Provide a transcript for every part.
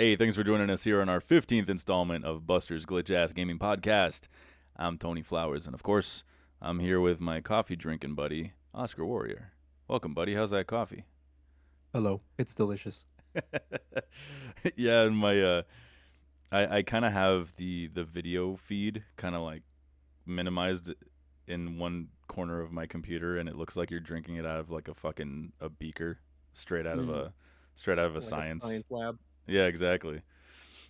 Hey, thanks for joining us here on our 15th installment of Buster's Glitch Ass Gaming Podcast. I'm Tony Flowers, and of course, I'm here with my coffee drinking buddy, Oscar Warrior. Welcome, buddy. How's that coffee? Hello. It's delicious. Yeah, and I kind of have the video feed kind of like minimized in one corner of my computer, and it looks like you're drinking it out of like a beaker, straight out of Mm, a like a science. science lab. Yeah, exactly.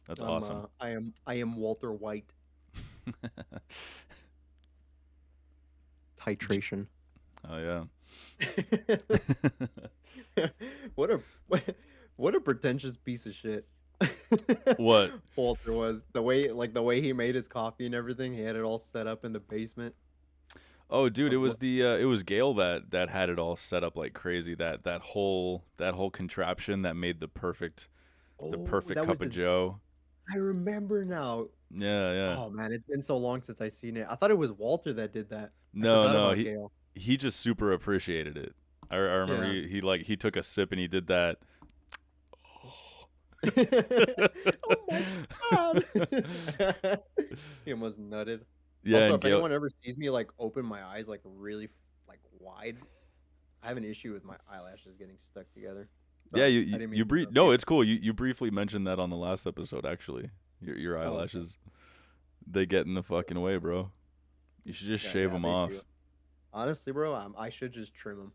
That's I'm awesome. I am Walter White. Titration. Oh yeah. What a what a pretentious piece of shit. What? Walter was the way he made his coffee and everything. He had it all set up in the basement. Oh, dude, it Of was what? it was Gale that had it all set up like crazy. That whole contraption that made the Oh, perfect that was cup of his. Joe. I remember now. Yeah, yeah. Oh man, it's been so long since I seen it. I thought it was Walter that did that. I No, forgot no, about he Gale. he just super appreciated it. I remember Yeah. he took a sip and he did that. Oh my god. He almost nutted. Yeah, Also, and if Gale. anyone ever sees me, like, open my eyes, like, really, like, wide, I have an issue with my eyelashes getting stuck together. Yeah, Sorry, I didn't mean to interrupt no, you. it's cool. You briefly mentioned that on the last episode actually. Your Oh, okay. eyelashes, they get in the fucking way, bro. You should just Yeah, shave yeah, them they do. off. Honestly, bro, I should just trim them.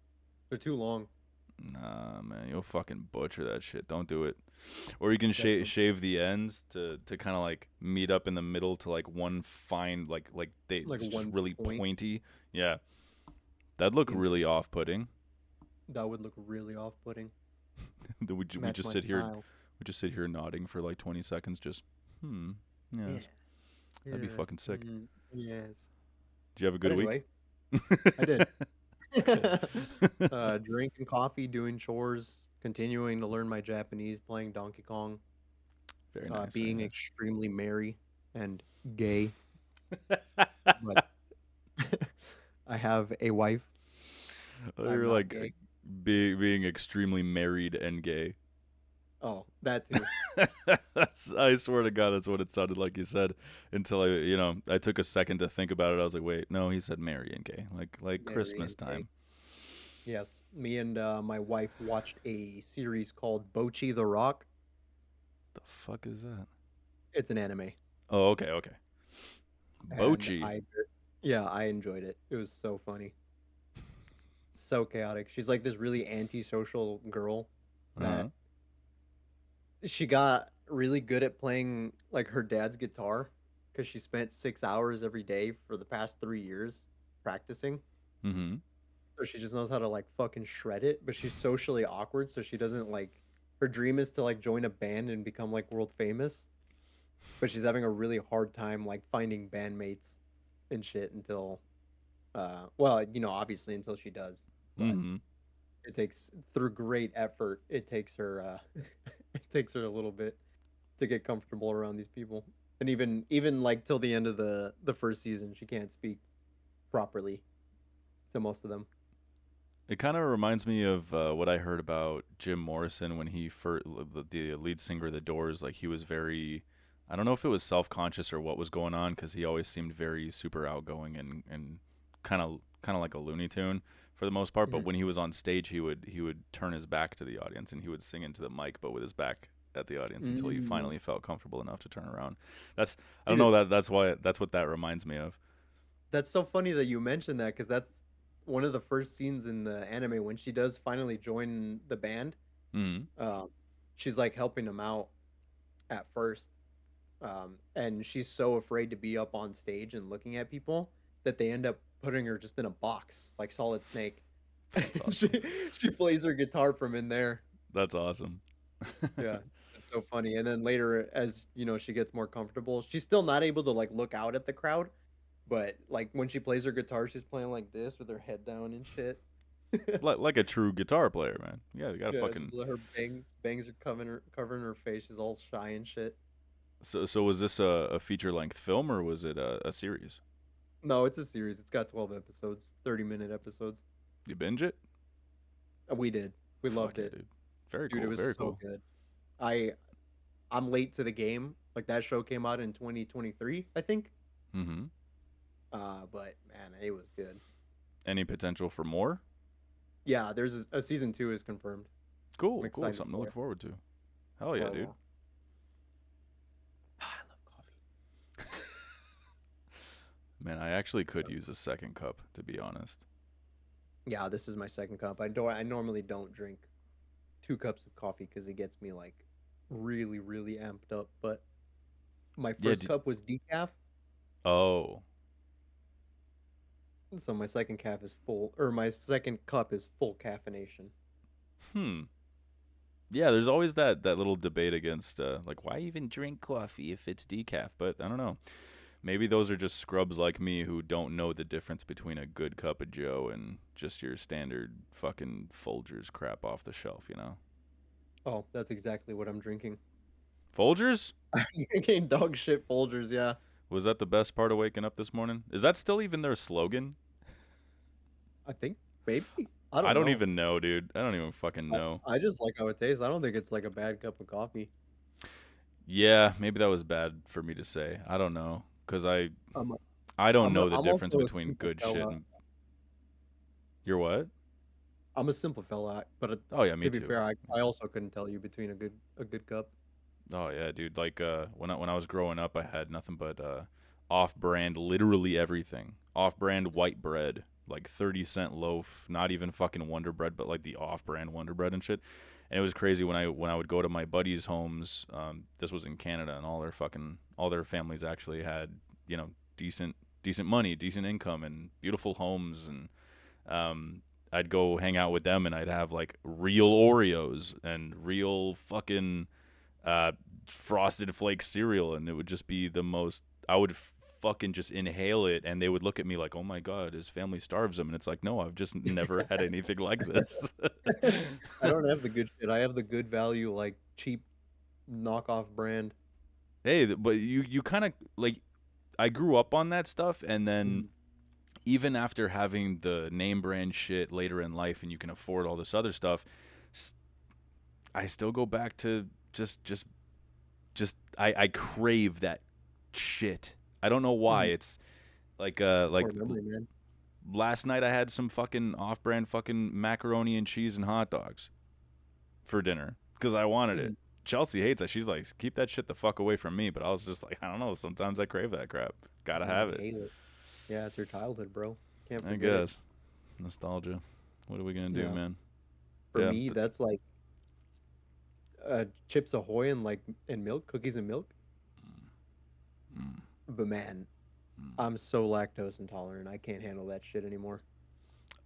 They're too long. Nah, man, you'll fucking butcher that shit. Don't do it. Or you can Definitely. shave the ends to kind of like meet up in the middle to like one fine like they Like, just one really point. pointy. Yeah, that'd look really Interesting. off-putting. That would look really off-putting. We Match just my sit here style. nodding for like 20 seconds. Just Yeah. yes, that'd be Yes. fucking sick. Yes. Did you have a But good week? anyway, I did. Drinking coffee, doing chores, continuing to learn my Japanese, playing Donkey Kong, Very nice, very being nice. extremely merry and gay. But I have a wife. I'm You're not like gay. being extremely married and gay. Oh, that too. I swear to God, that's what it sounded like you said. Until I took a second to think about it. I was like, wait, no, he said marry and gay, like Merry Christmas and gay. time. Yes. Me and my wife watched a series called Bocchi the Rock. The fuck is that? It's an anime. Oh, okay, okay. And Bocchi. yeah, I enjoyed it. It was so funny. So chaotic. She's like this really antisocial girl Uh-huh. that she got really good at playing like her dad's guitar because she spent 6 hours every day for the past 3 years practicing. Mm-hmm. So she just knows how to like fucking shred it, but she's socially awkward, so she doesn't like. Her dream is to like join a band and become like world famous, but she's having a really hard time like finding bandmates and shit until, well, obviously until she does, but Mm-hmm. it takes through great effort. It takes her, it takes her a little bit to get comfortable around these people. And even like till the end of the first season, she can't speak properly to most of them. It kind of reminds me of what I heard about Jim Morrison when he first, the lead singer of the Doors. Like he was very, I don't know if it was self conscious or what was going on because he always seemed very super outgoing and kind of like a Looney Tune for the most part. But Mhm. when he was on stage, he would turn his back to the audience and he would sing into the mic, but with his back at the audience until he Mm. finally felt comfortable enough to turn around. That's I don't Dude, know that's what that reminds me of. that's so funny that you mentioned that because that's one of the first scenes in the anime when she does finally join the band. Mm-hmm. Um, she's like helping him out at first, and she's so afraid to be up on stage and looking at people that they end up putting her just in a box like Solid Snake. That's she awesome. she plays her guitar from in there. That's awesome. Yeah, it's so funny. And then later, as she gets more comfortable, she's still not able to like look out at the crowd, but like when she plays her guitar, she's playing like this with her head down and shit. Like a true guitar player, man. Yeah, you gotta Yeah, just fucking. let her bangs are covering her face. She's all shy and shit. So was this a feature length film or was it a series? No, it's a series. It's got 12 episodes, 30-minute episodes. You binge it? We did. We Fuck loved yeah, it. dude. Very Dude, it cool. was Very so cool. good. I I'm late to the game. Like that show came out in 2023, I think. Mm-hmm. But man, it was good. Any potential for more? Yeah, there's a season 2 is confirmed. I'm Cool, cool. excited Something to for look it. forward to. Hell yeah, Hell dude. yeah. I love coffee. Man, I actually could use a second cup, to be honest. Yeah, this is my second cup. I normally don't drink 2 cups of coffee because it gets me like really, really amped up. But my Yeah. first cup was decaf, Oh. so my second calf is full, or my second cup is full caffeination. Hmm. Yeah, there's always that little debate against like why even drink coffee if it's decaf, but I don't know. Maybe those are just scrubs like me who don't know the difference between a good cup of joe and just your standard fucking Folgers crap off the shelf, you know. Oh, that's exactly what I'm drinking. Folgers? I'm drinking dog shit Folgers. Yeah, Was that the best part of waking up this morning? Is that still even their slogan? I think maybe. I I don't don't know. even know, dude. I don't even fucking I, know. I just like how it tastes. I don't think it's like a bad cup of coffee. Yeah, maybe that was bad for me to say. I don't know, cuz I'm a, I don't know the I'm difference also a between simple good shit fella. and you're what? I'm a simple fella, but Oh yeah, me to be too. fair, I, Me I too. also couldn't tell you between a good cup. Oh yeah, dude. Like when I was growing up, I had nothing but off-brand, literally everything. Off-brand white bread, like 30-cent loaf, not even fucking Wonder Bread, but like the off-brand Wonder Bread and shit. And it was crazy when I would go to my buddies' homes. This was in Canada, and all their families actually had decent money, decent income, and beautiful homes. And I'd go hang out with them, and I'd have like real Oreos and real fucking uh, frosted flake cereal, and it would just be the most. I would fucking just inhale it, and they would look at me like, "Oh my god, his family starves him," and it's like, no, I've just never had anything like this. I don't have the good shit. I have the good value, like cheap knockoff brand. Hey, but you kind of like. I grew up on that stuff, and then Mhm. even after having the name brand shit later in life, and you can afford all this other stuff, I still go back to just I crave that shit. I don't know why. Mhm. It's like Core memory, man. last night I had some fucking off-brand fucking macaroni and cheese and hot dogs for dinner because I wanted it. Mhm. Chelsea hates it. She's like, keep that shit the fuck away from me. But I was just like, I don't know. Sometimes I crave that crap. Gotta Man, have it. hate it. Yeah, it's your childhood, bro. Can't I forget it. guess nostalgia. What are we gonna do, Yeah. man? For Yeah. me, that's like Chips Ahoy and like and milk, cookies and milk. Mm, But man, mm. I'm so lactose intolerant. I can't handle that shit anymore.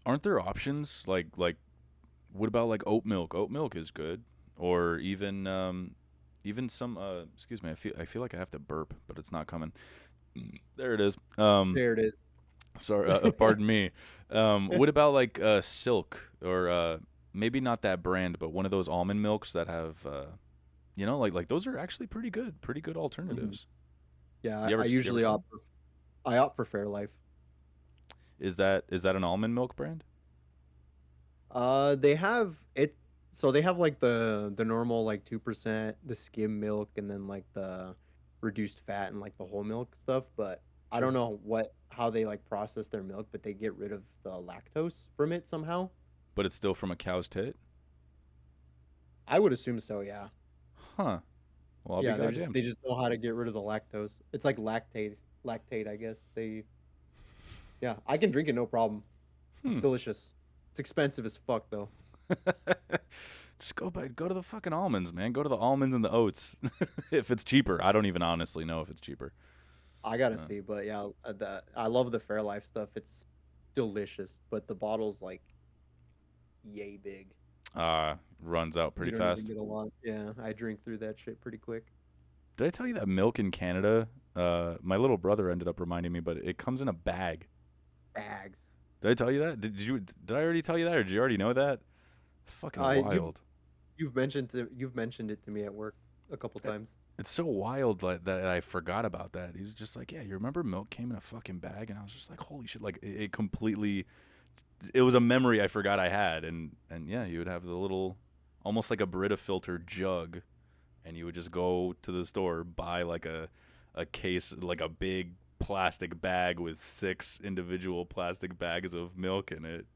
Aren't there options like what about like oat milk? Oat milk is good, or even some excuse me. I feel like I have to burp, but it's not coming. There it is. There it is. Sorry, pardon me. What about like Silk or maybe not that brand, but one of those almond milks that have like those are actually pretty good Mhm. alternatives. Yeah, You I ever you ever usually tried? I opt for Fairlife. Is that an almond milk brand? They have it. So they have like the normal like 2%, the skim milk, and then like the reduced fat and like the whole milk stuff. But I don't Sure. know how they like process their milk, but they get rid of the lactose from it somehow. But it's still from a cow's tit? I would assume so. Yeah. Huh. Well, I'll be Yeah. goddamned. They just know how to get rid of the lactose. It's like lactate. I guess they. Yeah, I can drink it no problem. It's Hmm. delicious. It's expensive as fuck though. Just go to the fucking almonds, man. Go to the almonds and the oats. If it's cheaper. I don't even honestly know if it's cheaper. I gotta Uh, see, but yeah, I love the Fairlife stuff. It's delicious, but the bottle's like yay big. runs out You pretty don't even fast. get a lot. Yeah, I drink through that shit pretty quick. Did I tell you that milk in Canada? My little brother ended up reminding me, but it comes in a bag. Bags. Did I tell you that? Did I already tell you that, or did you already know that? It's fucking Uh, you wild. you've mentioned it to me at work a couple It- times. It's so wild that I forgot about that. He's just like, yeah, you remember milk came in a fucking bag, and I was just like, holy shit! Like it completely. It was a memory I forgot I had, and yeah, you would have the little, almost like a Brita filter jug and you would just go to the store, buy like a case, like a big plastic bag with 6 individual plastic bags of milk in it,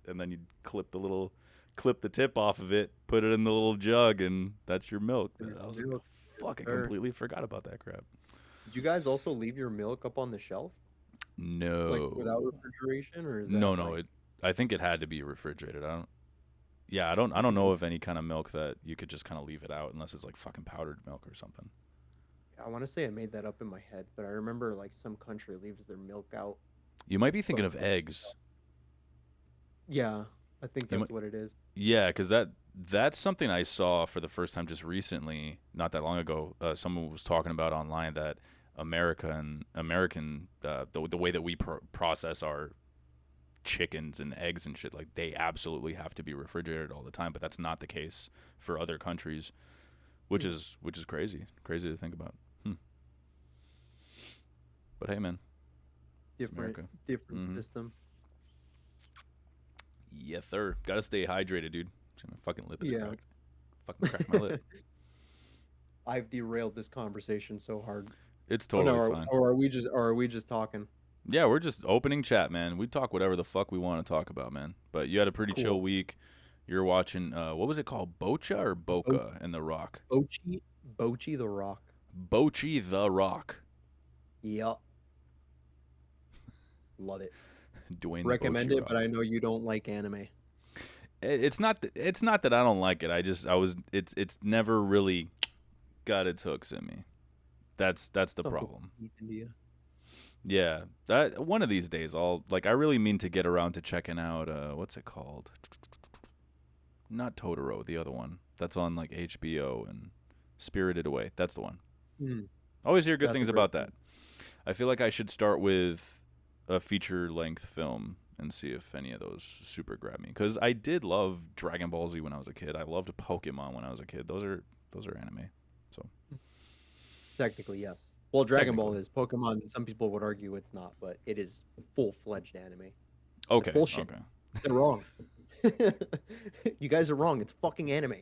and then you'd clip the tip off of it, put it in the little jug, and that's your milk. I was like, Milk, fuck, I sir. completely forgot about that crap. Did you guys also leave your milk up on the shelf, like without No, refrigeration, or is no, that no. like I think it had to be refrigerated. I don't mm, know of any kind of milk that you could just kind of leave it out unless it's like fucking powdered milk or something. I want to say I made that up in my head, but I remember like some country leaves their milk out, You might be thinking but of eggs. yeah, I think You might, that's what it is. yeah, because that's something I saw for the first time just recently, not that long ago. Someone was talking about online that American the way that we process our chickens and eggs and shit, like they absolutely have to be refrigerated all the time, but that's not the case for other countries, which Hmm. is crazy to think about. Hmm. But hey, man, it's Different, America. different Mm-hmm. system. Yeah, third. Gotta stay hydrated, dude. My fucking lip is Yeah. cracked. Fucking cracked my lip. I've derailed this conversation so hard. It's Oh no, totally fine. or are we just talking? Yeah, we're just opening chat, man. We talk whatever the fuck we want to talk about, man. But you had a pretty chill Cool. week. You're watching what was it called? Bocha or Bo- Boca and the Rock? Bocchi the Rock. Bocchi the Rock. Yup. Love it. Dwayne the Recommend Bochy it, but I Rock. know you don't like anime. It's not that I don't like it. I was it's never really got its hooks in me. That's the Sunk its problem. teeth into you. Yeah, that one of these days I'll like I really mean to get around to checking out what's it called? Not Totoro, the other one. That's on like HBO and Spirited Away. That's the one. Mm, I always hear good that's a things great about that. one. I feel like I should start with a feature length film and see if any of those super grab me. Because I did love Dragon Ball Z when I was a kid. I loved Pokemon when I was a kid. Those are anime. So Technically, yes. Well, Dragon Ball technically, is Pokemon. Some people would argue it's not, but it is full-fledged anime. That's okay, bullshit. okay. They're wrong. You guys are wrong. It's fucking anime.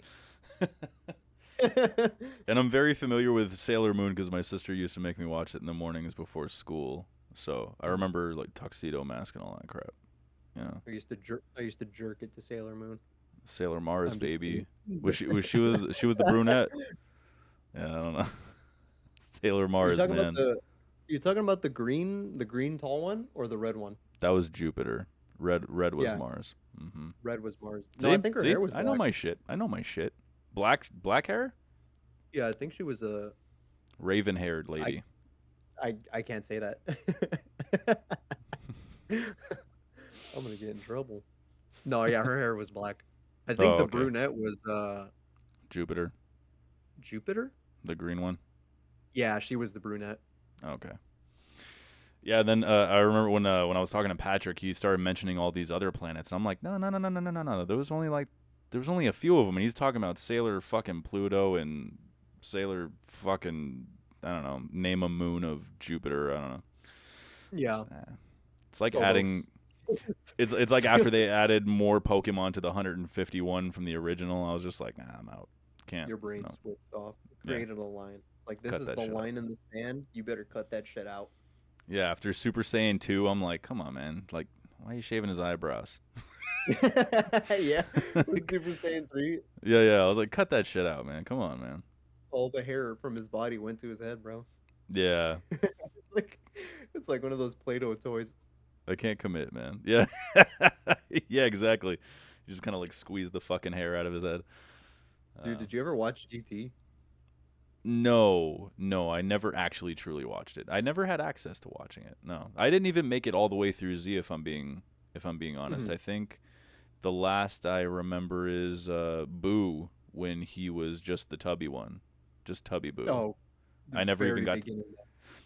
And I'm very familiar with Sailor Moon because my sister used to make me watch it in the mornings before school. So I Mhm. remember like Tuxedo Mask and all that crap. Yeah, I used to jerk it to Sailor Moon. Sailor Mars, I'm just baby. kidding. She was the brunette. Yeah, I don't know. Sailor Are you Mars, talking about man. the green tall one, or the red one? That was Jupiter. Red was Yeah, Mars. Mm-hmm. red was Mars. No, I See, think her see, hair was I know black. my shit. I know my shit. Black hair, Yeah, I think she was a. raven haired I lady. I can't say that. I'm gonna get in trouble. No, yeah, her hair was black. I think Oh, the okay. brunette was Jupiter, Jupiter. the green one. Yeah, she was the brunette. Okay. Yeah. Then I remember when I was talking to Patrick, he started mentioning all these other planets, and I'm like, no. There was only a few of them, and he's talking about Sailor fucking Pluto and Sailor fucking I don't know, name a moon of Jupiter. I don't know. Yeah, It's like Phobos. adding. It's like after they added more Pokemon to the 151 from the original, I was just like, nah, I'm out. Can't. Your brain No. switched off. It Yeah. created a line. Like, this Cut is that the shit out. line in the sand. You better cut that shit out. Yeah. After Super Saiyan 2, I'm like, come on, man. Like, why are you shaving his eyebrows? Yeah, with Like, Super Saiyan 3, yeah. I was like, cut that shit out, man. Come on, man. all the hair from his body went to his head, bro. Yeah. Like, it's like one of those Play-Doh toys. I can't commit, man. Yeah. Yeah, exactly. You just kind of like squeeze the fucking hair out of his head. Dude, Uh, did you ever watch GT? no, I never actually truly watched it. I never had access to watching it. No, I didn't even make it all the way through Z. If I'm being honest, Mhm. I think the last I remember is Boo when he was just the tubby one, just Tubby Boo. Oh, the I never even very got to, beginning.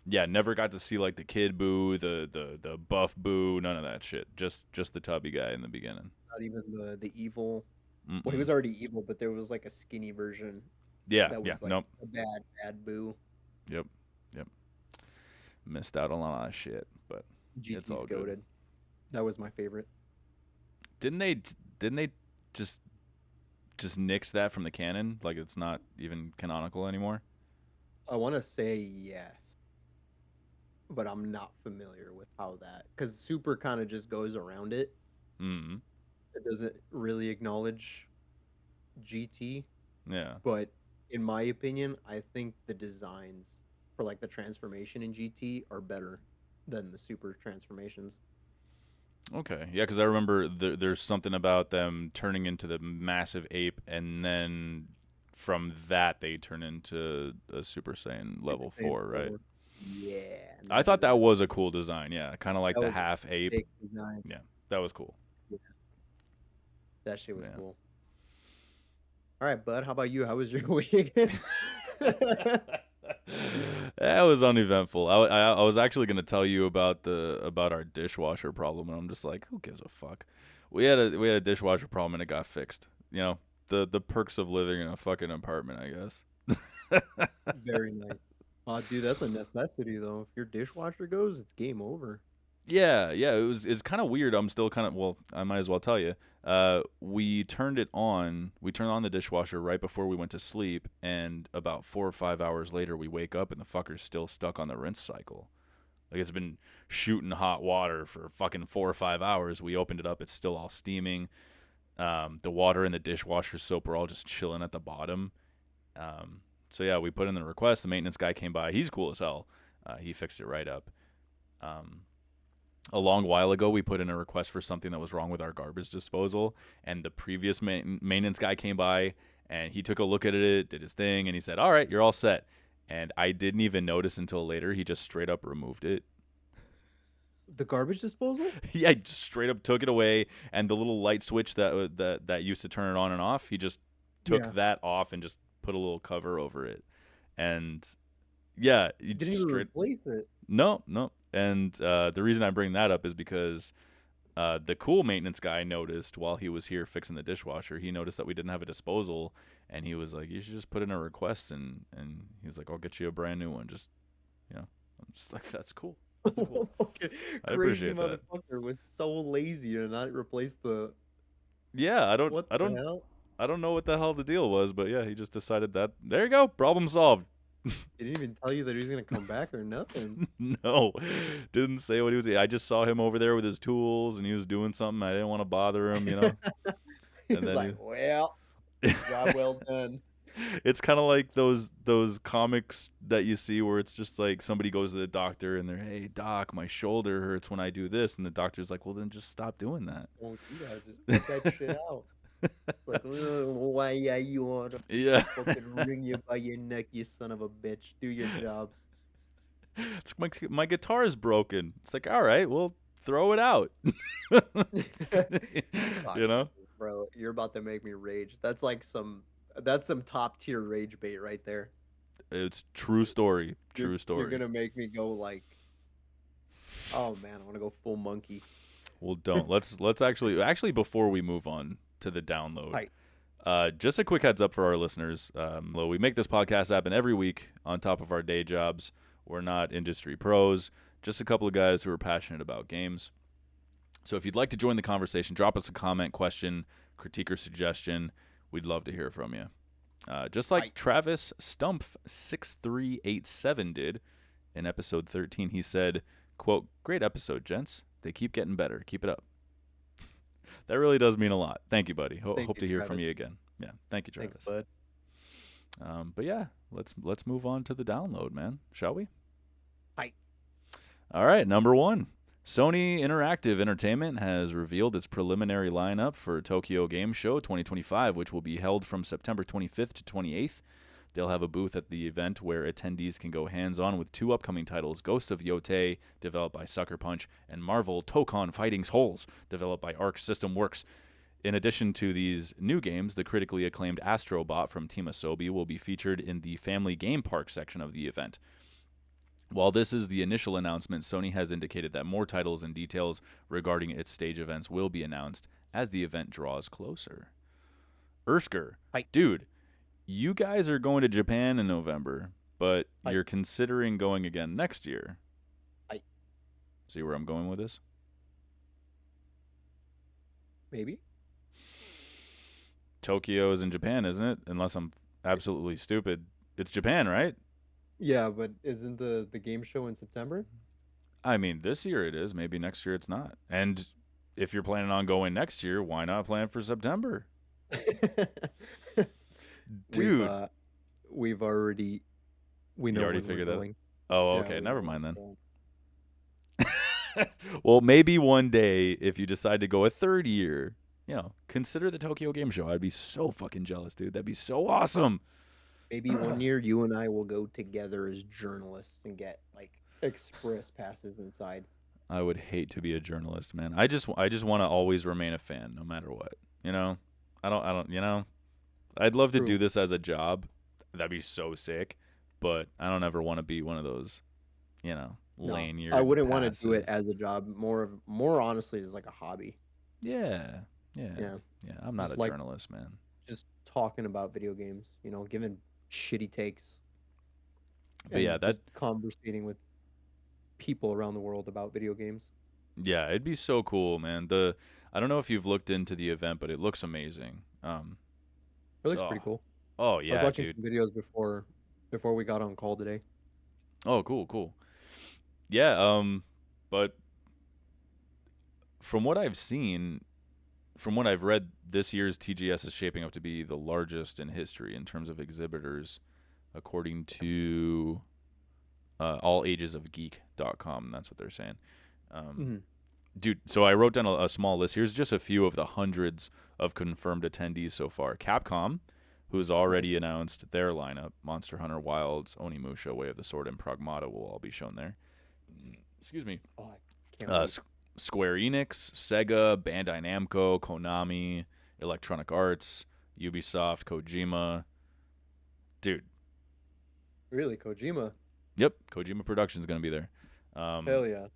yeah, never got to see like the kid Boo, the buff Boo, none of that shit. Just the tubby guy in the beginning. Not even the evil. Well, he Mm-mm. was already evil, but there was like a skinny version that Yeah, was like nope. a bad boo. Yep, yep. Missed out on a lot of shit, but it's GT's all good. goaded. That was my favorite. Didn't they? Didn't they just just nixed that from the canon? Like it's not even canonical anymore? I want to say yes, but I'm not familiar with how that, because Super kind of just goes around it. Mm. It doesn't really acknowledge GT, Yeah. but in my opinion, I think the designs for like the transformation in GT are better than the Super transformations. Okay. Yeah, because I remember there's something about them turning into the massive ape, and then from that they turn into a Super Saiyan Super level Saiyan 4, right? 4. Yeah, and I that thought that design, was a cool design. Yeah, kind of like that the was a half ape. sick design. Yeah, that was cool. Yeah, that shit was Yeah. cool. All right, bud. How about you? How was your weekend? That was uneventful. I was actually gonna tell you about our dishwasher problem, and I'm just like, who gives a fuck? We had a dishwasher problem, and it got fixed. You know, the perks of living in a fucking apartment, I guess. Very nice. Dude, that's a necessity though. If your dishwasher goes, it's game over. Yeah, yeah, it's kind of weird. I'm still kind of well. I might as well tell you. We turned it on. We turned on the dishwasher right before we went to sleep, and about 4 or 5 hours later, we wake up and the fucker's still stuck on the rinse cycle. Like it's been shooting hot water for fucking 4 or 5 hours. We opened it up, it's still all steaming. The water in the dishwasher soap are all just chilling at the bottom. So yeah, we put in the request. The maintenance guy came by. He's cool as hell. He fixed it right up. Um, a long while ago, we put in a request for something that was wrong with our garbage disposal, and the previous maintenance guy came by and he took a look at it, did his thing, and he said, "All right, you're all set." And I didn't even notice until later. He just straight up removed it. The garbage disposal? Yeah, I just straight up took it away, and the little light switch that used to turn it on and off, he just took Yeah. that off and just put a little cover over it. And yeah, he Didn't just even straight replace it. no, no. And the reason I bring that up is because the cool maintenance guy noticed while he was here fixing the dishwasher, he noticed that we didn't have a disposal, and he was like, "You should just put in a request," and he's like, "I'll get you a brand new one." Just I'm just like, "That's cool. That's cool. Fucking I crazy appreciate that." motherfucker was so lazy to not replace the. Yeah, I don't, What I the don't, hell? I don't know what the hell the deal was, but yeah, he just decided that there you go, problem solved. He didn't even tell you that he was gonna come back or nothing. No, didn't say what he was. I just saw him over there with his tools, and he was doing something. I didn't want to bother him, He's And like, then well, he, job well done. it's kind of like those comics that you see where it's just like somebody goes to the doctor and they're, "Hey doc, my shoulder hurts when I do this," and the doctor's like, "Well, then just stop doing that." Don't do that. Just cut that shit out. Like, why you want to Yeah, fucking ring you by your neck, you son of a bitch. Do your job. it's my guitar is broken. It's like, all right, well, throw it out. Fuck you you, know, bro. You're about to make me rage. That's some top tier rage bait right there. it's true story. You're True you're story. gonna make me go like, oh man, I want to go full monkey. Well, don't let's actually before we move on to the download. Hype. Just a quick heads up for our listeners. We make this podcast happen every week on top of our day jobs. We're not industry pros, just a couple of guys who are passionate about games. So if you'd like to join the conversation, drop us a comment, question, critique, or suggestion. We'd love to hear from you. Just like Hype. Travis Stumpf6387 did in episode 13, he said, quote, "Great episode, gents. They keep getting better. Keep it up." That really does mean a lot. Thank you, buddy. Thank Hope you, to hear from Travis. you again. Yeah, thank you, Thanks, Travis. bud. But yeah, let's move on to the download, man. Shall we? Hype. All right, number one. Sony Interactive Entertainment has revealed its preliminary lineup for Tokyo Game Show 2025, which will be held from September 25th to 28th. They'll have a booth at the event where attendees can go hands-on with two upcoming titles, Ghost of Yotei, developed by Sucker Punch, and Marvel Tokon Fighting Souls, developed by Arc System Works. In addition to these new games, the critically acclaimed Astro Bot from Team Asobi will be featured in the Family Game Park section of the event. While this is the initial announcement, Sony has indicated that more titles and details regarding its stage events will be announced as the event draws closer. Ersker, Hype. dude, you guys are going to Japan in November, but Hype. you're considering going again next year. Hype. See where I'm going with this? Maybe. Tokyo is in Japan, isn't it? Unless I'm absolutely stupid. It's Japan, right? Yeah, but isn't the game show in September? I mean, this year it is. Maybe next year it's not. And if you're planning on going next year, why not plan for September? we've Dude, uh we've already we you know already when we're figured that out? going. Oh, Yeah, okay. we know Never when mind then. we're going. Well, maybe one day if you decide to go a third year, consider the Tokyo Game Show. I'd be so fucking jealous, dude. That'd be so awesome. Maybe one year you and I will go together as journalists and get like express passes inside. I would hate to be a journalist, man. I just want to always remain a fan no matter what. You know? I don't. I'd love to do True. this as a job. That'd be so sick, but I don't ever want to be one of those, No, I lanyard wouldn't want to do it passes. as a job. More honestly, as like a hobby. Yeah. Yeah. Yeah, Yeah, I'm not just a like journalist, man. just talking about video games. Giving shitty takes But yeah, and that just conversating with people around the world about video games. yeah, it'd be so cool, man. The I don't know if you've looked into the event, but it looks amazing. It looks Oh, pretty cool. oh I was yeah, watching dude. some videos before we got on call today. Oh, cool, cool. Yeah, but from what I've seen, from what I've read, this year's TGS is shaping up to be the largest in history in terms of exhibitors, according to allagesofgeek.com. That's what they're saying. Um, Hmm. Dude, so I wrote down a small list. Here's just a few of the hundreds of confirmed attendees so far. Capcom, who's Nice. already announced their lineup. Monster Hunter Wilds, Onimusha, Way of the Sword, and Pragmata will all be shown there. Excuse me. Oh, I can't Uh, wait. S- Square Enix, Sega, Bandai Namco, Konami, Electronic Arts, Ubisoft, Kojima. Dude, Really, Kojima? yep, Kojima Productions going to be there. Um, Hell yeah.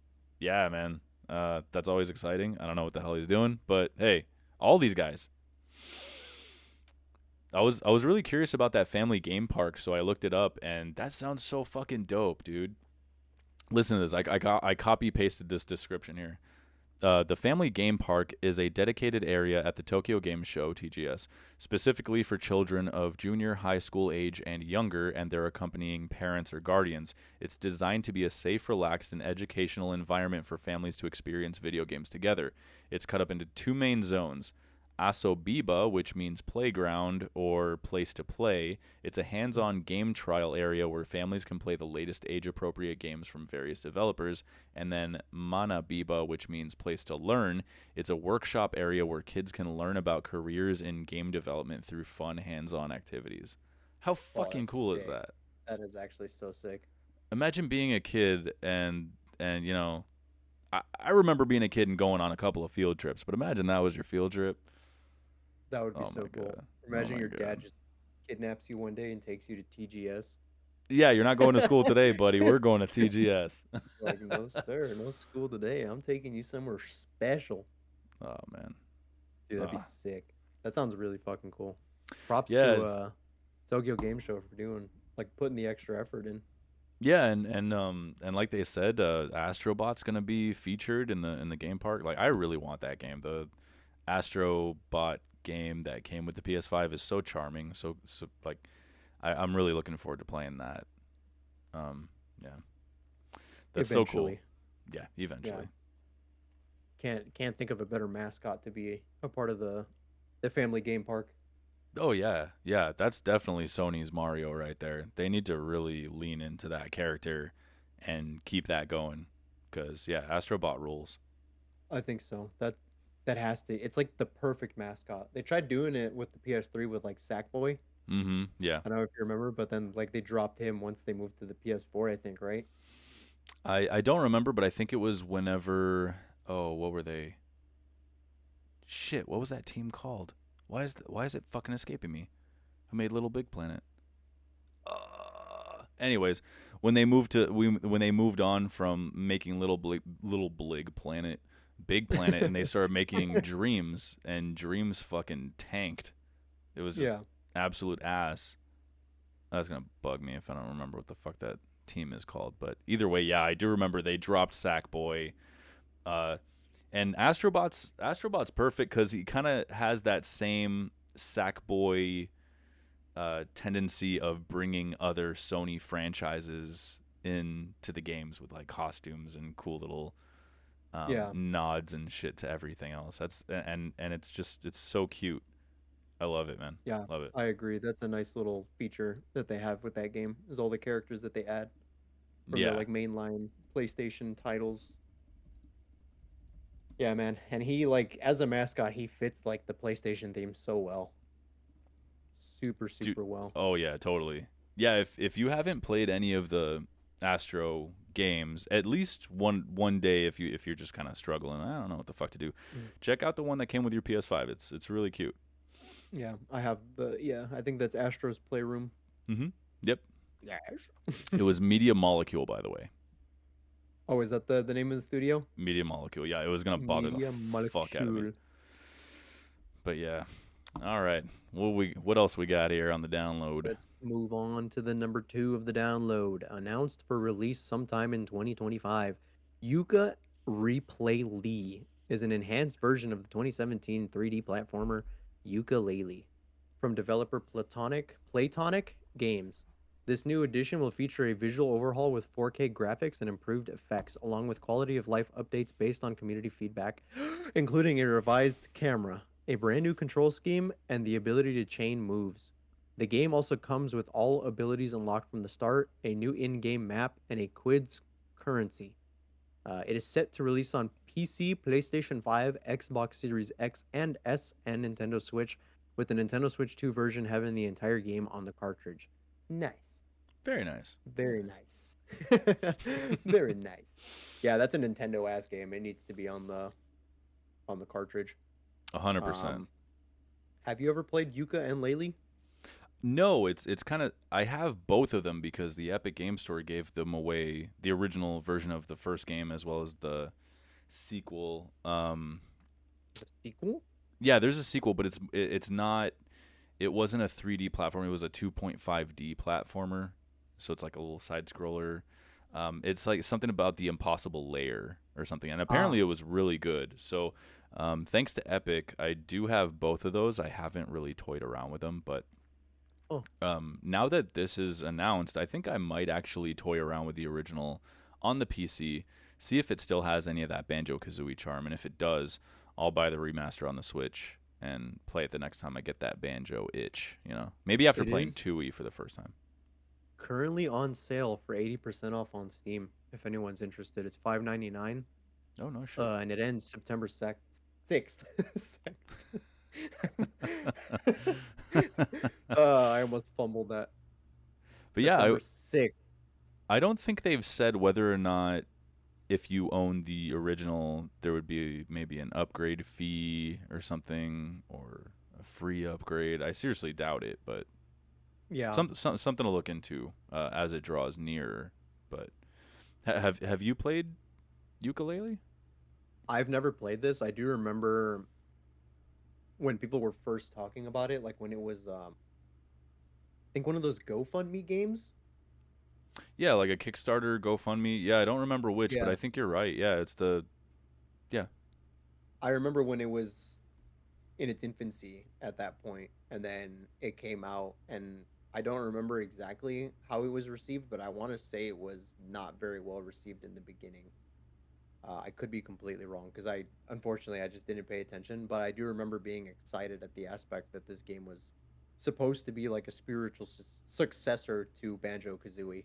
yeah, man. That's always exciting. I don't know what the hell he's doing, but hey, all these guys. I was really curious about that family game park, so I looked it up, and that sounds so fucking dope, dude. Listen to this. I copy pasted this description here. The Family Game Park is a dedicated area at the Tokyo Game Show (TGS), specifically for children of junior high school age and younger and their accompanying parents or guardians. It's designed to be a safe, relaxed, and educational environment for families to experience video games together. It's cut up into two main zones. Asobiba, which means playground or place to play. It's a hands Mhm. on game trial area where families can play the latest age appropriate games from various developers. And then Manabiba, which means place to learn. It's a workshop area where kids can learn about careers in game development through fun hands on activities. How Oh, fucking that's cool is sick. that? That is actually so sick. Imagine being a kid and I remember being a kid and going on a couple of field trips, but imagine that was your field trip. That would be Oh my so cool. god. Oh Imagine my your god. dad just kidnaps you one day and takes you to TGS. Yeah, you're not going to school today, buddy. We're going to TGS. Like, no, sir, no school today. I'm taking you somewhere special. Oh man. Dude, that'd be Oh. sick. That sounds really fucking cool. Props Yeah, to Tokyo Game Show for doing like putting the extra effort in. yeah, and like they said, Astrobot's gonna be featured in the game park. Like I really want that game. The Astrobot game that came with the PS5 is so charming. So like I'm really looking forward to playing that. Um, yeah, that's so cool. Eventually. Yeah, Yeah. eventually. Can't think of a better mascot to be a part of the family game park. Oh yeah, yeah. That's definitely Sony's Mario right there. They need to really lean into that character and keep that going. Cause yeah, Astrobot rules. I think so. That has to. It's like the perfect mascot. They tried doing it with the PS3 with like Sackboy. Mm-hmm. Yeah. I don't know if you remember, but then like they dropped him once they moved to the PS4, I think, right? I don't remember, but I think it was whenever. Oh, what were they? Shit, what was that team called? Why is it fucking escaping me? Who made Little Big Planet? Anyways, when they moved on from making Little Big Planet, Big Planet, and they started making Dreams, and Dreams fucking tanked. It was just Yeah. absolute ass. That's gonna bug me if I don't remember what the fuck that team is called. But either way, yeah, I do remember they dropped Sackboy. Uh, and Astrobot's perfect because he kind of has that same Sackboy tendency of bringing other Sony franchises into the games with like costumes and cool little Yeah, nods and shit to everything else. And it's just it's so cute. I love it, man. yeah, Love it. I agree. That's a nice little feature that they have with that game. Is all the characters that they add from the Yeah, like mainline PlayStation titles. Yeah, man. And he like as a mascot, he fits like the PlayStation theme so well. Super, dude. super well. Oh yeah, totally. Yeah, if you haven't played any of the Astro games, at least one day if you're just kind of struggling, I don't know what the fuck to do. Mm. Check out the one that came with your PS5. It's really cute. Yeah, I have the yeah, I think that's Astro's Playroom. Mm-hmm. Yep. Yes. It was Media Molecule, by the way. Oh, is that the name of the studio? Media Molecule. Yeah, it was gonna bother the Media fuck out of me. Molecule. But yeah. All right. What else we got here on the download? Let's move on to the number 2 of the download. Announced for release sometime in 2025. Yooka-Replaylee is an enhanced version of the 2017 3D platformer Yooka-Laylee from developer Platonic Games. This new edition will feature a visual overhaul with 4K graphics and improved effects, along with quality of life updates based on community feedback, including a revised camera, a brand new control scheme, and the ability to chain moves. The game also comes with all abilities unlocked from the start, a new in game map, and a quids currency. It is set to release on PC, PlayStation 5, Xbox Series X and S, and Nintendo Switch, with the Nintendo Switch 2 version having the entire game on the cartridge. Nice. Very nice. Very nice. Very nice. Yeah, that's a Nintendo ass game. It needs to be on the cartridge. 100%. Um, have you ever played Yuka and Laylee? No, it's kind of I have both of them because the Epic Game Store gave them away, the original version of the first game as well as the sequel. The sequel? Yeah, there's a sequel, but it's not. It wasn't a 3D platform. It was a 2.5D platformer. So it's like a little side scroller. It's like something about the impossible layer or something, and Ah, apparently it was really good. So thanks to Epic, I do have both of those. I haven't really toyed around with them, but oh, now that this is announced, I think I might actually toy around with the original on the PC, see if it still has any of that Banjo Kazooie charm, and if it does, I'll buy the remaster on the Switch and play it the next time I get that banjo itch. Maybe after it playing is 2E for the first time. currently on sale for 80% off on Steam. If anyone's interested, it's 5.99. Oh no shit. And it ends September 6th. I almost fumbled that. But yeah, September 6th. I don't think they've said whether or not if you own the original, there would be maybe an upgrade fee or something, or a free upgrade. I seriously doubt it, but Yeah, something to look into as it draws nearer. But have you played ukulele? I've never played this. I do remember when people were first talking about it, like when it was, I think one of those GoFundMe games. Yeah, like a Kickstarter, GoFundMe. Yeah, I don't remember which, but Yeah, I think you're right. Yeah, it's the yeah. I remember when it was in its infancy at that point, and then it came out, and I don't remember exactly how it was received, but I want to say it was not very well received in the beginning. I could be completely wrong because unfortunately, I just didn't pay attention, but I do remember being excited at the aspect that this game was supposed to be like a spiritual successor to Banjo Kazooie.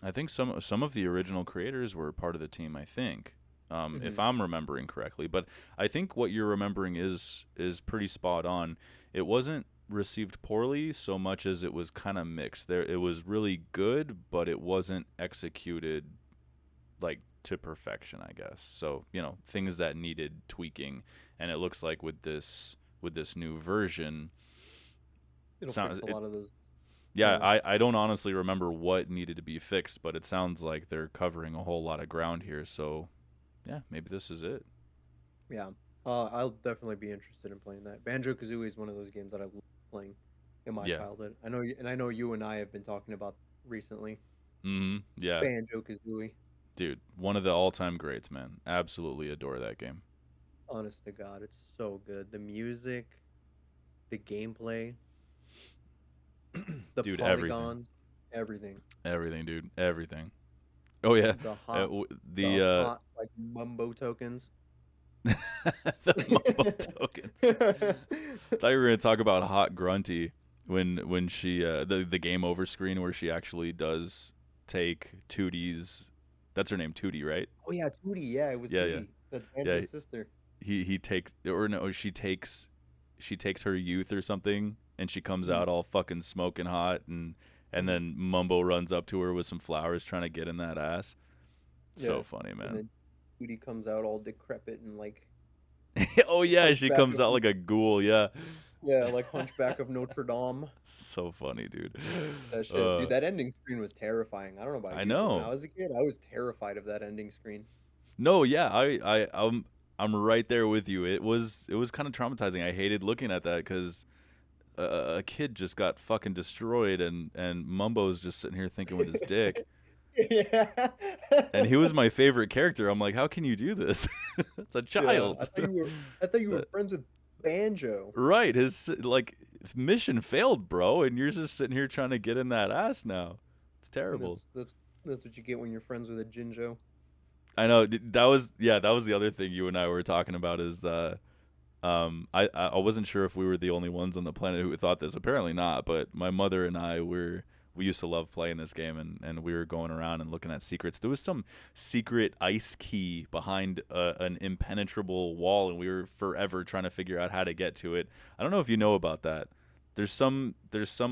I think some of the original creators were part of the team. I think, if Hmm. I'm remembering correctly. But I think what you're remembering is pretty spot on. It wasn't received poorly so much as it was kind of mixed. It was really good, but it wasn't executed like to perfection, I guess. So things that needed tweaking, and it looks like with this new version, It'll sounds fix a it lot of those. yeah, Yeah, I don't honestly remember what needed to be fixed, but it sounds like they're covering a whole lot of ground here. So, yeah, maybe this is it. yeah. I'll definitely be interested in playing that. Banjo Kazooie is one of those games that I love playing in my Yeah. childhood. I know, and I know you and I have been talking about recently. Yeah. Banjo Kazooie. Dude, one of the all-time greats, man. Absolutely adore that game. Honest to God, it's so good. The music. the gameplay, the Dude, everything. polygons, everything. Everything, dude. Everything. Oh yeah. The hot, The the hot like mumbo tokens. the mumbo tokens. I thought you were gonna talk about Hot Grunty when she the game over screen where she actually does take Tootie's. That's her name, Tootie, right? Oh yeah, Tootie. Yeah, it was Yeah, yeah, Tootie. That's yeah. Banjo's sister. He takes, or no, she takes her youth or something, and she comes Mhm. out all fucking smoking hot, and Mhm. then Mumbo runs up to her with some flowers trying to get in that ass. So Yeah, funny, and man. then Tootie comes out all decrepit and like Oh yeah, she hunchback comes of out like a ghoul. Yeah, yeah, like Hunchback of Notre Dame. so funny, dude. That shit, dude. Uh, That ending screen was terrifying. I don't know about I you, but when I know. was a kid, I was terrified of that ending screen. No, yeah, I'm right there with you. It was kind of traumatizing. I hated looking at that because a kid just got fucking destroyed, and Mumbo's just sitting here thinking with his dick. Yeah. And he was my favorite character. I'm like, how can you do this? It's a Yeah, child. I thought you were That- friends with Banjo. right, his like mission failed, bro, and you're just sitting here trying to get in that ass now. It's And terrible. that's what you get when you're friends with a Jinjo. I know that was that was the other thing you and I were talking about is I wasn't sure if we were the only ones on the planet who thought this. Apparently not, but my mother and we used to love playing this game, and we were going around and looking at secrets. There was some secret ice key behind an impenetrable wall, and we were forever trying to figure out how to get to it. I don't know if you know about that. There's some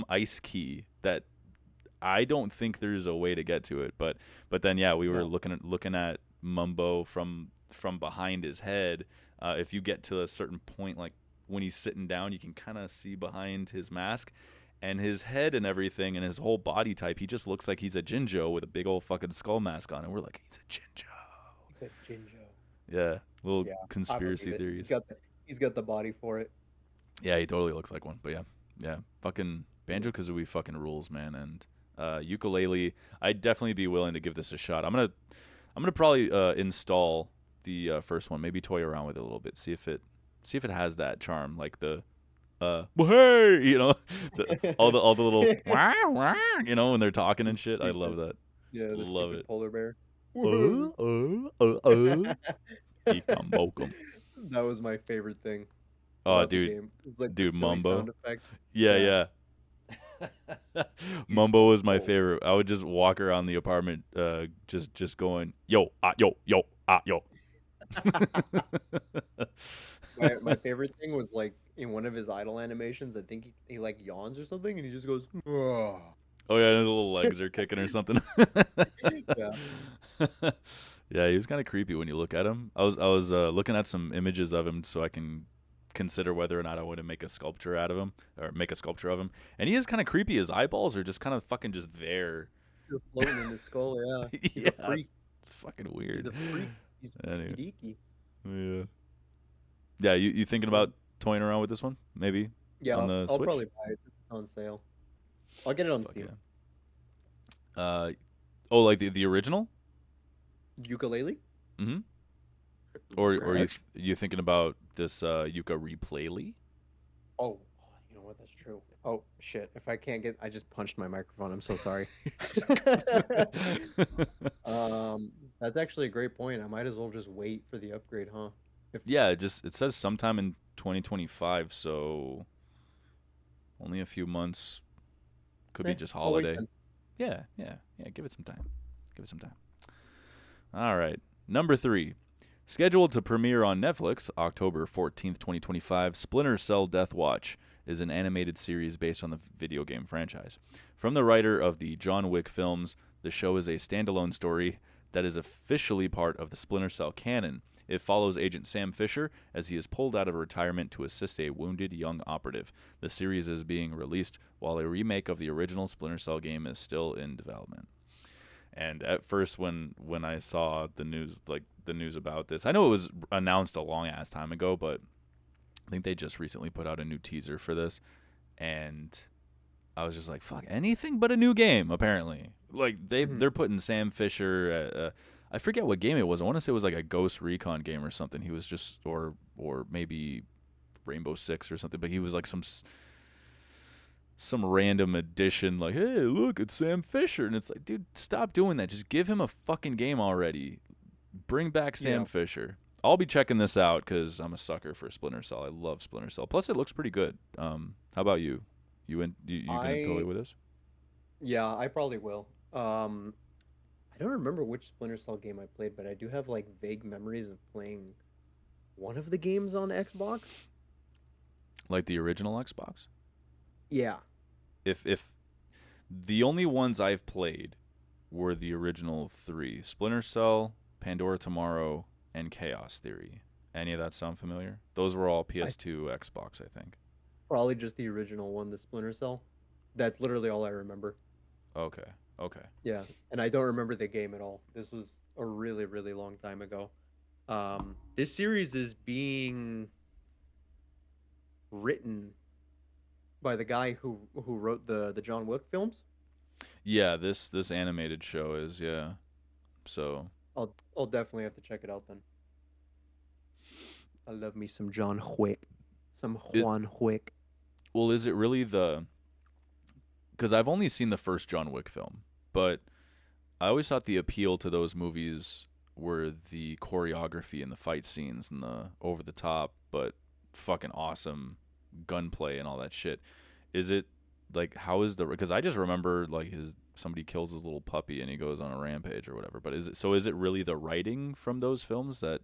ice key that I don't think there's a way to get to it, but then yeah, we were No. looking at Mumbo from behind his head. If you get to a certain point, like when he's sitting down, you can kind of see behind his mask and his head and everything and his whole body type. He just looks like he's a Jinjo with a big old fucking skull mask on, and we're like, he's a Jinjo. He's a Jinjo. Yeah, little Yeah, I believe conspiracy it. theories. He's got the body for it. Yeah, he totally looks like one. But yeah, yeah, fucking Banjo Kazooie fucking rules, man. And Yooka-Laylee, I'd definitely be willing to give this a shot. I'm gonna probably install the first one, maybe toy around with it a little bit, see if it has that charm, like the well, hey, all the little wah, wah, when they're talking and shit. I love that. Yeah, the Love stupid it. polar bear. Uh, uh, uh, uh. Eat 'em, poke 'em. That was my favorite thing Oh, about the dude, game. It's like the dude, silly sound Mumbo. effect. Yeah, Yeah. yeah. You Mumbo was my Mumbo. favorite. I would just walk around the apartment, just going, yo, yo, yo, yo. My favorite thing was like in one of his idle animations, I think he like yawns or something and he just goes, "Ugh." Oh yeah, his little legs are kicking or something. Yeah. Yeah, he was kind of creepy when you look at him. I was looking at some images of him so I can consider whether or not I want to make a sculpture out of him or make a sculpture of him. And he is kind of creepy. His eyeballs are just kind of fucking just there. You're floating in his skull, yeah. He's a Yeah, freak. fucking He's weird. a freak. He's Anyway, freaky. yeah, yeah. You thinking about toying around with this one? Maybe Yeah, on the I'll probably Switch? buy it if it's on sale. I'll get it on Fuck Steam. yeah. Oh, like the original? Ukulele? Mm-hmm. Or Okay. you thinking about this Yooka-Replaylee? Oh, you know what? That's true. Oh shit! If I can't get, I just punched my microphone. I'm so sorry. That's actually a great point. I might as well just wait for the upgrade, huh? If Yeah, it says sometime in 2025, so only a few months. Could be just I'll wait holiday. then. Yeah, yeah, yeah. Give it some time. Give it some time. All right. Number 3. Scheduled to premiere on Netflix October 14th, 2025, Splinter Cell Deathwatch is an animated series based on the video game franchise. From the writer of the John Wick films, the show is a standalone story that is officially part of the Splinter Cell canon. It follows Agent Sam Fisher as he is pulled out of retirement to assist a wounded young operative. The series is being released while a remake of the original Splinter Cell game is still in development. And at first, when I saw the news about this, I know it was announced a long ass time ago, but I think they just recently put out a new teaser for this, and I was just like, "Fuck, anything but a new game." Apparently, like Mhm. they're putting Sam Fisher. I forget what game it was. I want to say it was like a Ghost Recon game or something. He was just or maybe Rainbow Six or something, but he was like some random addition, like, hey, look, it's Sam Fisher, and it's like, dude, stop doing that. Just give him a fucking game already. Bring back Sam Yeah. Fisher. I'll be checking this out because I'm a sucker for Splinter Cell. I love Splinter Cell. Plus, it looks pretty good. How about you? You gonna totally I with this? yeah, I probably will. I don't remember which Splinter Cell game I played, but I do have like vague memories of playing one of the games on Xbox. Like the original Xbox? Yeah. If the only ones I've played were the original three: Splinter Cell, Pandora Tomorrow, and Chaos Theory. Any of that sound familiar? Those were all I PS2, Xbox, I think. probably just the original one, the Splinter Cell. That's literally all I remember. Okay, okay. Yeah, and I don't remember the game at all. This was a really, really long time ago. This series is being written by the guy who wrote the John Wick films. Yeah, this animated show is, yeah. So, I'll definitely have to check it out then. I love me some John Wick, some is Juan Wick. well, is it really the? Because I've only seen the first John Wick film, but I always thought the appeal to those movies were the choreography and the fight scenes and the over the top but fucking awesome gunplay and all that shit. Is it like how is the because I just remember like his somebody kills his little puppy and he goes on a rampage or whatever. But is it really the writing from those films that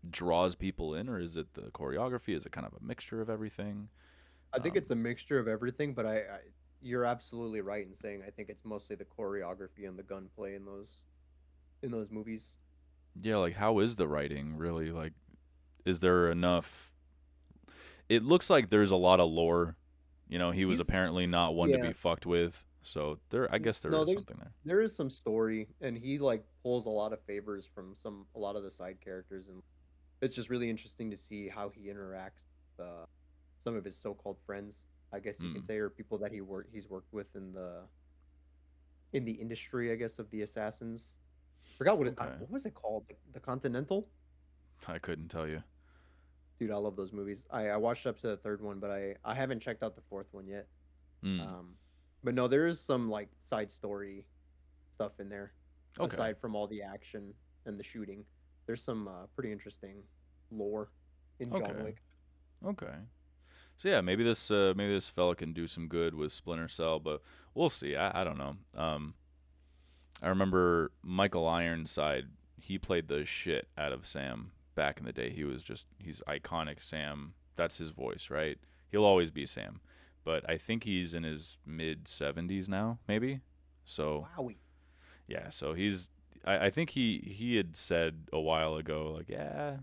draws people in, or is it the choreography? Is it kind of a mixture of everything? I think Um, it's a mixture of everything, but you're absolutely right in saying I think it's mostly the choreography and the gunplay in those movies. yeah, like how is the writing really? Like, is there enough? It looks like there's a lot of lore. You know, he was He's apparently not one to yeah. be fucked with. So I guess there No, is something there. there is some story, and he like pulls a lot of favors from a lot of the side characters, and it's just really interesting to see how he interacts with some of his so-called friends, I guess you can Mm, say, or people that he's worked with in the industry, I guess, of the assassins. Forgot okay. what was it called? The Continental. I couldn't tell you. Dude, I love those movies. I watched up to the third one, but I haven't checked out the fourth one yet. Mm, Um, but no, there is some like side story stuff in there, okay. aside from all the action and the shooting. There's some pretty interesting lore in John Okay. Wick. Okay. So yeah, maybe this fella can do some good with Splinter Cell, but we'll see. I don't know. I remember Michael Ironside. He played the shit out of Sam back in the day. He's iconic Sam. That's his voice, right? He'll always be Sam. But I think he's in his mid 70s now, maybe. So Wowie. yeah, so I think he had said a while ago, like, yeah,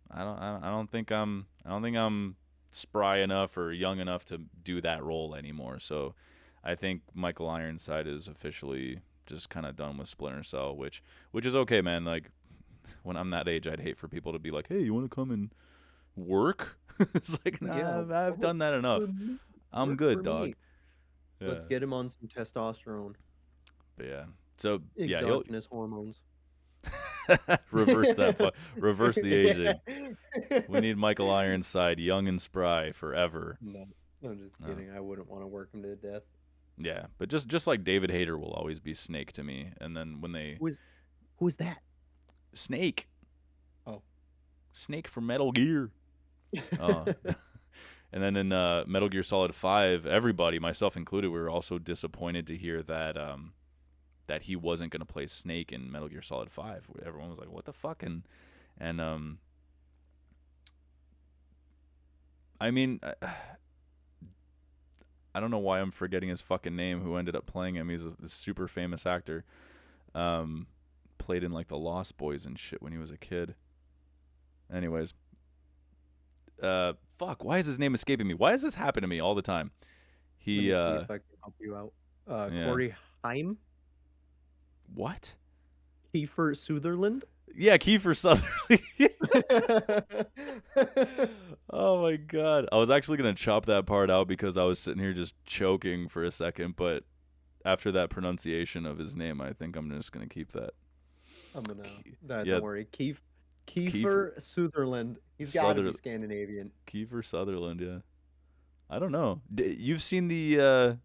I don't think I'm spry enough or young enough to do that role anymore. So I think Michael Ironside is officially just kind of done with Splinter Cell, which is okay, man. Like when I'm that age, I'd hate for people to be like, "Hey, you want to come and work?" It's like, Yeah, nah, I've work done that for enough. me. I'm Work good, for dog. me. Yeah, Let's get him on some testosterone, but yeah. So yeah, he'll exogenous hormones. reverse that. Reverse the aging. We need Michael Ironside, young and spry, forever. No, I'm just Uh, kidding. I wouldn't want to work him to death. yeah, but just like David Hayter will always be Snake to me, and then when they Who is who is that? Snake, Oh. Snake from Metal Gear, uh, and then in Metal Gear Solid 5, everybody, myself included, we were also disappointed to hear that that he wasn't going to play Snake in Metal Gear Solid 5. Everyone was like, "What the fuck?" And I mean, I don't know why I'm forgetting his fucking name. Who ended up playing him? He's a super famous actor. Um, Played in like the Lost Boys and shit when he was a kid. Anyways, fuck. Why is his name escaping me? Why does this happen to me all the time? Let He, me see if I can help you out. yeah. Corey Haim, What? Kiefer Sutherland. Yeah, Kiefer Sutherland. Oh my god. I was actually gonna chop that part out because I was sitting here just choking for a second, but after that pronunciation of his name, I think I'm just gonna keep that. I'm gonna. Ke- Nah, Yeah, don't worry, Keith. Kiefer Kiefer Sutherland. He's got to be Suther Scandinavian. Kiefer Sutherland. Yeah, I don't know. You've seen the.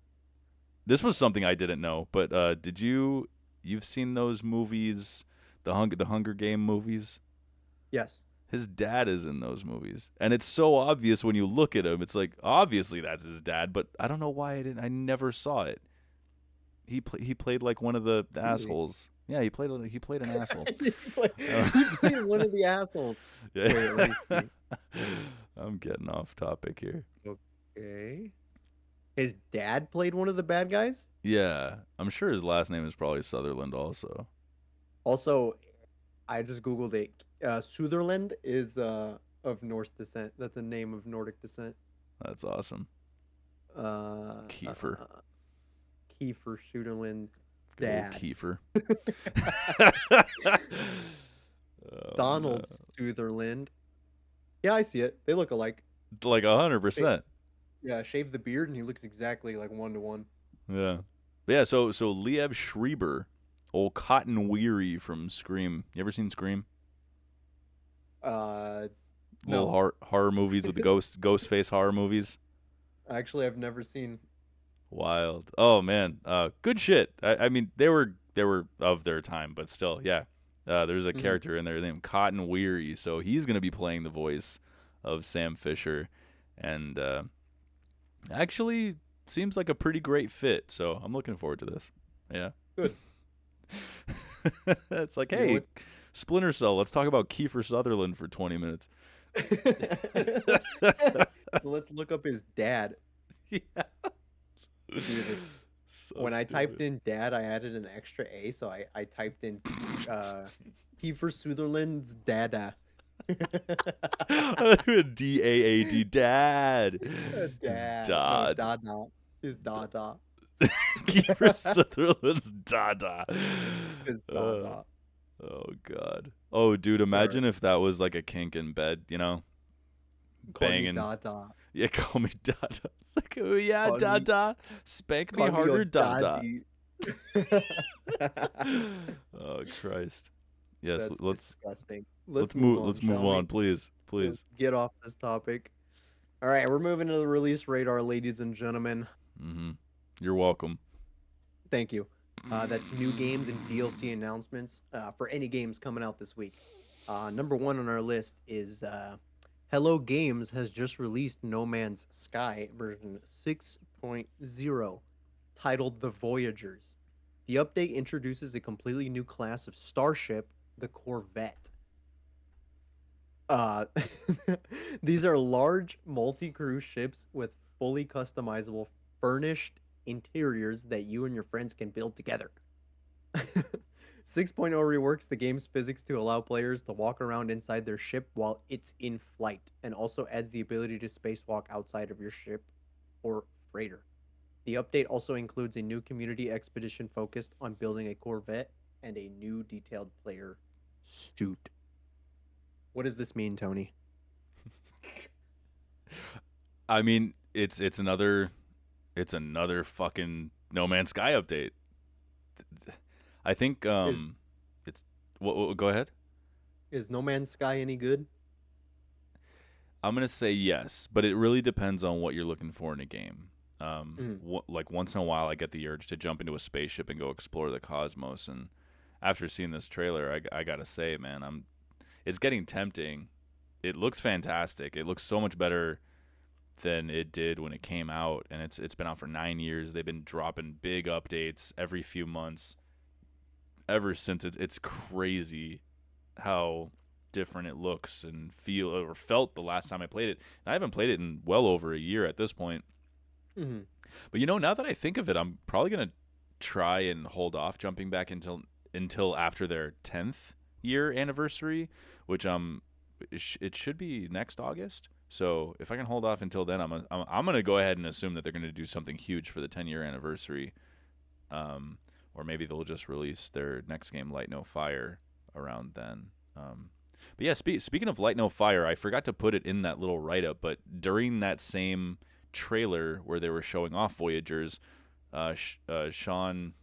This was something I didn't know, but did you? You've seen those movies, the Hunger Game movies. Yes. His dad is in those movies, and it's so obvious when you look at him. It's like obviously that's his dad, but I don't know why I didn't. I never saw it. He played like one of the Really? assholes. Yeah, he played an asshole. Uh, He played one of the assholes. yeah. Wait, let me see. I'm getting off topic here. Okay. His dad played one of the bad guys? Yeah, I'm sure his last name is probably Sutherland also. Also, I just Googled it. Sutherland is of Norse descent. That's a name of Nordic descent. That's awesome. Uh, uh, Kiefer. Kiefer Sutherland Good old dad. Kiefer. Oh, Donald Sutherland. Yeah, I see it. They look alike. no. Like 100%. Yeah, shave the beard and he looks exactly like 1-to-1. Yeah. But yeah, so Liev Schreiber, old Cotton Weary from Scream. You ever seen Scream? No. Little horror movies with the ghost face horror movies. Actually, I've never seen. Wild. Oh man. Good shit. I mean they were of their time, but still, yeah. There's a character in there named Cotton Weary, so he's gonna be playing the voice of Sam Fisher, and actually seems like a pretty great fit. So I'm looking forward to this. Yeah. Good. It's like, You know hey, what? Splinter Cell. Let's talk about Kiefer Sutherland for 20 minutes. Let's look up his dad. Yeah. Dude, it's So when I typed stupid. in dad, I added an extra A, so I typed in Kiefer Sutherland's dada. DAAD, dad. His Dad. No, dad. dada. His dada. Kiefer Sutherland's dada. His Uh, dada. oh god. Oh dude, imagine if that was like a kink in bed, you know? Call me Banging. dada. Yeah, call me dada. It's like, oh yeah, Call me, dada. Spank me call me your harder, dada. daddy. Oh Christ. Yes, That's let's disgusting. let's Move move on, let's move shall we? on, please. Let's Please. get off this topic. All right, we're moving to the release radar, ladies and gentlemen. Mhm. You're welcome. Thank you. That's new games and DLC announcements for any games coming out this week. Number one on our list is Hello Games has just released No Man's Sky version 6.0, titled The Voyagers. The update introduces a completely new class of starship, the Corvette. Uh, these are large multi-crew ships with fully customizable furnished interiors that you and your friends can build together. 6.0 reworks the game's physics to allow players to walk around inside their ship while it's in flight, and also adds the ability to spacewalk outside of your ship or freighter. The update also includes a new community expedition focused on building a Corvette and a new detailed player suit. What does this mean, Tony? I mean, it's another fucking No Man's Sky update. I think Is it's go ahead. is No Man's Sky any good? I'm gonna say yes, but it really depends on what you're looking for in a game. Mm. Like once in a while, I get the urge to jump into a spaceship and go explore the cosmos. And after seeing this trailer, I gotta say, man, it's getting tempting. It looks fantastic. It looks so much better than it did when it came out, and it's been out for 9 years. They've been dropping big updates every few months ever since. It's crazy how different it looks and feel or felt the last time I played it. And I haven't played it in well over a year at this point. Mm-hmm. But now that I think of it, I'm probably gonna try and hold off jumping back until after their 10th year anniversary, which it should be next August. So if I can hold off until then, I'm gonna go ahead and assume that they're gonna do something huge for the 10-year anniversary, or maybe they'll just release their next game, Light No Fire, around then. But yeah, speaking of Light No Fire, I forgot to put it in that little write-up, but during that same trailer where they were showing off Voyagers, Sean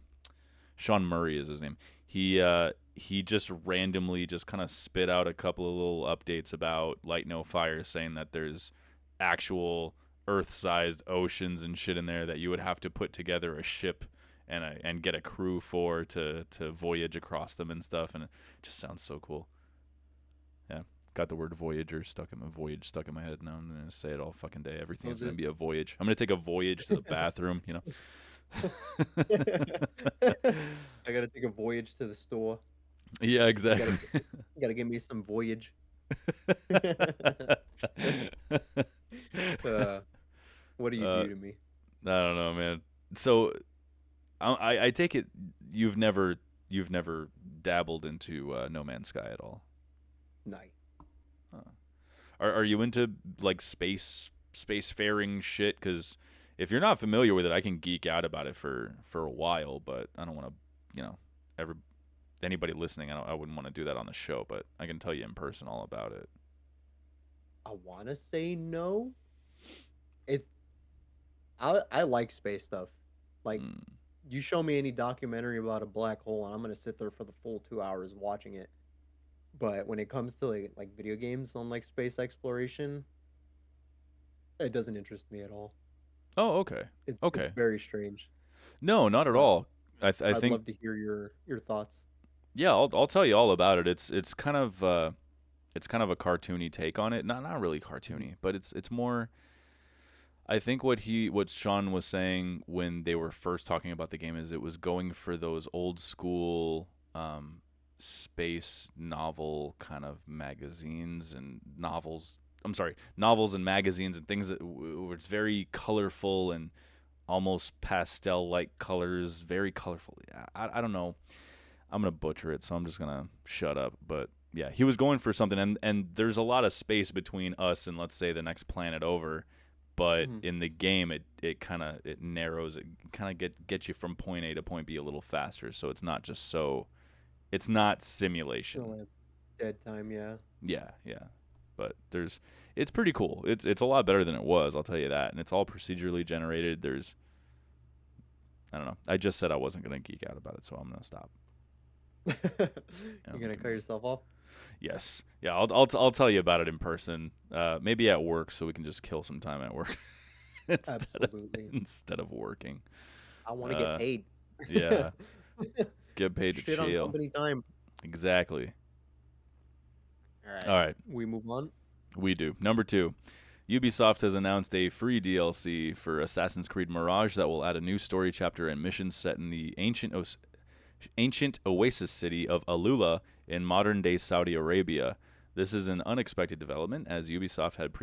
Murray is his name. he just randomly just kind of spit out a couple of little updates about Light No Fire, saying that there's actual Earth-sized oceans and shit in there that you would have to put together a ship and get a crew for to voyage across them and stuff, and it just sounds so cool. Yeah, got the word Voyager stuck in my head. Now I'm gonna say it all fucking day. So Everything's gonna this. be a voyage. I'm gonna take a voyage to the bathroom. I gotta take a voyage to the store. Yeah, You gotta, exactly. you gotta give me some voyage. uh, what do you uh, do to me? I don't know, man. So I take it you've never dabbled into No Man's Sky at all. Night. Huh. Are you into like spacefaring shit? Because if you're not familiar with it, I can geek out about it for a while, but I don't want to, ever anybody listening. I wouldn't want to do that on the show, but I can tell you in person all about it. I wanna say no. It's I like space stuff. Like, Mm. you show me any documentary about a black hole, and I'm gonna sit there for the full 2 hours watching it. But when it comes to like video games on like space exploration, it doesn't interest me at all. Oh, okay, It's okay. very strange. No, not at Uh, all. I I'd think love to hear your thoughts. yeah, I'll tell you all about it. It's kind of a cartoony take on it. Not really Mhm. cartoony, but it's more. I think what Sean was saying when they were first talking about the game is it was going for those old school space novel kind of magazines and novels. I'm sorry, novels and magazines and things that were very colorful and almost pastel like colors, very colorful. I don't know. I'm gonna butcher it, so I'm just gonna shut up. But yeah, he was going for something, and there's a lot of space between us and let's say the next planet over. But Mhm. in the game, it kind of it narrows it, kind of gets you from point A to point B a little faster. So it's not just so it's not You simulation. only have dead time, yeah. Yeah, yeah. But it's pretty cool. It's a lot better than it was. I'll tell you that. And it's all procedurally generated. I don't know. I just said I wasn't gonna geek out about it, so I'm gonna stop. You're We gonna can cut move. yourself off? Yes. Yeah, I'll tell you about it in person. Maybe at work, so we can just kill some time at work instead of Absolutely. instead of working. I want to get Uh, paid. yeah, get paid to Shit on chill. company time. Exactly. All right. All right, We move on. we do. Number two, Ubisoft has announced a free DLC for Assassin's Creed Mirage that will add a new story chapter and missions set in the ancient oasis city of Alula in modern-day Saudi Arabia. This is an unexpected development, as Ubisoft had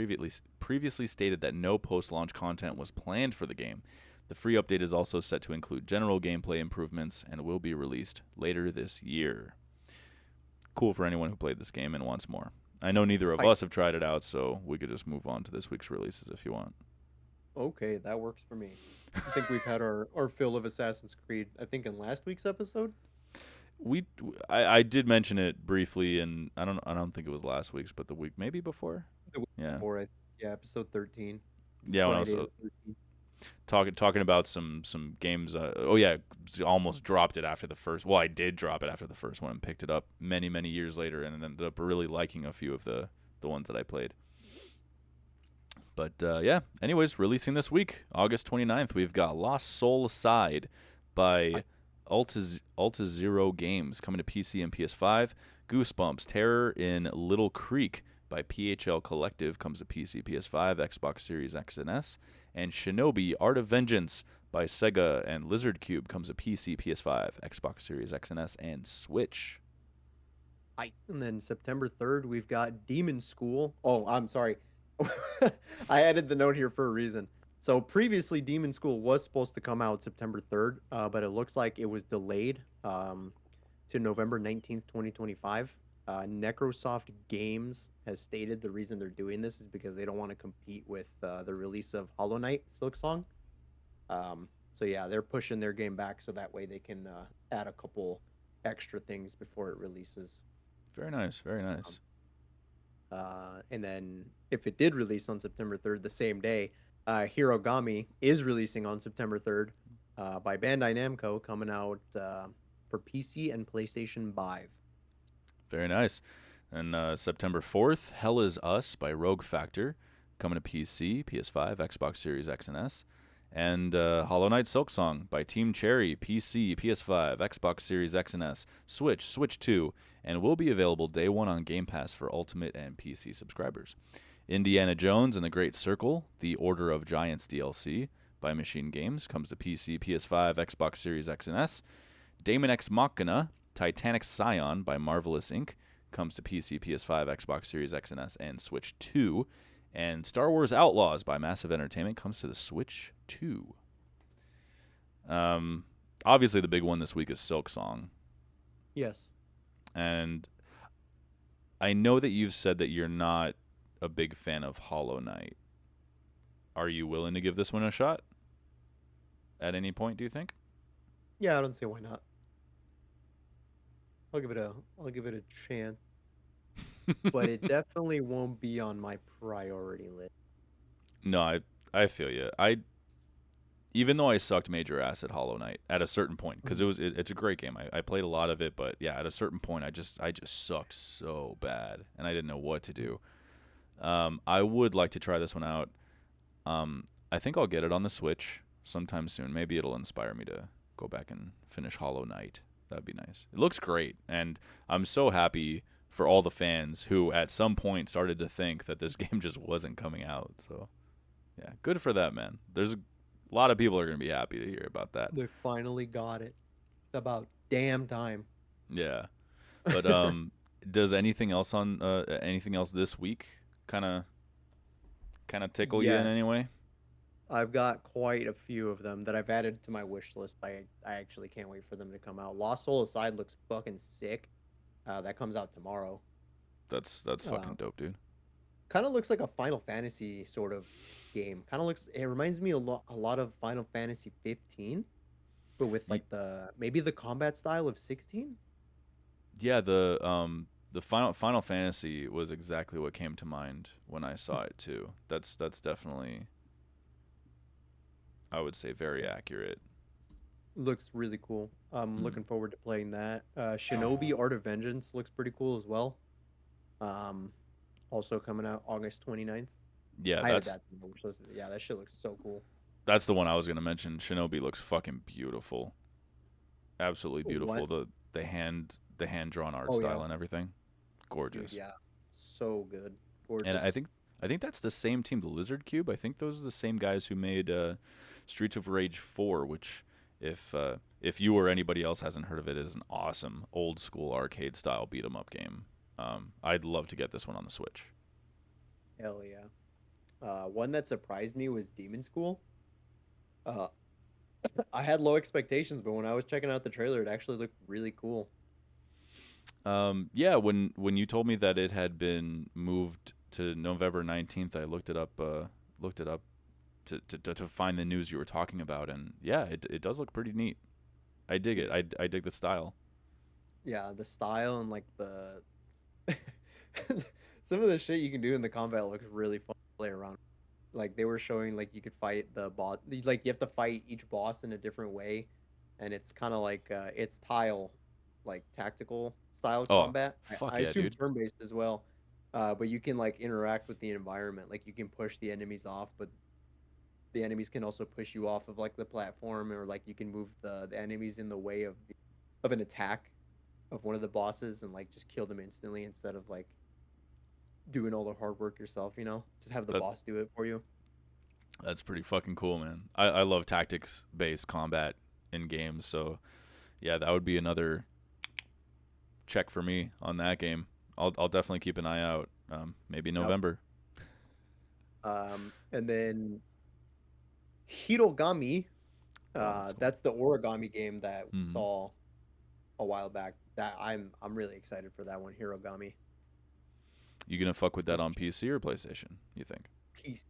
previously stated that no post-launch content was planned for the game. The free update is also set to include general gameplay improvements and will be released later this year. Cool for anyone who played this game and wants more. I know neither of Hype. us have tried it out, so we could just move on to this week's releases if you want. Okay, that works for me. I think we've had our fill of Assassin's Creed. I think in last week's episode. I did mention it briefly, and I don't think it was last week's, but the week maybe before. The week Yeah, before, yeah, episode 13. yeah. When I was Friday the 13th. talking about some games. Oh yeah, almost dropped it after the first. Well, I did drop it after the first one and picked it up many years later, and ended up really liking a few of the ones that I played. But yeah. Anyways, releasing this week, August 29th, we've got Lost Soul Aside by Hype. Alta Zero Games coming to PC and PS5. Goosebumps Terror in Little Creek by PHL Collective comes to PC, PS5, Xbox Series X and S. And Shinobi Art of Vengeance by Sega and Lizard Cube comes to PC, PS5, Xbox Series X and S, and Switch. Hype. And then September 3rd, we've got Demon School. Oh, I'm sorry. I added the note here for a reason. So previously, Demon School was supposed to come out September 3rd, but it looks like it was delayed to November 19th, 2025. Necrosoft Games has stated the reason they're doing this is because they don't want to compete with the release of Hollow Knight Silksong. So yeah, they're pushing their game back so that way they can add a couple extra things before it releases. Very nice, very Um, nice. and then if it did release on September 3rd, the same day, Hirogami is releasing on September 3rd by Bandai Namco, coming out for PC and PlayStation 5. Very nice. And September 4th, Hell Is Us by Rogue Factor, coming to PC, PS5, Xbox Series X and S. And Hollow Knight Silksong by Team Cherry, PC, PS5, Xbox Series X and S, Switch, Switch 2, and will be available day one on Game Pass for Ultimate and PC subscribers. Indiana Jones and the Great Circle, The Order of Giants DLC by Machine Games, comes to PC, PS5, Xbox Series X and S. Daemon X Machina, Titanic Scion by Marvelous Inc. comes to PC, PS5, Xbox Series X and S, and Switch 2. And Star Wars Outlaws by Massive Entertainment comes to the Switch 2. Obviously, the big one this week is Silksong. Yes. And I know that you've said that you're not a big fan of Hollow Knight. Are you willing to give this one a shot? At any point, do you think? Yeah, I don't see why not. I'll give it a chance, but it definitely won't be on my priority list. No, I feel you. Even though I sucked major ass at Hollow Knight at a certain point, because it's a great game. I played a lot of it, but yeah, at a certain point, I just sucked so bad, and I didn't know what to do. I would like to try this one out. I think I'll get it on the Switch sometime soon. Maybe it'll inspire me to go back and finish Hollow Knight. That'd be nice. It looks great, and I'm so happy for all the fans who at some point started to think that this game just wasn't coming out. So, yeah, good for that, man. There's a lot of people are going to be happy to hear about that. They finally got it. It's about damn time. Yeah. But does anything else this week kind of tickle you in Yes, any way? I've got quite a few of them that I've added to my wish list. I actually can't wait for them to come out. Lost Soul Aside looks fucking sick. That comes out tomorrow. That's Uh, fucking dope, dude. Kind of looks like a Final Fantasy sort of game. It reminds me a lot of Final Fantasy 15, but with Y- like maybe the combat style of 16. Yeah, the Final Fantasy was exactly what came to mind when I saw it too. That's definitely, I would say, very accurate. Looks really cool. I'm Mm. looking forward to playing that. Shinobi Art of Vengeance looks pretty cool as well. Um, Also coming out August 29th. Yeah, I added that to my wish list. Yeah, that shit looks so cool. that's the one I was gonna mention. Shinobi looks fucking beautiful, absolutely beautiful. What? The hand drawn art Oh yeah, style and everything, dude, gorgeous. yeah, so good, And gorgeous. I think that's the same team, the Lizard Cube. I think those are the same guys who made Streets of Rage 4, which if you or anybody else hasn't heard of it, is an awesome old school arcade style beat 'em up game. I'd love to get this one on the Switch. Hell yeah. One that surprised me was Demon School. Uh, I had low expectations, but when I was checking out the trailer, it actually looked really cool. Yeah, when you told me that it had been moved to November 19th, I looked it up. Looked it up to find the news you were talking about, and yeah, it does look pretty neat. I dig it. I dig the style. Yeah, the style and like the some of the shit you can do in the combat looks really fun to play around. Like they were showing like you could fight the boss, like you have to fight each boss in a different way, and it's kind of like it's tile, like tactical style Oh, combat. I fuck yeah, assume dude. turn-based as well, but you can like interact with the environment. Like you can push the enemies off, but the enemies can also push you off of like the platform, or like you can move the enemies in the way of an attack of one of the bosses and like just kill them instantly instead of like doing all the hard work yourself. Just have the That boss do it for you. that's pretty fucking cool, man. I love tactics based combat in games, so yeah, that would be another check for me on that game. I'll definitely keep an eye out. Maybe Yep. November. And then Hirogami, Oh, that's the one. that's the origami game that we Hmm. saw a while back. That I'm really excited for that one, Hirogami. You gonna fuck with that Just on PC or PlayStation? You think? PC.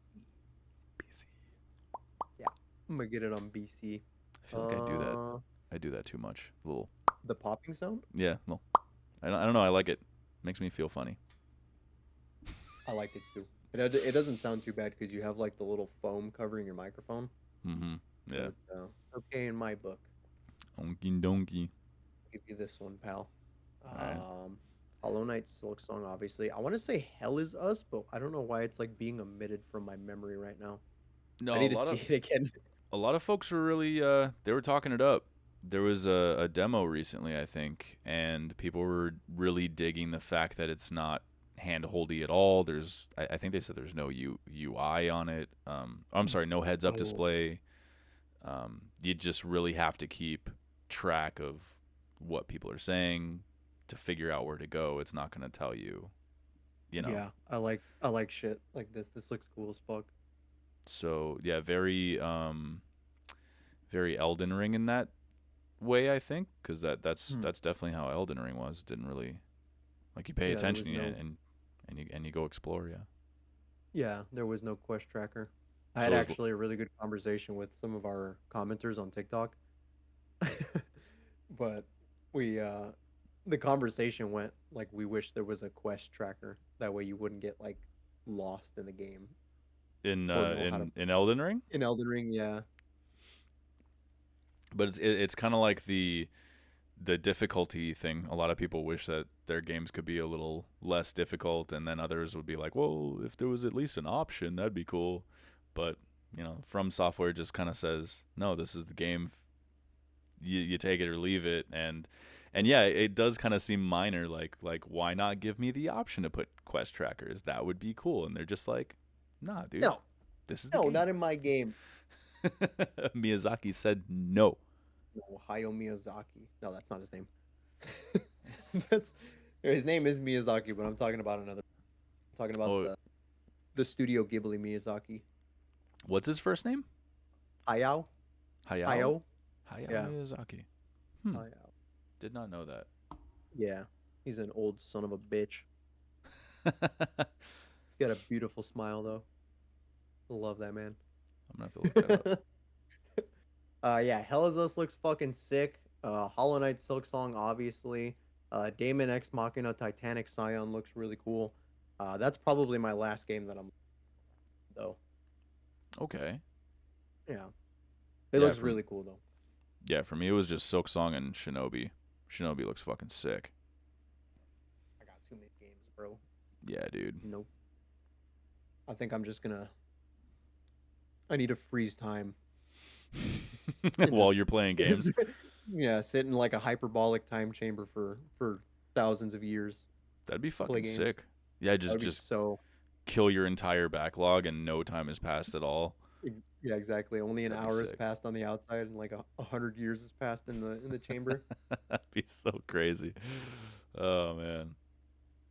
PC. Yeah, I'm gonna get it on BC. I feel like I do that. Uh, I do that too much. A little. the popping sound? Yeah. Well, I don't know. I like it. Makes me feel funny. I like it too. It doesn't sound too bad because you have like the little foam covering your microphone, Mm-hmm. so Yeah. it's okay in my book. Onky donkey. give you this one, pal. All right. Hollow Knight Silksong, obviously. I want to say Hell is Us, but I don't know why it's like being omitted from my memory right now. I No, need to see it again. a lot of folks were really they were talking it up. There was a demo recently, I think, and people were really digging the fact that it's not hand-holdy at all. I think they said there's no UI on it. I'm sorry, no heads-up Oh, display. You just really have to keep track of what people are saying to figure out where to go. It's not going to tell you, you know. yeah. I like shit like this. This looks cool as fuck. So yeah, very Elden Ring in that way, I think, because Hmm. that's definitely how Elden Ring was. Didn't really like you pay Yeah, there attention was no. and you go explore. Yeah. Yeah, there was no quest tracker. I had So is actually a really good conversation with some of our commenters on TikTok. But we the conversation went like we wish there was a quest tracker. That way you wouldn't get like lost in the game in or know how to in Elden Ring, in Elden Ring, yeah. but it's kind of like the difficulty thing. A lot of people wish that their games could be a little less difficult, and then others would be like, "Well, if there was at least an option, that'd be cool." But From Software just kind of says, "No, this is the game. You take it or leave it." And yeah, it does kind of seem minor. Like why not give me the option to put quest trackers? That would be cool. And they're just like, "Nah, dude, No, this is the no, game." not in my game. Miyazaki said no. No, Hayao Miyazaki. No, that's not his name. That's his name is Miyazaki, but I'm talking about another. I'm talking about Oh, the Studio Ghibli Miyazaki. what's his first name? Hayao, Hayao? Hayao, Hayao yeah, Miyazaki. Hmm. Hayao. Did not know that. Yeah, he's an old son of a bitch. I'm He's got a beautiful smile though. I love that man. gonna have to look that up. Yeah, Hell is Us looks fucking sick. Hollow Knight Silksong, obviously. Damon X Machina Titanic Scion looks really cool. That's probably my last game that I'm though. Okay. Yeah, it Yeah, looks from really cool though. for me it was just Silksong and Shinobi. Shinobi looks fucking sick. I got too many games, bro. Yeah, dude. Nope. I think I'm just gonna. I need to freeze time and While just. you're playing games, Yeah, sit in like a hyperbolic time chamber for thousands of years. that'd be Play fucking games. sick. Yeah, That would be just so. kill your entire backlog and no time has passed at all. Yeah, exactly. Only an That'd be hour has sick. passed on the outside, and like 100 years has passed in the chamber. That'd be so crazy. Oh man.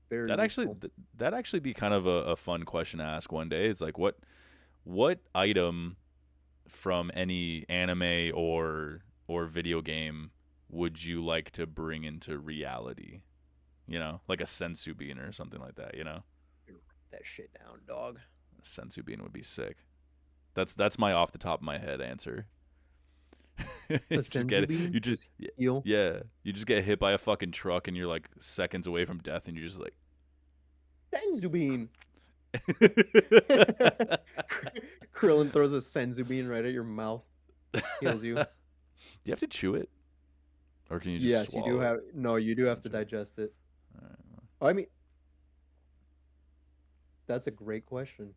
Very That actually useful. that actually be kind of a fun question to ask one day. It's like what item from any anime or video game would you like to bring into reality? Like a sensu bean or something like that. Write that shit down, dog. A sensu bean would be sick. That's my off the top of my head answer. A You just get senzu it. bean, You just just heal. yeah. You just get hit by a fucking truck and you're like seconds away from death and you're just like. Senzu bean. Krillin throws a senzu bean right at your mouth, heals Do you. you have to chew it, or can you just Yes, you do swallow it? have. No, you do have to Gotcha. digest it. All right. I mean, that's a great question.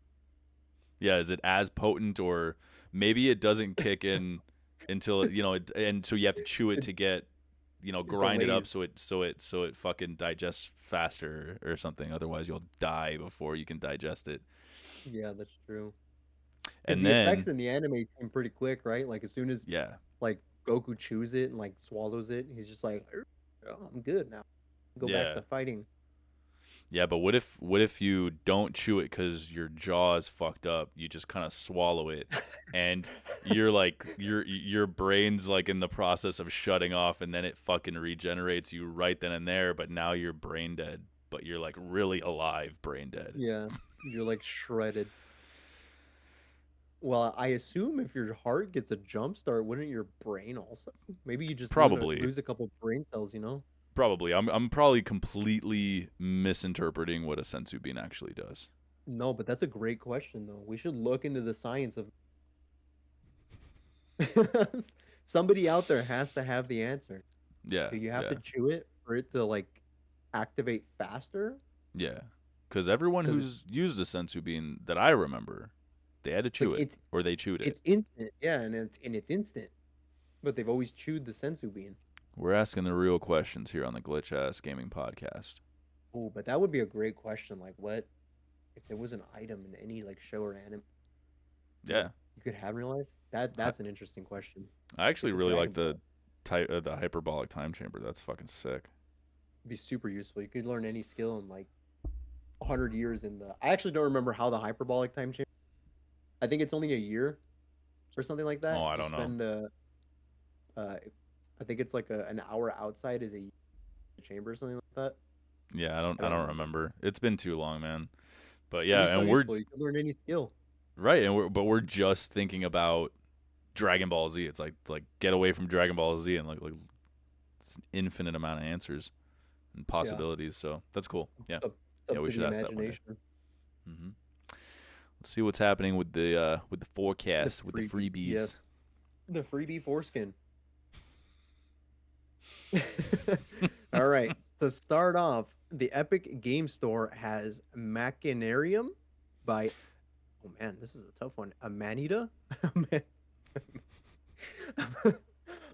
Yeah, is it as potent, or maybe it doesn't kick in until and so you have to chew it It, to get it grind it up delays. so it fucking digests faster or something. Otherwise, you'll die before you can digest it. Yeah, that's true. Because And the effects then in the anime seem pretty quick, right? Like as soon as yeah, like Goku chews it and like swallows it, he's just like, "Oh, I'm good now. Go back yeah, to fighting." yeah. But what if you don't chew it because your jaw is fucked up? You just kind of swallow it, and you're like your brain's like in the process of shutting off, and then it fucking regenerates you right then and there. But now you're brain dead, but you're like really alive, brain dead. Yeah, you're like shredded. Well, I assume if your heart gets a jump start, wouldn't your brain also? Maybe you just Probably, lose a couple brain cells, you know? probably. I'm probably completely misinterpreting what a sensu bean actually does. No, but that's a great question though. We should look into the science of somebody out there has to have the answer. Yeah, Do you have to yeah, chew it for it to like activate faster? yeah. Because everyone Because who's used a sensu bean that I remember, they had to chew like it or they chewed it. it's instant, yeah, and it's instant. But they've always chewed the sensu bean. We're asking the real questions here on the Glitch Ass Gaming Podcast. Oh, but that would be a great question. Like, what if there was an item in any like show or anime that Yeah, you could have in real life? That's an interesting question. I actually Like a really Dragon like Ball. the hyperbolic time chamber. That's fucking sick. It'd be super useful. You could learn any skill in like 100 years in the. I actually don't remember how the hyperbolic time chamber. I think it's only a year or something like Oh, that. I You don't know. spend uh, I think it's like an hour outside is a chamber or something like that. Yeah, I I don't don't remember. remember. It's been too long, man. But It'd yeah, be so and we're useful. You could learn any skill. right, and we're just thinking about Dragon Ball Z. It's like get away from Dragon Ball Z and like it's an infinite amount of answers and Yeah, possibilities. So that's cool. Yeah, it's yeah, up we to should the ask that one day. imagination. hmm Let's see what's happening with the The forecast with the freebie, freebies. yes, the freebie foreskin. All right. To start off, the Epic Game Store has Machinarium by. Oh man, this is a tough one. Amanita,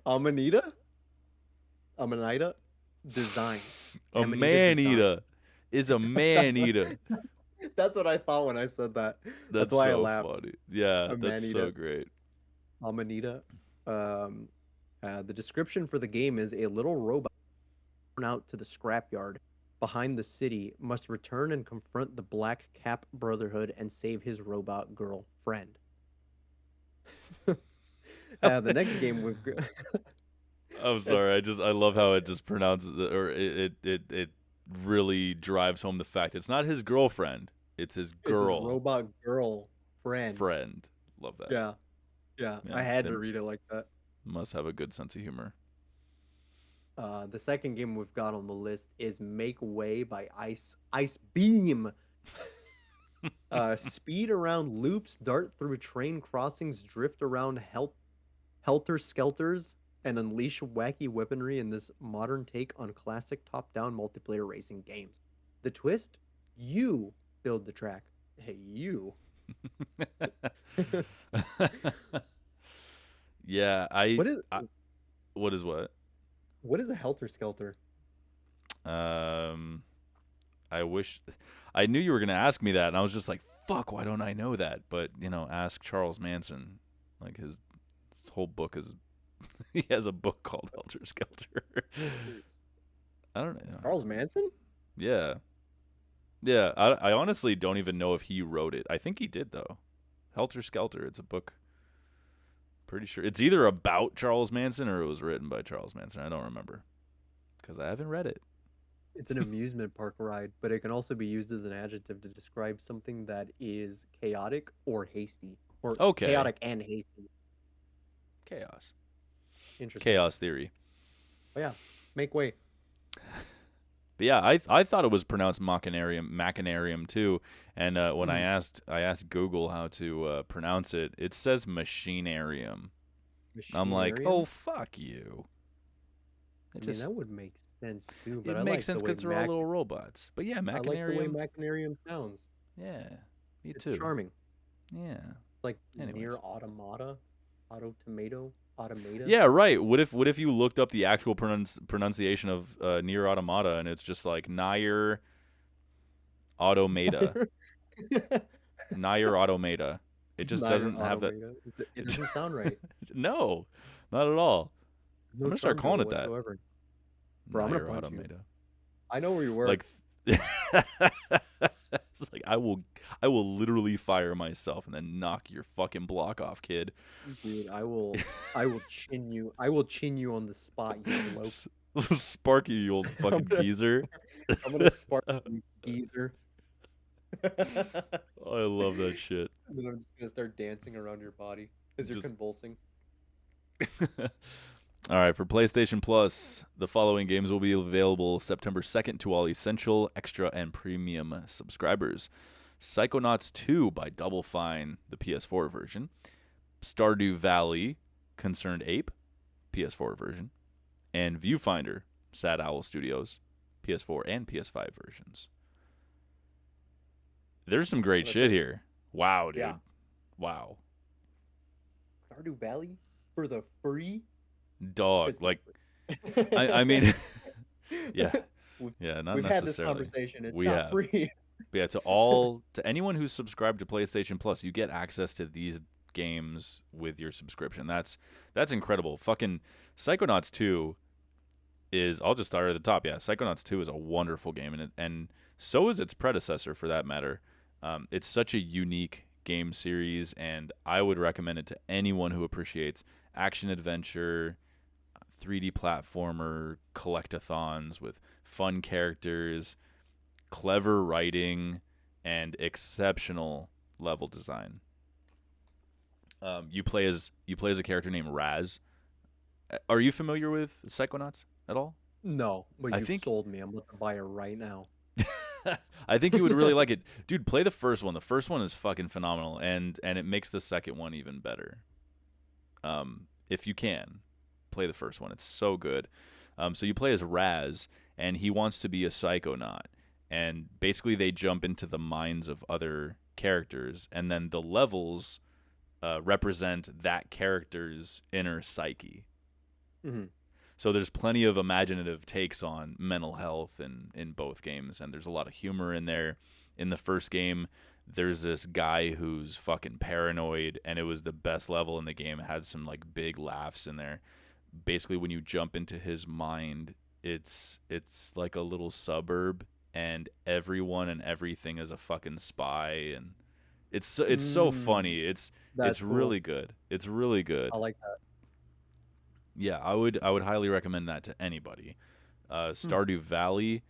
Amanita, Amanita design. A Amanita man design. eater is a man That's what, eater. that's what I thought when I said that. That's That's why I so laughed. funny. Yeah, that's so Amanita, great. Amanita. Um, the description for the game is a little robot out to the scrapyard behind the city must return and confront the Black Cap Brotherhood and save his robot girl friend. The next game we've I'm it's sorry. I love how it just pronounces it, or it really drives home the fact it's not his girlfriend. It's his it's his girl robot girl friend. friend. Love that. Yeah, yeah. Yeah, I had they to read it like that. must have a good sense of humor. The second game we've got on the list is Make Way by Ice Beam. Speed around loops, dart through train crossings, drift around helter skelters, and unleash wacky weaponry in this modern take on classic top-down multiplayer racing games. The twist: you build the track. Hey, you. Yeah, What is I what is what? what is a helter skelter? Um, I wish I knew you were gonna ask me that, and I was just like, "Fuck, why don't I know that?" But ask Charles Manson. Like his whole book is he has a book called Helter Skelter. I don't know. Charles Manson? Yeah, yeah. I honestly don't even know if he wrote it. I think he did though. Helter Skelter. It's a book. Pretty sure it's either about Charles Manson or it was written by Charles Manson. I don't remember because I haven't read it. It's an amusement park ride, but it can also be used as an adjective to describe something that is chaotic or hasty, or Okay, chaotic and hasty. chaos. Interesting. Chaos theory. Oh yeah, make way. But yeah, I thought it was pronounced machinarium too. And when Hmm. I asked Google how to pronounce it, it says machinarium. I'm like, oh Machinarium. fuck you. It I mean, just that would make sense too, but it makes sense because they're all little robots. But yeah, I like the way machinarium. Machinarium sounds. Yeah, me It's too. charming. Yeah. It's like near Anyways. automata, automata. Yeah, right. What if you looked up the actual pronunciation of Near Automata and it's just like Automata. Nier Automata. It just Near doesn't have that. automata. It doesn't sound right. No, not at all. There's I'm no gonna start charm to calling it it that. whatsoever. Bro, I'm gonna Nier punch you. Automata. I know where you work. Like, it's like I will literally fire myself and then knock your fucking block off, kid. Dude, I will chin you. I will chin you on the spot, you bloke. Sparky, you old I'm fucking gonna, geezer. I'm gonna spark you, geezer. And I love that shit. then I'm just gonna start dancing around your body as you're Just convulsing. all right, for PlayStation Plus, the following games will be available September 2nd to all Essential, Extra, and Premium subscribers. Psychonauts 2 by Double Fine, the PS4 version. Stardew Valley, Concerned Ape, PS4 version. and Viewfinder, Sad Owl Studios, PS4 and PS5 versions. There's some great That's shit right. here. Wow, Yeah. dude. Wow. Stardew Valley for the free? Dog. It's not Like, I free. mean, yeah. we've, Yeah, not we've had this necessarily. conversation. It's We not have. free. But yeah, to anyone who's subscribed to PlayStation Plus, you get access to these games with your subscription. That's incredible. Fucking Psychonauts 2 is, I'll just start at the top. Yeah, Psychonauts 2 is a wonderful game, and so is its predecessor for that matter. It's such a unique game series, and I would recommend it to anyone who appreciates action adventure, 3D platformer, collectathons with fun characters, clever writing, and exceptional level design. You play as a character named Raz. Are you familiar with Psychonauts at all? No, but I you think sold me. I'm about to buy it right now. I think you would really like it, dude. Play the first one. The first one is fucking phenomenal, and it makes the second one even better. If you can, play the first one. It's so good. So you play as Raz, and he wants to be a psychonaut, and basically they jump into the minds of other characters, and then the levels represent that character's inner psyche. Hmm. So there's plenty of imaginative takes on mental health in both games, and there's a lot of humor in there. In the first game, there's this guy who's fucking paranoid, and it was the best level in the game. It had some like big laughs in there. Basically, when you jump into his mind, it's like a little suburb, and everyone and everything is a fucking spy, and it's so Mm, funny. It's that's cool. really good. It's really good. I like that. Yeah, I would highly recommend that to anybody. Hmm. Stardew Valley,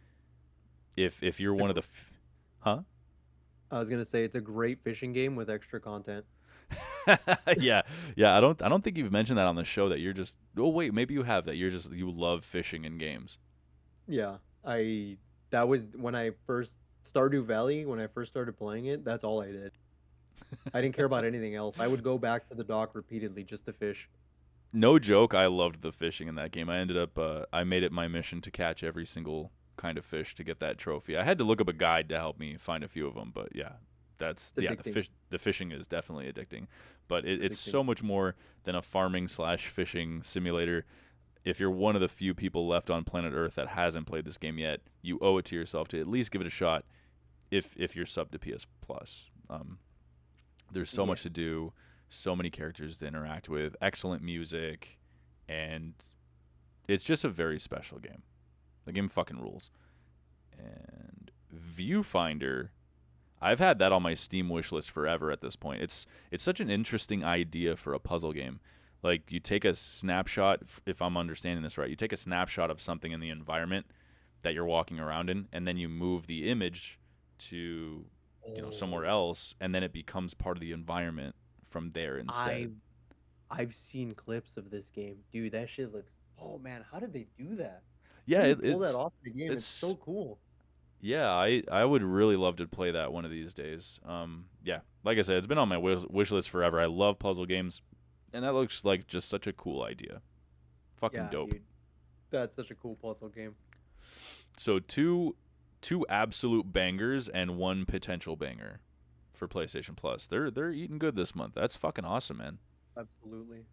if you're It's a one of gr- the, huh? I was gonna say it's a great fishing game with extra content. Yeah, yeah. I don't think you've mentioned that on the show that you're just. Oh wait, maybe you have that. You love fishing in games. Yeah, I that was when I first Stardew Valley when I first started playing it. That's all I did. I didn't care about anything else. I would go back to the dock repeatedly just to fish. No joke, I loved the fishing in that game. I ended up I made it my mission to catch every single kind of fish to get that trophy. I had to look up a guide to help me find a few of them, but yeah, that's It's yeah, addicting. the fishing is definitely addicting. But it's Addicting. so much more than a farming slash fishing simulator. If you're one of the few people left on planet Earth that hasn't played this game yet, you owe it to yourself to at least give it a shot if you're sub to PS Plus. There's so much Yes. to do, so many characters to interact with, excellent music, and it's just a very special game. The game fucking rules. And Viewfinder, I've had that on my Steam wish list forever at this point. It's such an interesting idea for a puzzle game. Like you take a snapshot, if I'm understanding this right, you take a snapshot of something in the environment that you're walking around in, and then you move the image to somewhere Oh, else, and then it becomes part of the environment from there instead. I've I've seen clips of this game, dude. That shit looks. Oh man, how did they do that? How Yeah, do you it, pull that it's off in the game? It's it's so cool. yeah, I would really love to play that one of these days. Yeah, like I said, it's been on my wish list forever. I love puzzle games, and that looks like just such a cool idea. Fucking Yeah, dope. dude. That's such a cool puzzle game. So two absolute bangers and one potential banger for PlayStation Plus. They're eating good this month. That's fucking awesome, man. Absolutely.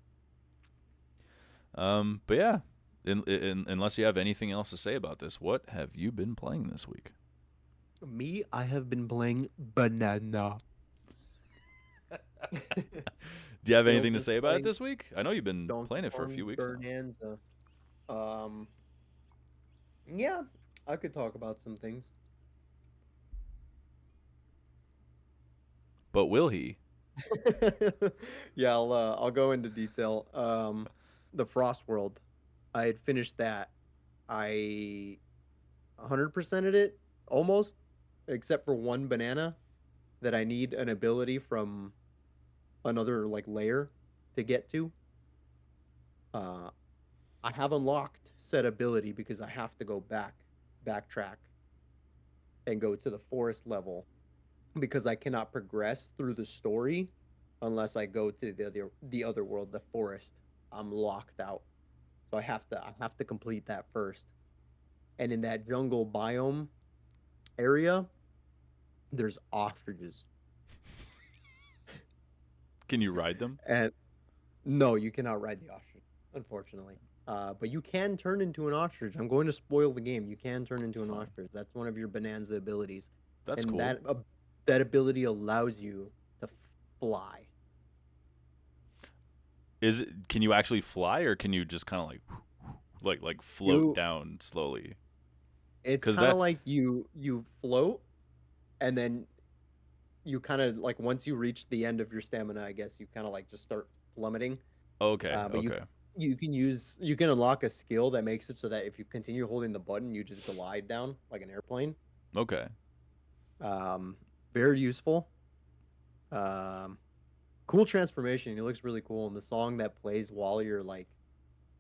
But yeah, unless you have anything else to say about this, what have you been playing this week? Me, I have been playing Banana. Do you have Still anything to just say about it playing this week? I know you've been Donkey playing it for a few Kong weeks now. Bonanza. Um, yeah, I could talk about some things. But will he? Yeah, I'll go into detail. The Frost World, I had finished that. I 100%ed it almost, except for one banana that I need an ability from another like layer to get to. Uh, I have unlocked said ability because I have to go backtrack, and go to the forest level because I cannot progress through the story unless I go to the other world, the forest. I'm locked out. So I have to complete that first. And in that jungle biome area, there's ostriches. Can you ride them? And no, you cannot ride the ostrich, unfortunately. But you can turn into an ostrich. I'm going to spoil the game. You can turn It's into an fine. ostrich. That's one of your Bonanza abilities, That's and cool. that ability allows you to fly. Is it? Can you actually fly, or can you just kind of like float You, down slowly? it's Cause kind of that. like you float, and then you kind of like once you reach the end of your stamina, I guess you kind of like just start plummeting. Okay. But Okay. you can unlock a skill that makes it so that if you continue holding the button, you just glide down like an airplane. Okay. Um, Very useful. Um, cool transformation. It looks really cool, and the song that plays while you're like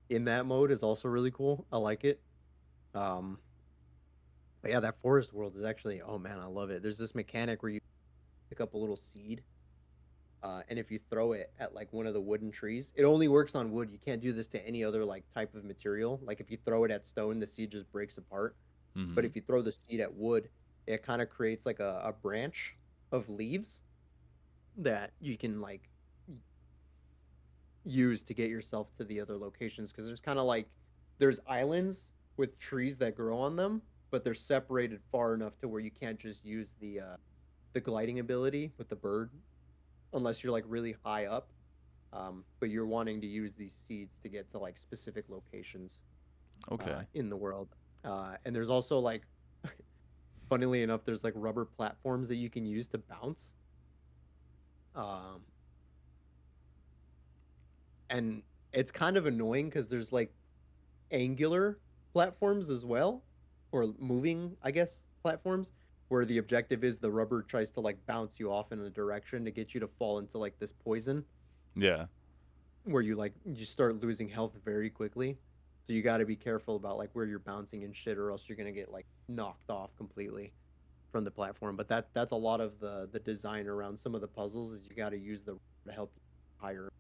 in that mode is also really cool. I like it. Um, but yeah, that forest world is actually, oh man, I love it. There's this mechanic where you pick up a little seed, and if you throw it at like one of the wooden trees, it only works on wood. You can't do this to any other like type of material. Like if you throw it at stone, the seed just breaks apart. But Mm-hmm. if you throw the seed at wood, it kind of creates like a branch of leaves that you can like use to get yourself to the other locations because there's kind of like there's islands with trees that grow on them, but they're separated far enough to where you can't just use the gliding ability with the bird unless you're like really high up. But you're wanting to use these seeds to get to like specific locations Okay. in the world. And there's also like, funnily enough, there's like rubber platforms that you can use to bounce. Um, and it's kind of annoying because there's like angular platforms as well, or moving, I guess, platforms, where the objective is the rubber tries to like bounce you off in a direction to get you to fall into like this poison Yeah. where you start losing health very quickly. So you got to be careful about like where you're bouncing and shit, or else you're gonna get like knocked off completely from the platform. But that's a lot of the design around some of the puzzles is you got to use the to help you higher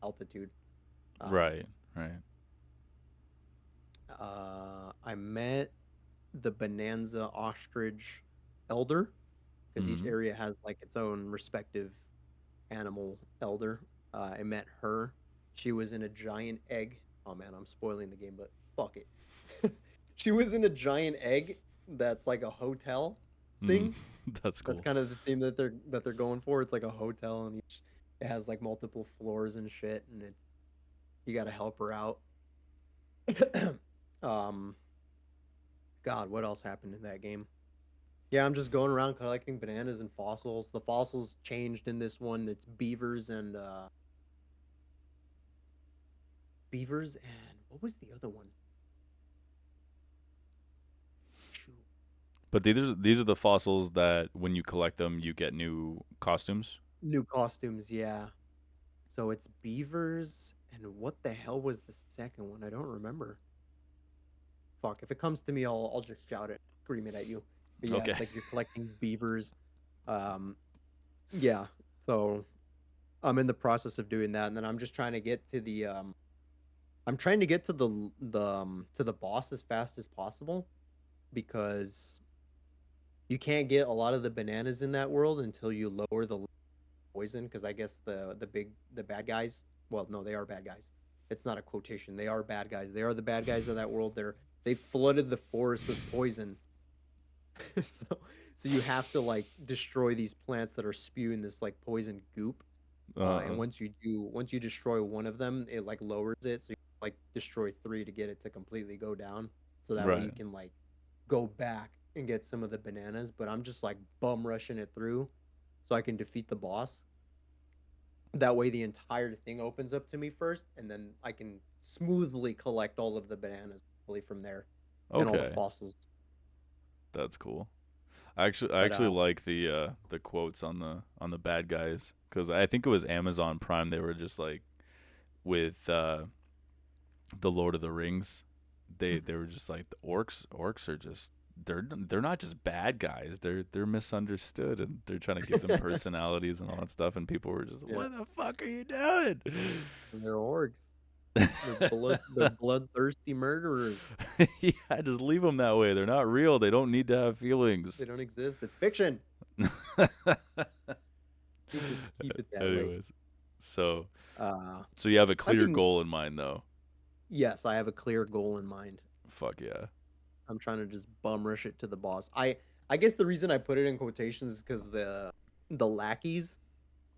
altitude. Um, Right. Right. I met the Bananza ostrich elder because each Mm-hmm. area has like its own respective animal elder. I met her. She was in a giant egg. Oh man, I'm spoiling the game, but fuck it. She was in a giant egg that's like a hotel Mm-hmm. thing. That's That's cool. kind of the theme that they're going for. It's like a hotel and each it has like multiple floors and shit and it's you got to help her out. um God, what else happened in that game? Yeah, I'm just going around collecting bananas and fossils. The fossils changed in this one. It's beavers and what was the other one? Shoot. But these are the fossils that when you collect them, you get new costumes. New costumes, yeah. So it's beavers and what the hell was the second one? I don't remember. Fuck, if it comes to me I'll just shout it, scream it at you. But yeah, Okay. it's like you're collecting beavers. Um yeah. So I'm in the process of doing that and then I'm just trying to get to the I'm trying to get to the boss as fast as possible because you can't get a lot of the bananas in that world until you lower the poison because I guess the bad guys, well no, they are bad guys. It's not a quotation. They are bad guys. They are the bad guys of that world. They flooded the forest with poison. so so you have to like destroy these plants that are spewing this like poison goop. And Uh. once you destroy one of them, it like lowers it. So you like destroy three to get it to completely go down. So that way you Right. can like go back and get some of the bananas. But I'm just like bum rushing it through so I can defeat the boss. That way the entire thing opens up to me first, and then I can smoothly collect all of the bananas hopefully from there and all the Okay. fossils. That's cool. I actually But like the quotes on the bad guys because I think it was Amazon Prime. They were just like with the Lord of the Rings. They were just like the orcs are just they're not just bad guys. They're misunderstood and they're trying to give them personalities and all that stuff. And people were just yeah, what the fuck are you doing? and they're orcs. They're bloodthirsty murderers. Yeah, just leave them that way. They're not real. They don't need to have feelings. They don't exist. It's fiction. Keep it that way. Anyways, so Uh, so you have a I clear mean, goal in mind, though. yes, I have a clear goal in mind. Fuck yeah. I'm trying to just bum rush it to the boss. I guess the reason I put it in quotations is because the lackeys,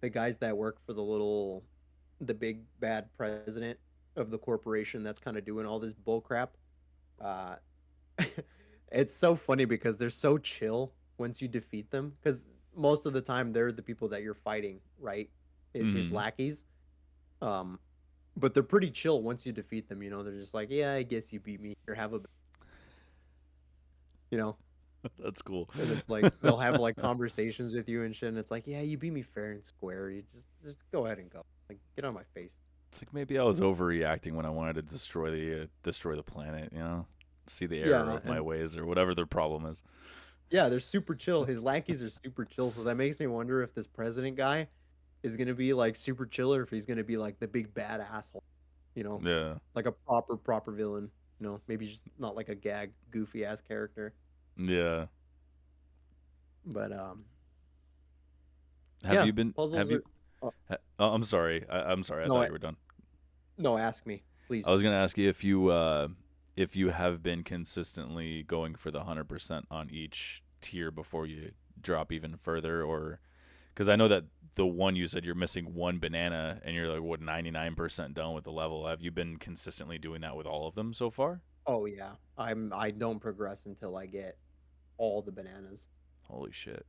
the guys that work for the big bad president of the corporation that's kind of doing all this bull crap. Uh, it's so funny because they're so chill once you defeat them. Because most of the time they're the people that you're fighting, right? Is his Hmm. lackeys. Um, but they're pretty chill once you defeat them. They're just like, yeah, I guess you beat me. Or have a, you know. That's cool. And it's like they'll have like conversations with you and shit. And it's like, yeah, you beat me fair and square. You just go ahead and go. Like, get on my face. It's like maybe I was overreacting when I wanted to destroy the planet. See the error Yeah, of my and ways or whatever their problem is. yeah, they're super chill. His lackeys are super chill. So that makes me wonder if this president guy is gonna be like super chill or if he's gonna be like the big bad asshole. You know, Yeah, like a proper villain. Maybe just not like a gag goofy ass character. yeah. But Have yeah, you been? Have puzzles you? are. Uh, Oh, I'm sorry. I'm sorry. I no, thought you were done. no, ask me, I please. was gonna ask you if you have been consistently going for the 100% on each tier before you drop even further, or because I know that the one you said you're missing one banana and you're like what 99% done with the level. Have you been consistently doing that with all of them so far? Oh yeah, I don't progress until I get all the bananas, Holy shit.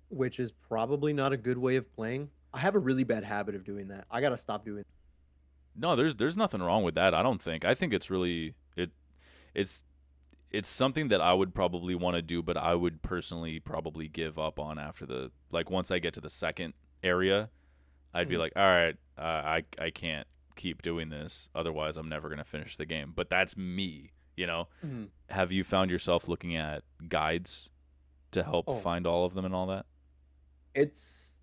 which is probably not a good way of playing. I have a really bad habit of doing that. I gotta stop doing. No, there's nothing wrong with that. I don't think. I think it's really it's it's something that I would probably want to do, but I would personally probably give up on after the like once I get to the second area, I'd be Mhm. like, all right, I can't keep doing this, otherwise I'm never gonna finish the game. But that's me, you know. Mhm. Have you found yourself looking at guides to help Oh, find all of them and all that? it's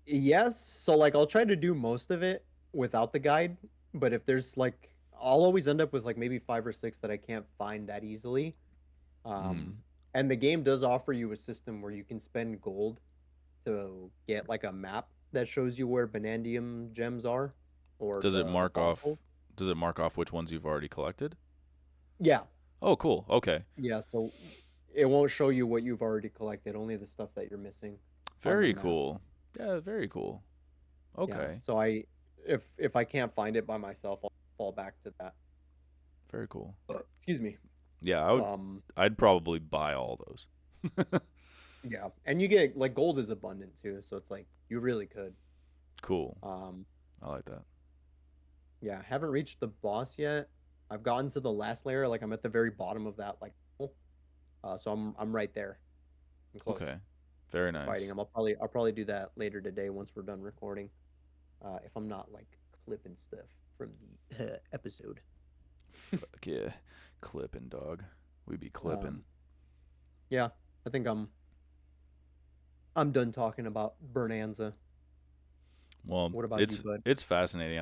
yes. So like I'll try to do most of it without the guide, but if there's like I'll always end up with like maybe 5 or 6 that I can't find that easily. Mm. And the game does offer you a system where you can spend gold to get like a map that shows you where Banandium gems are or Does it the mark fossils. off? Does it mark off which ones you've already collected? Yeah. Oh, cool. Okay, Yeah, so it won't show you what you've already collected, only the stuff that you're missing on the very map. cool. Yeah, very cool. Yeah. Okay, So if I can't find it by myself, I'll fall back to that. very cool. Excuse me. Yeah, Um I'd probably buy all those. yeah. And you get like gold is abundant too, so it's like you really could. Cool. Um I like that. yeah, haven't reached the boss yet. I've gotten to the last layer, like I'm at the very bottom of that like level. So I'm right there. I'm close Okay. Very to fighting nice. him. I'll probably do that later today once we're done recording. If I'm not like clipping stuff from the episode. Fuck yeah. Clipping, dog. We be clipping. Um, yeah, I think I'm done talking about Bernanza. Well, What about you, bud? it's fascinating.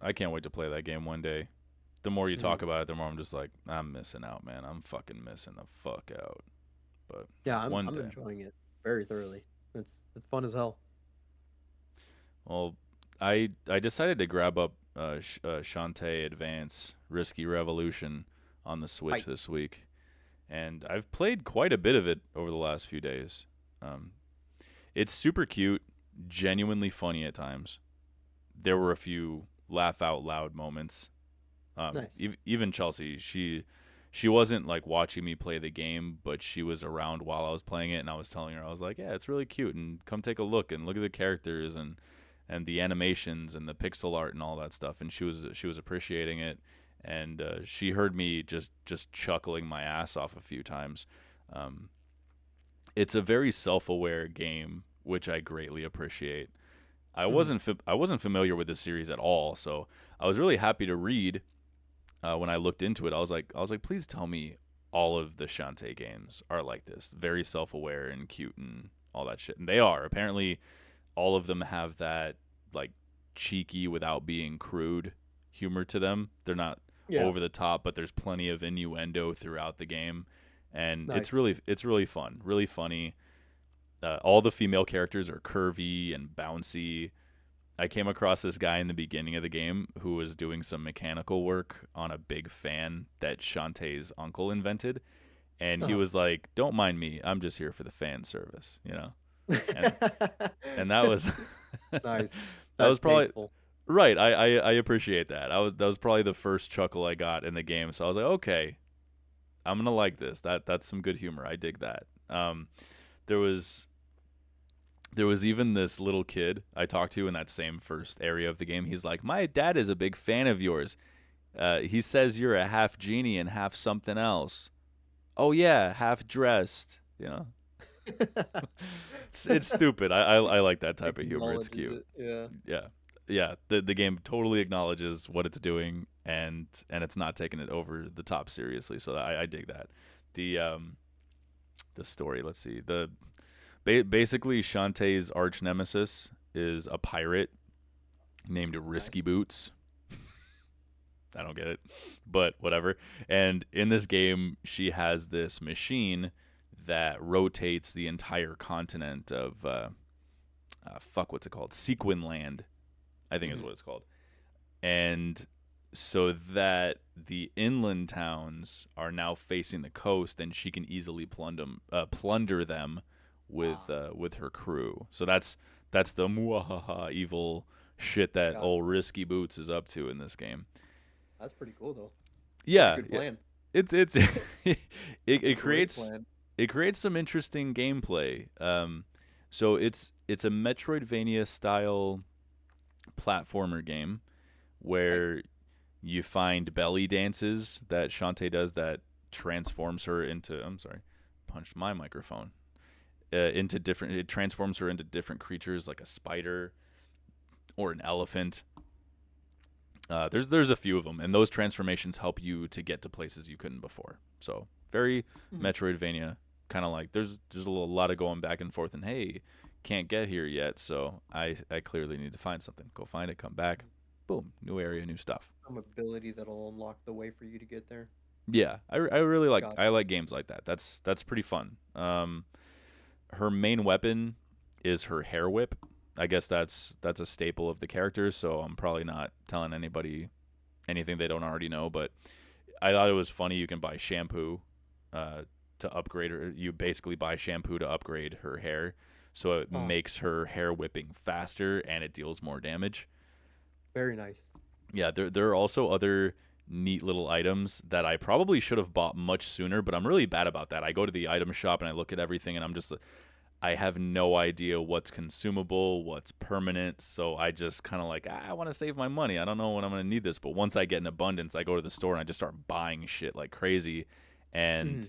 I can't wait to play that game one day. The more you Mhm. talk about it, the more I'm just like, I'm missing out, man. I'm fucking missing the fuck out. But Yeah, I'm one I'm day. enjoying it very thoroughly. It's fun as hell. Well, I decided to grab up Shantae Advance Risky Revolution on the Switch Hype. this week, and I've played quite a bit of it over the last few days. Um, it's super cute, genuinely funny at times. There were a few laugh out loud moments. Nice. Even Chelsea, she wasn't like watching me play the game, but she was around while I was playing it, and I was telling her I was like, yeah, it's really cute, and come take a look and look at the characters and the animations and the pixel art and all that stuff, and she was appreciating it, and she heard me just chuckling my ass off a few times. Um, it's a very self-aware game, which I greatly appreciate. Mhm. I wasn't familiar with this series at all, so I was really happy to read when I looked into it. I was like, please tell me all of the Shantae games are like this, very self-aware and cute and all that shit. And they are. Apparently, all of them have that like cheeky without being crude humor to them. They're not Yeah. over the top, but there's plenty of innuendo throughout the game, and Nice. it's really fun, really funny. All the female characters are curvy and bouncy. I came across this guy in the beginning of the game who was doing some mechanical work on a big fan that Shantae's uncle invented, and he Uh-huh. was like, "Don't mind me, I'm just here for the fan service," and that was Nice. that was That's probably tasteful. right. I appreciate that. That was probably the first chuckle I got in the game, so I was like, okay, I'm gonna like this. That's some good humor. I dig that. There was even this little kid I talked to in that same first area of the game. He's like, my dad is a big fan of yours. He says you're a half genie and half something else. Oh yeah, half dressed. It's stupid. I like that type of humor. It's Acknowledges cute. it. Yeah. Yeah, yeah. The game totally acknowledges what it's doing, and it's not taking it over the top seriously. So I dig that. The story. Let's see. Basically Shantae's arch nemesis is a pirate named Risky Nice. Boots. I don't get it, but whatever. And in this game, she has this machine that rotates the entire continent of what's it called? Sequinland, I think is Mhm. what it's called. And so that the inland towns are now facing the coast, and she can easily plunder them Ah, with her crew. So that's the muahaha evil shit that got it. old Risky Boots is up to in this game. That's pretty cool though. That's a Yeah, good yeah. plan. It's it Great creates plan. some interesting gameplay. So it's a Metroidvania style platformer game Okay. where you find belly dances that Shantae does that transforms her into. I'm sorry, punched my microphone. Into different. It transforms her into different creatures like a spider or an elephant. There's a few of them, and those transformations help you to get to places you couldn't before. So very Mhm. Metroidvania, kind of like there's lot of going back and forth, and hey, can't get here yet, so I clearly need to find something. Go find it, come back, boom, new area, new stuff. Some ability that'll unlock the way for you to get there. Yeah, I really like Got I like games like that. That's pretty fun. Her main weapon is her hair whip. I guess that's a staple of the character, so I'm probably not telling anybody anything they don't already know. But I thought it was funny. You can buy shampoo uh, to upgrade her. You basically buy shampoo to upgrade her hair, so it Ah, makes her hair whipping faster and it deals more damage. very nice. Yeah, there are also other neat little items that I probably should have bought much sooner, but I'm really bad about that. I go to the item shop and I look at everything, and I have no idea what's consumable, what's permanent. So I just kind of like, I want to save my money. I don't know when I'm going to need this. But once I get in abundance, I go to the store and I just start buying shit like crazy. And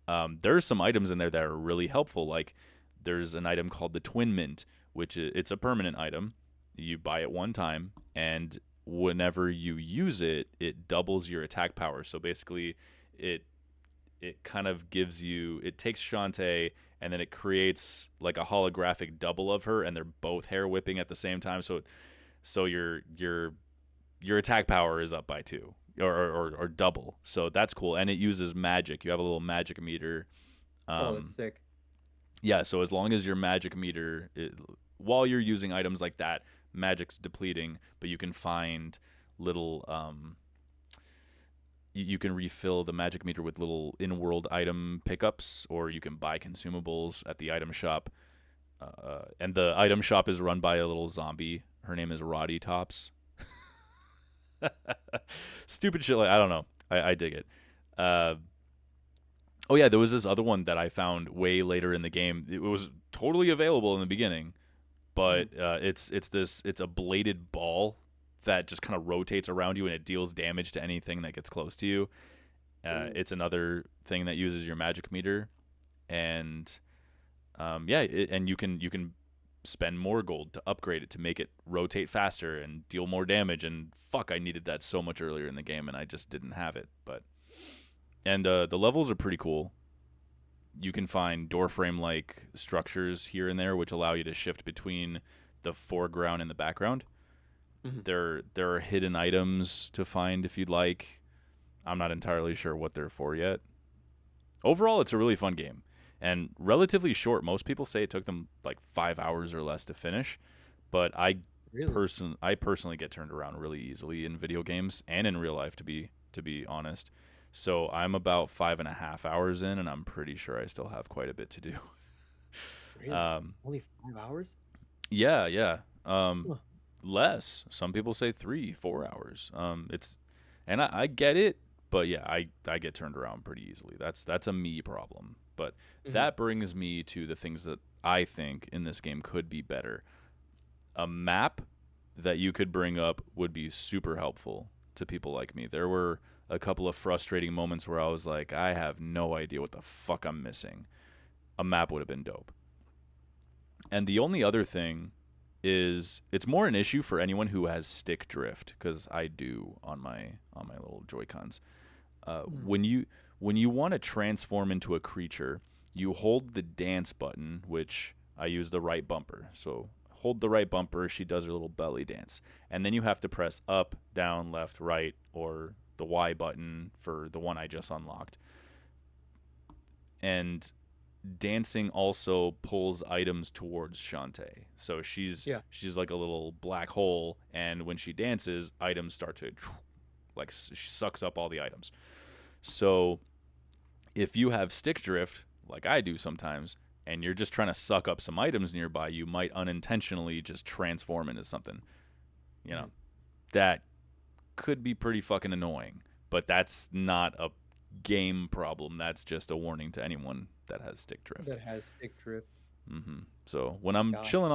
Mhm. there are some items in there that are really helpful. Like there's an item called the Twin Mint, which it's a permanent item. You buy it one time, and whenever you use it, it doubles your attack power. So basically, it kind of gives you, it takes Shantae and then it creates like a holographic double of her, and they're both hair whipping at the same time. So your attack power is up by two or double. So that's cool, and it uses magic. You have a little magic meter. Oh, that's Um, sick. yeah. So as long as your magic meter, while you're using items like that, magic's depleting, but you can find little you can refill the magic meter with little in-world item pickups, or you can buy consumables at the item shop. And the item shop is run by a little zombie. Her name is Roddy Tops. Stupid shit. Like I don't know. I dig it. Uh, oh yeah, there was this other one that I found way later in the game. It was totally available in the beginning, but Mhm. it's a bladed ball that just kind of rotates around you and it deals damage to anything that gets close to you. Ooh. It's another thing that uses your magic meter, and yeah, and you can spend more gold to upgrade it to make it rotate faster and deal more damage. And fuck, I needed that so much earlier in the game, and I just didn't have it. But and the levels are pretty cool. You can find doorframe like structures here and there, which allow you to shift between the foreground and the background. Mhm. There are hidden items to find if you'd like. I'm not entirely sure what they're for yet. Overall, it's a really fun game and relatively short. Most people say it took them like 5 hours or less to finish, but Really? I personally get turned around really easily in video games and in real life, to be honest. So I'm about 5.5 hours in, and I'm pretty sure I still have quite a bit to do. Really? Um, Only 5 hours? yeah, yeah. Huh. Less. Some people say 3, 4 hours. And I get it, but yeah, I get turned around pretty easily. That's a me problem. But Mhm. that brings me to the things that I think in this game could be better. A map that you could bring up would be super helpful to people like me. There were a couple of frustrating moments where I was like, I have no idea what the fuck I'm missing. A map would have been dope. And the only other thing is it's more an issue for anyone who has stick drift because I do on my little Joy Cons. Uh, Mhm. when you when you want to transform into a creature, you hold the dance button, which I use the right bumper. So hold the right bumper, she does her little belly dance, and then you have to press up, down, left, right, or the Y button for the one I just unlocked. And dancing also pulls items towards Shantae. So Yeah. she's like a little black hole, and when she dances, items start to like she sucks up all the items. So if you have stick drift, like I do sometimes, and you're just trying to suck up some items nearby, you might unintentionally just transform into something. You know Mhm. that could be pretty fucking annoying, but that's not a game problem. That's just a warning to anyone that has stick drift. That has stick drift. So Gotcha. when I'm chilling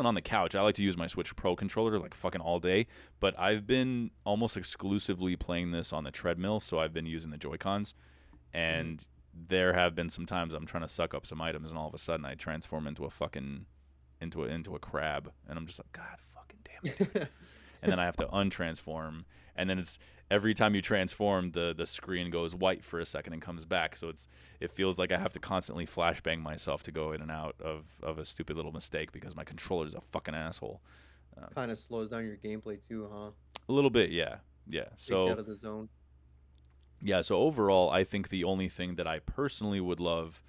on the couch, I like to use my Switch Pro controller like fucking all day. But I've been almost exclusively playing this on the treadmill, so I've been using the Joy Cons. Mhm. And there have been some times I'm trying to suck up some items, and all of a sudden I transform into a fucking into a crab, and I'm just like, God fucking damn it, dude. And then I have to untransform, and then it's every time you transform, the screen goes white for a second and comes back. So it feels like I have to constantly flashbang myself to go in and out of a stupid little mistake because my controller is a fucking asshole. Um, Kind of slows down your gameplay too, huh? a little bit, yeah, yeah. Takes you out So of the zone. yeah, so overall, I think the only thing that I personally would love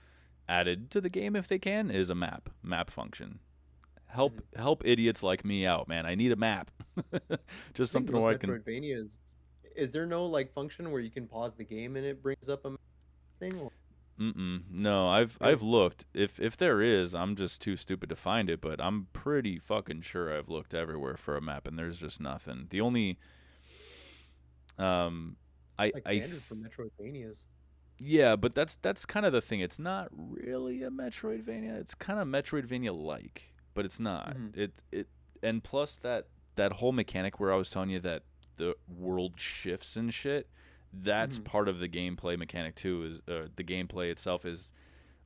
added to the game if they can is a map function. Mhm. Help idiots like me out, man. I need a map. I Just think something most where I can. Metroidvanias, is there no like function where you can pause the game and it brings up a thing? Or Mm-mm. No, I've really? looked. If there is, I'm just too stupid to find it. But I'm pretty fucking sure I've looked everywhere for a map, and there's just nothing. The only um, It's like standard for Metroidvanias. yeah, but that's kind of the thing. It's not really a Metroidvania. It's kind of Metroidvania like, but it's not. Mhm. It and plus that whole mechanic where I was telling you that the world shifts and shit. That's Mhm. part of the gameplay mechanic too. Is the gameplay itself is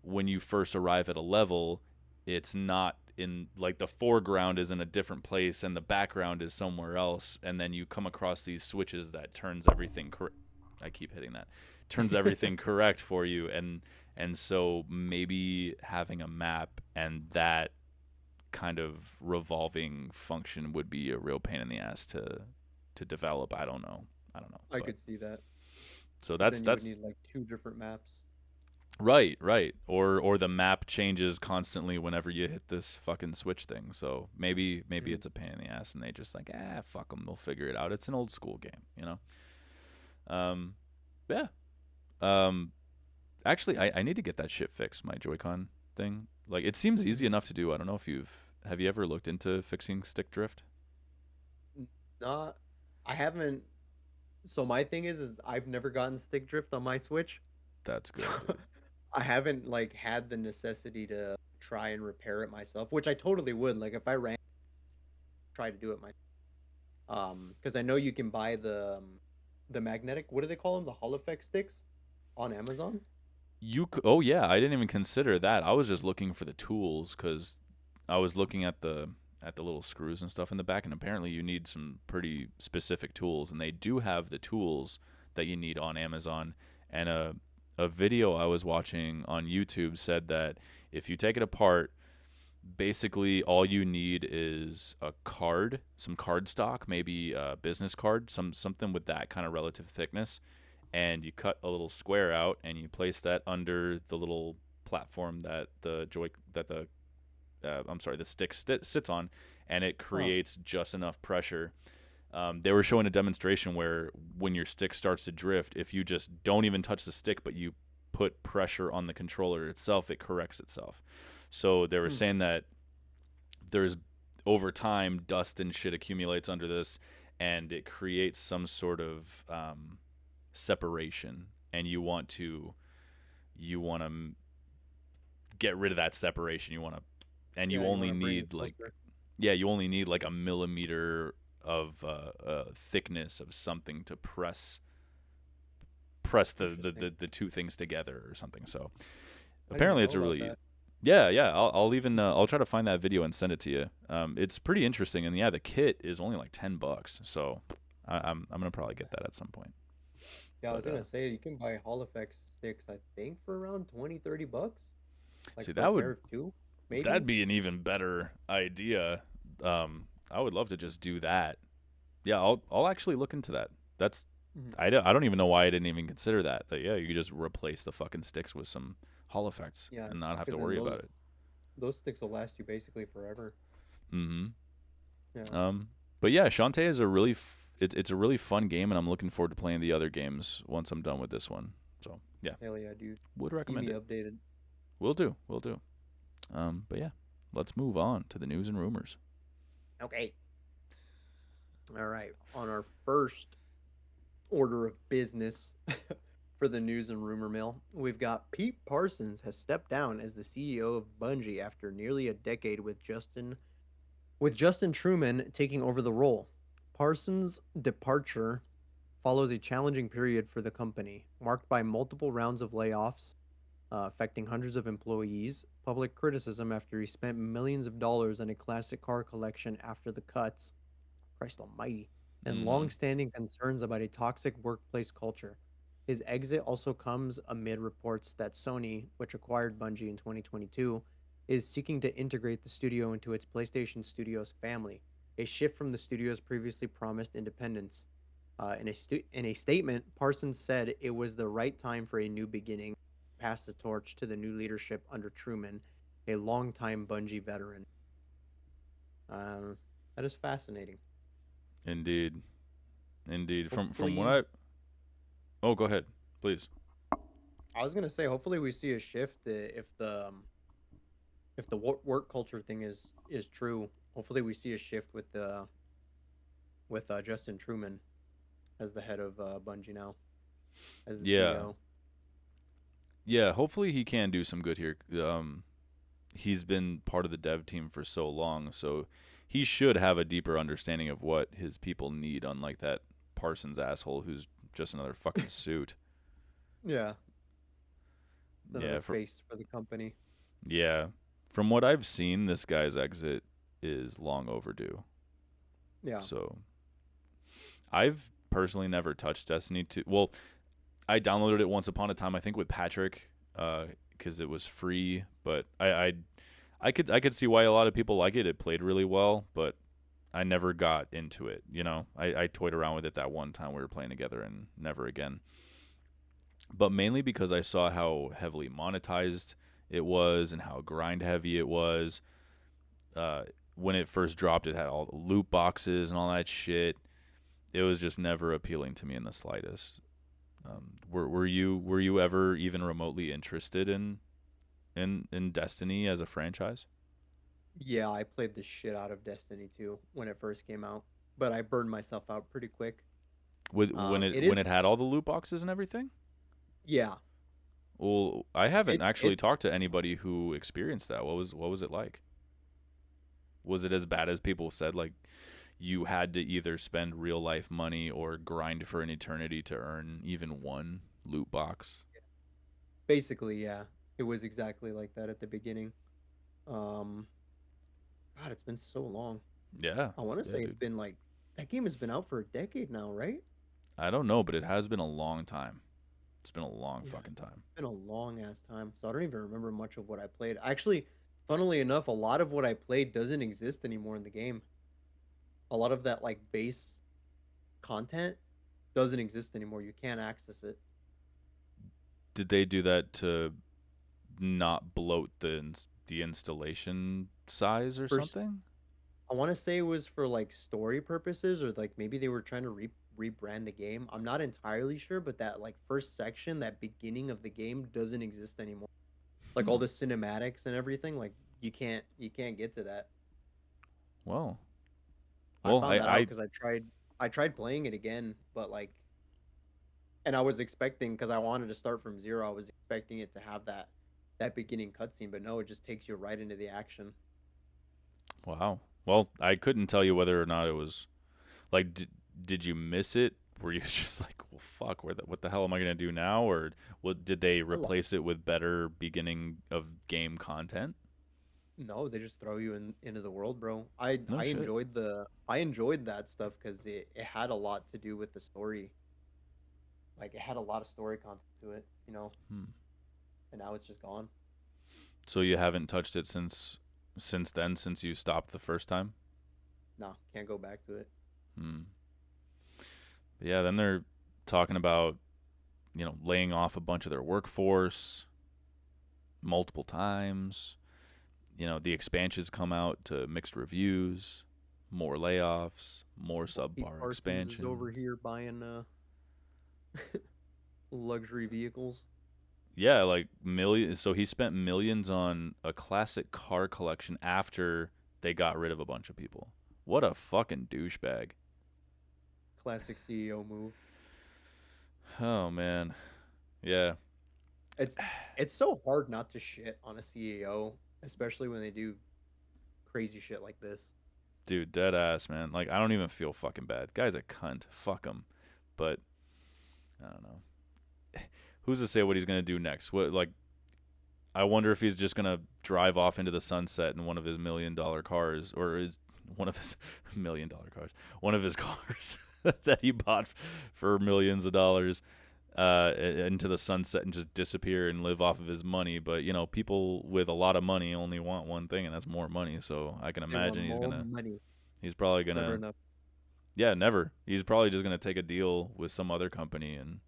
when you first arrive at a level, it's not in like the foreground is in a different place and the background is somewhere else, and then you come across these switches that turns everything correct. I keep hitting that. Turns everything correct for you, and so maybe having a map and that kind of revolving function would be a real pain in the ass to develop. I don't know, I but could see that. so Because then you would that's need like two different maps. right, right. Or the map changes constantly whenever you hit this fucking switch thing. So maybe Mhm. it's a pain in the ass, and they just like fuck them, they'll figure it out. It's an old school game, you know. Um, yeah. Um, actually, I need to get that shit fixed. My Joy-Con thing. Like it seems easy Mhm. enough to do. I don't know if you ever looked into fixing stick drift. Not, I haven't. So my thing is I've never gotten stick drift on my Switch. That's So good, dude. I haven't like had the necessity to try and repair it myself, which I totally would. Like if I ran, try to do it myself. Because I know you can buy the magnetic. What do they call them? The Hall effect sticks on Amazon. Oh yeah, I didn't even consider that. I was just looking for the tools because I was looking at the little screws and stuff in the back, and apparently you need some pretty specific tools, and they do have the tools that you need on Amazon. And a video I was watching on YouTube said that if you take it apart, Basically, all you need is a card, some card stock, maybe a business card, something with that kind of relative thickness, and you cut a little square out and you place that under the little platform that the stick sits on, and it Oh, creates just enough pressure. They were showing a demonstration where when your stick starts to drift, if you just don't even touch the stick but you put pressure on the controller itself, it corrects itself. So they were hmm. saying that there's over time dust and shit accumulates under this, and it creates some sort of separation, and you want to get rid of that separation. You Yeah, you want only to bring it need like, closer. yeah, you only need like a millimeter of thickness of something to press Interesting. the two things together or something. So I didn't apparently know it's a about really that. yeah. I'll even I'll try to find that video and send it to you. It's pretty interesting, and yeah, the kit is only like $10, so I'm gonna probably get that at some point. Yeah, I was But gonna say you can buy Hall effects sticks, I think, for around 20-30 bucks. Like see, for a pair of two, that'd maybe. be an even better idea. I would love to just do that. Yeah, I'll actually look into that. That's Mhm. I don't even know why I didn't even consider that. But yeah, you could just replace the fucking sticks with some Hall effects Yeah, and not have to because then worry about it. those sticks will last you basically forever. Mm-hmm. Yeah. Um, but yeah, Shantae is a it's a really fun game, and I'm looking forward to playing the other games once I'm done with this one. So yeah, Hell yeah, dude. would Keep recommend me it. updated. Will do. But yeah, let's move on to the news and rumors. Okay. All right. On our first order of business for the news and rumor mill, we've got Pete Parsons has stepped down as the CEO of Bungie after nearly a decade with Justin Truman taking over the role. Parsons' departure follows a challenging period for the company, marked by multiple rounds of layoffs affecting hundreds of employees, public criticism after he spent millions of dollars on a classic car collection after the cuts, Christ almighty, and Mm-hmm. long-standing concerns about a toxic workplace culture. His exit also comes amid reports that Sony, which acquired Bungie in 2022, is seeking to integrate the studio into its PlayStation Studios family, a shift from the studio's previously promised independence. In a statement, Parsons said it was the right time for a new beginning, pass the torch to the new leadership under Truman, a longtime Bungie veteran. Um, that is fascinating. Indeed, indeed. From what Hopefully, oh, go ahead, please. I was gonna say, hopefully we see a shift if the work culture thing is true. Hopefully we see a shift with Justin Truman as the head of Bungie now, as the Yeah, CEO. yeah. Hopefully he can do some good here. He's been part of the dev team for so long, so he should have a deeper understanding of what his people need, unlike that Parsons asshole who's just another fucking suit. Yeah, Yeah, another face for the company. yeah. From what I've seen, this guy's exit is long overdue. Yeah, So I've personally never touched Destiny 2. Well, I downloaded it once upon a time, I think with Patrick, because it was free. But I could see why a lot of people like it. It played really well, but I never got into it. You know, I toyed around with it that one time we were playing together, and never again. But mainly because I saw how heavily monetized it was and how grind heavy it was. Uh, when it first dropped, it had all the loot boxes and all that shit. It was just never appealing to me in the slightest. Were you ever even remotely interested in Destiny as a franchise? yeah, I played the shit out of Destiny 2 when it first came out, but I burned myself out pretty quick. With It when is, it had all the loot boxes and everything? yeah, Well, I haven't actually it talked to anybody who experienced that. What was it like? Was it as bad as people said? Like you had to either spend real life money or grind for an eternity to earn even one loot box? basically, yeah, it was exactly like that at the beginning. Um, God, it's been so long. Yeah, I want to yeah, say it's dude. been like that game has been out for a decade now, right? I don't know, but it has been a long time. It's been a long Yeah, fucking time. it's been a long ass time. So I don't even remember much of what I played. Actually, funnily enough, a lot of what I played doesn't exist anymore in the game. A lot of that like base content doesn't exist anymore. You can't access it. Did they do that to not bloat the installation size or First, something? I want to say it was for like story purposes, or like maybe they were trying to rebrand the game. I'm not entirely sure, but that like first section, that beginning of the game doesn't exist anymore. Like all Hmm. the cinematics and everything, like you can't get to that. Well, I well, found that out because I tried playing it again, but like, and I was expecting, because I wanted to start from zero, I was expecting it to have that beginning cutscene, but no, it just takes you right into the action. wow. Well, I couldn't tell you whether or not it was like. Did you miss it? Were you just like, well, fuck, what the hell am I gonna do now? Or what did they I lo- replace it with better beginning of game content? No, they just throw you into the world, bro. I No I shit. enjoyed the I enjoyed that stuff because it had a lot to do with the story. Like it had a lot of story content to it, Hmm. and now it's just gone. So you haven't touched it since then, since you stopped the first time? Nah, can't go back to it. Hmm. Yeah, then they're talking about, laying off a bunch of their workforce multiple times. The expansions come out to mixed reviews, more layoffs, more Pete subpar Parsons is over expansions. here buying luxury vehicles. Yeah, like millions. So he spent millions on a classic car collection after they got rid of a bunch of people. What a fucking douchebag. Classic CEO move. Oh man. Yeah. It's it's so hard not to shit on a CEO, especially when they do crazy shit like this. Dude, dead ass, man. Like I don't even feel fucking bad. Guy's a cunt. Fuck him. But I don't know. Who's to say what he's gonna do next? What like I wonder if he's just gonna drive off into the sunset in one of his $1 million cars, or is one of his $1 million cars, one of his cars that he bought for millions of dollars, into the sunset and just disappear and live off of his money. But people with a lot of money only want one thing, and that's more money. So I can They want imagine more money. he's probably It's never gonna, enough. yeah, never. He's probably just gonna take a deal with some other company and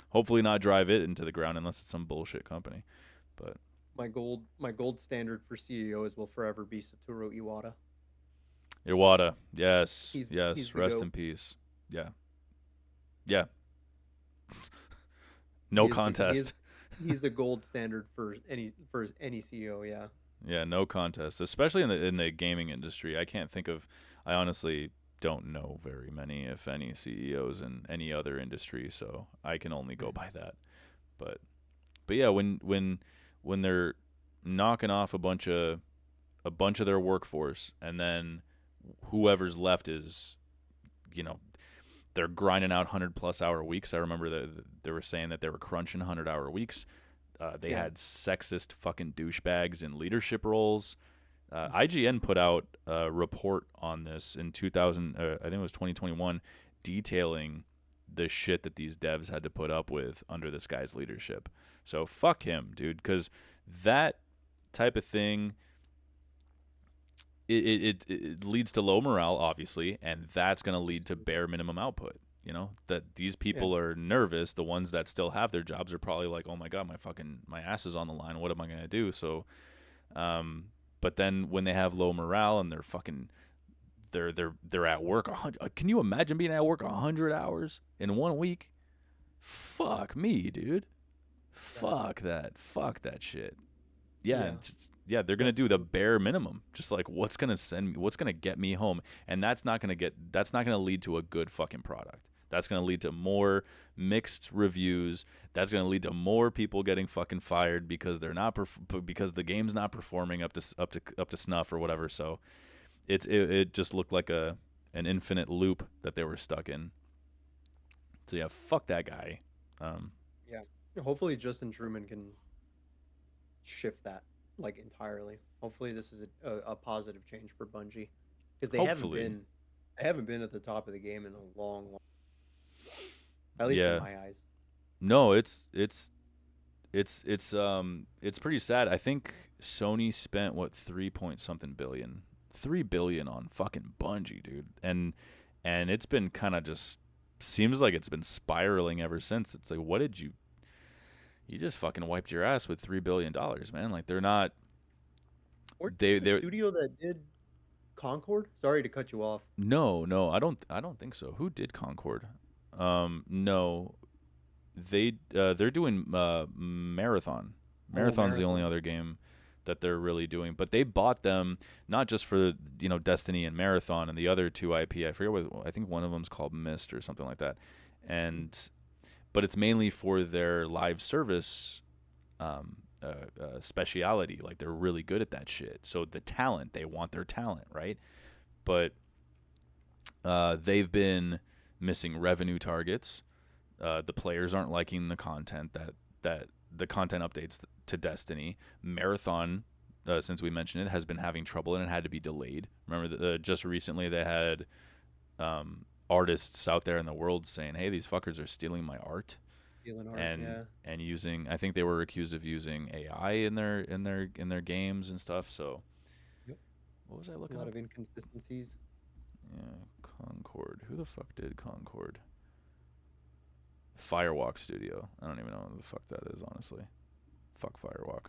hopefully not drive it into the ground unless it's some bullshit company. But My gold standard for CEOs will forever be Satoru Iwata. Iwata, yes, He's yes, the rest goat. in peace. Yeah, yeah, He no is the he is contest. he's the gold standard for any CEO. Yeah, Yeah, no contest. Especially in the gaming industry, I can't think of. I honestly don't know very many, if any, CEOs in any other industry, so I can only go by that. But yeah, when they're knocking off a bunch of their workforce, and then whoever's left is, you know, they're grinding out 100+ hour weeks. I remember that they were saying that they were crunching 100-hour weeks. They yeah. had sexist fucking douchebags in leadership roles. IGN put out a report on this in 2000. I think it was 2021, detailing the shit that these devs had to put up with under this guy's leadership. So fuck him, dude, because that type of thing, it leads to low morale, obviously, and that's going to lead to bare minimum output. That these Yeah, people are nervous. The ones that still have their jobs are probably like, "Oh my god, my ass is on the line. What am I going to do?" So, but then when they have low morale and they're at work, can you imagine being at work 100 hours in one week? Fuck me, dude. exactly. Fuck that shit. Yeah, Yeah, and yeah, they're gonna that's do the true. bare minimum, just like what's gonna get me home, and that's not gonna lead to a good fucking product. That's gonna lead to more mixed reviews. That's gonna lead to more people getting fucking fired because because the game's not performing up to snuff or whatever. So it just looked like an infinite loop that they were stuck in. So yeah, fuck that guy. Um, Yeah. Hopefully, Justin Truman can shift that like entirely. Hopefully, this is a positive change for Bungie because they haven't hopefully, been they haven't been at the top of the game in a long, long, at least in yeah. my eyes. No, it's It's pretty sad. I think Sony spent what 3 point something billion, 3 billion on fucking Bungie, dude, and it's been kind of just seems like it's been spiraling ever since. It's like, what did you just fucking wiped your ass with $3 billion, man? Like they're not Weren't they the they're studio that did Concord? Sorry to cut you off. no, I don't think so. Who did Concord? No, they're doing Marathon. Oh, Marathon's the only Marathon. other game that they're really doing, but they bought them not just for Destiny and Marathon and the other two IP. I forget what I think one of them's called Mist or something like that, and but it's mainly for their live service speciality. Like they're really good at that shit. So the talent, they want their talent, right? But they've been missing revenue targets. The players aren't liking the content that the content updates to Destiny. Marathon, since we mentioned it, has been having trouble and it had to be delayed. Remember, just recently they had artists out there in the world saying, "Hey, these fuckers are stealing my art," Stealing art, and yeah. and using. I think they were accused of using AI in their games and stuff. So, Yep. what was I A looking lot up? of inconsistencies. Yeah, Concord. Who the fuck did Concord? Firewalk Studio. I don't even know what the fuck that is, honestly. Fuck Firewalk.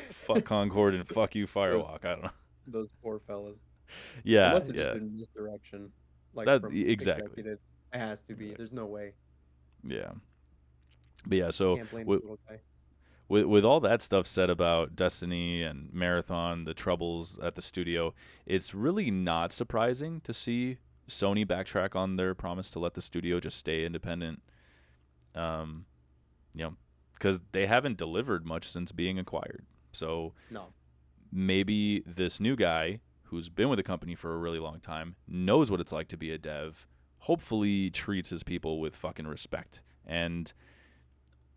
Fuck Concord and fuck you, those Firewalk. I don't know. those poor fellas. It Yeah, must have just yeah. been misdirection, like That from exactly. executives. It has to be. Exactly. There's no way. Yeah. But yeah, so Can't blame the with, little guy. with all that stuff said about Destiny and Marathon, the troubles at the studio, it's really not surprising to see Sony backtrack on their promise to let the studio just stay independent. Um, you know, because they haven't delivered much since being acquired. So No. maybe this new guy who's been with the company for a really long time knows what it's like to be a dev, hopefully treats his people with fucking respect and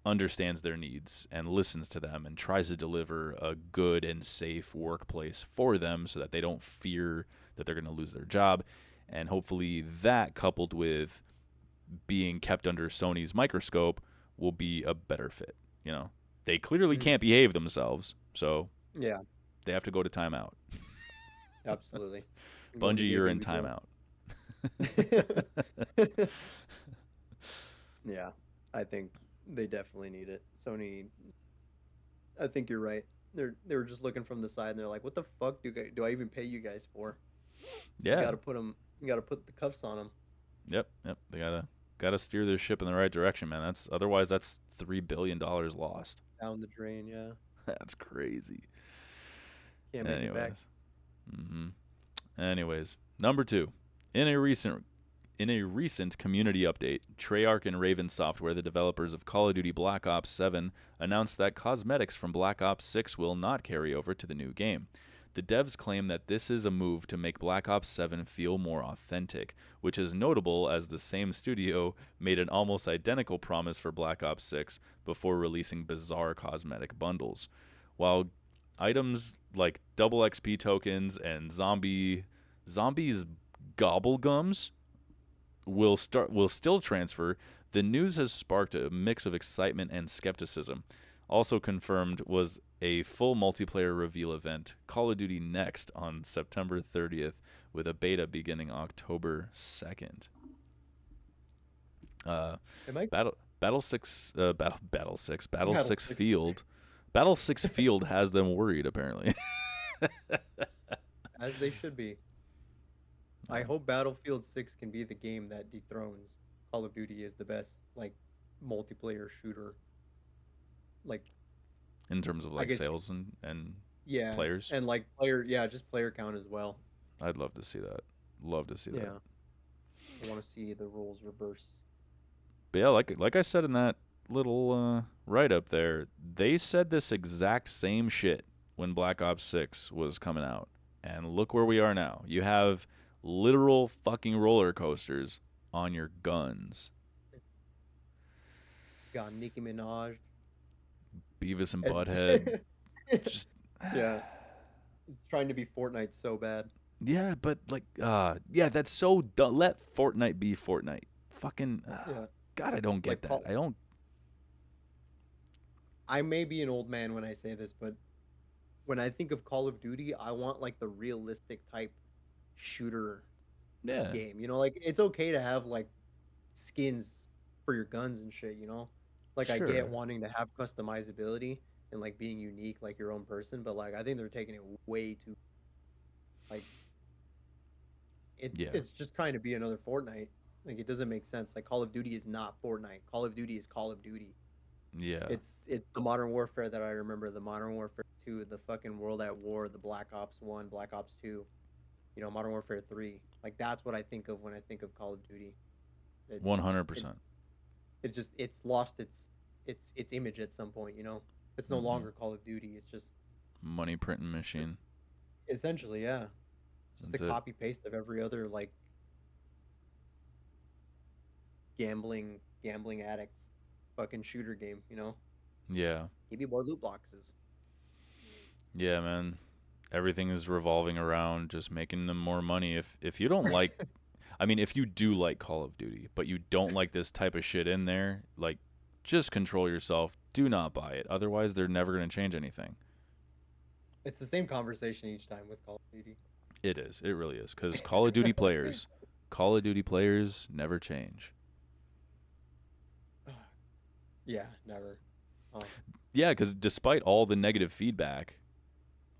understands their needs and listens to them and tries to deliver a good and safe workplace for them so that they don't fear that they're going to lose their job. And hopefully that coupled with being kept under Sony's microscope will be a better fit. They clearly Mhm. can't behave themselves, so Yeah, they have to go to timeout. absolutely. Go Bungie, video you're in baby jail. timeout. Yeah, I think they definitely need it. Sony, I think you're right. They were just looking from the side and they're like, "What the fuck do I even pay you guys for? You got Yeah. to put them. You got to put the cuffs on them." Yep. They gotta steer their ship in the right direction, man. That's $3 billion lost. Down the drain. Yeah, That's crazy. can't make it back. Anyways. hmm Anyways, number two, in a recent community update, Treyarch and Raven Software, the developers of Call of Duty Black Ops 7, announced that cosmetics from Black Ops 6 will not carry over to the new game. The devs claim that this is a move to make Black Ops 7 feel more authentic, which is notable as the same studio made an almost identical promise for Black Ops 6 before releasing bizarre cosmetic bundles. While items like double XP tokens and zombies gobblegums will still transfer, the news has sparked a mix of excitement and skepticism. Also confirmed was a full multiplayer reveal event, Call of Duty Next, on September 30th, with a beta beginning October 2nd. Am I Battle Six, Battle Battle Six Six? Field, Battle Six Field has them worried apparently. As they should be. I hope Battlefield 6 can be the game that dethrones Call of Duty as the best like multiplayer shooter. Like In terms of I like guess sales and yeah, players. and like player yeah, just player count as well. I'd love to see that. Love to see that. Yeah. I want to see the roles reverse. But yeah, like I said in that little write up there, they said this exact same shit when Black Ops 6 was coming out. And look where we are now. You have literal fucking roller coasters on your guns. Got Nicki Minaj. Beavis and And Butthead. Just yeah, it's trying to be Fortnite so bad. yeah, but like yeah, that's so dumb. Let Fortnite be Fortnite. Fucking Yeah, God, I don't get like that. I don't I may be an old man when I say this, but when I think of Call of Duty, I want like the realistic type shooter Yeah, game. Like it's okay to have like skins for your guns and shit. Like I get sure. wanting to have customizability and like being unique, like your own person, but like I think they're taking it way too like Yeah, it's just trying to be another Fortnite. Like it doesn't make sense. Like Call of Duty is not Fortnite. Call of Duty is Call of Duty. yeah. It's the Modern Warfare that I remember, the Modern Warfare 2, the fucking World at War, the Black Ops 1, Black Ops 2, Modern Warfare 3. Like that's what I think of when I think of Call of Duty. It it 100%. it's lost its image at some point. It's no Mm-hmm. longer Call of Duty. It's just Money printing machine. essentially, yeah, just a That's it. copy paste of every other like gambling addicts fucking shooter game. Yeah, Give you more loot boxes. yeah, man. Everything is revolving around just making them more money. If you don't like, I mean, if you do like Call of Duty, but you don't like this type of shit in there, like, just control yourself. Do not buy it. Otherwise, they're never going to change anything. It's the same conversation each time with Call of Duty. It is. It really is. Because Call of Duty players never change. Yeah, never. Oh, Yeah, because despite all the negative feedback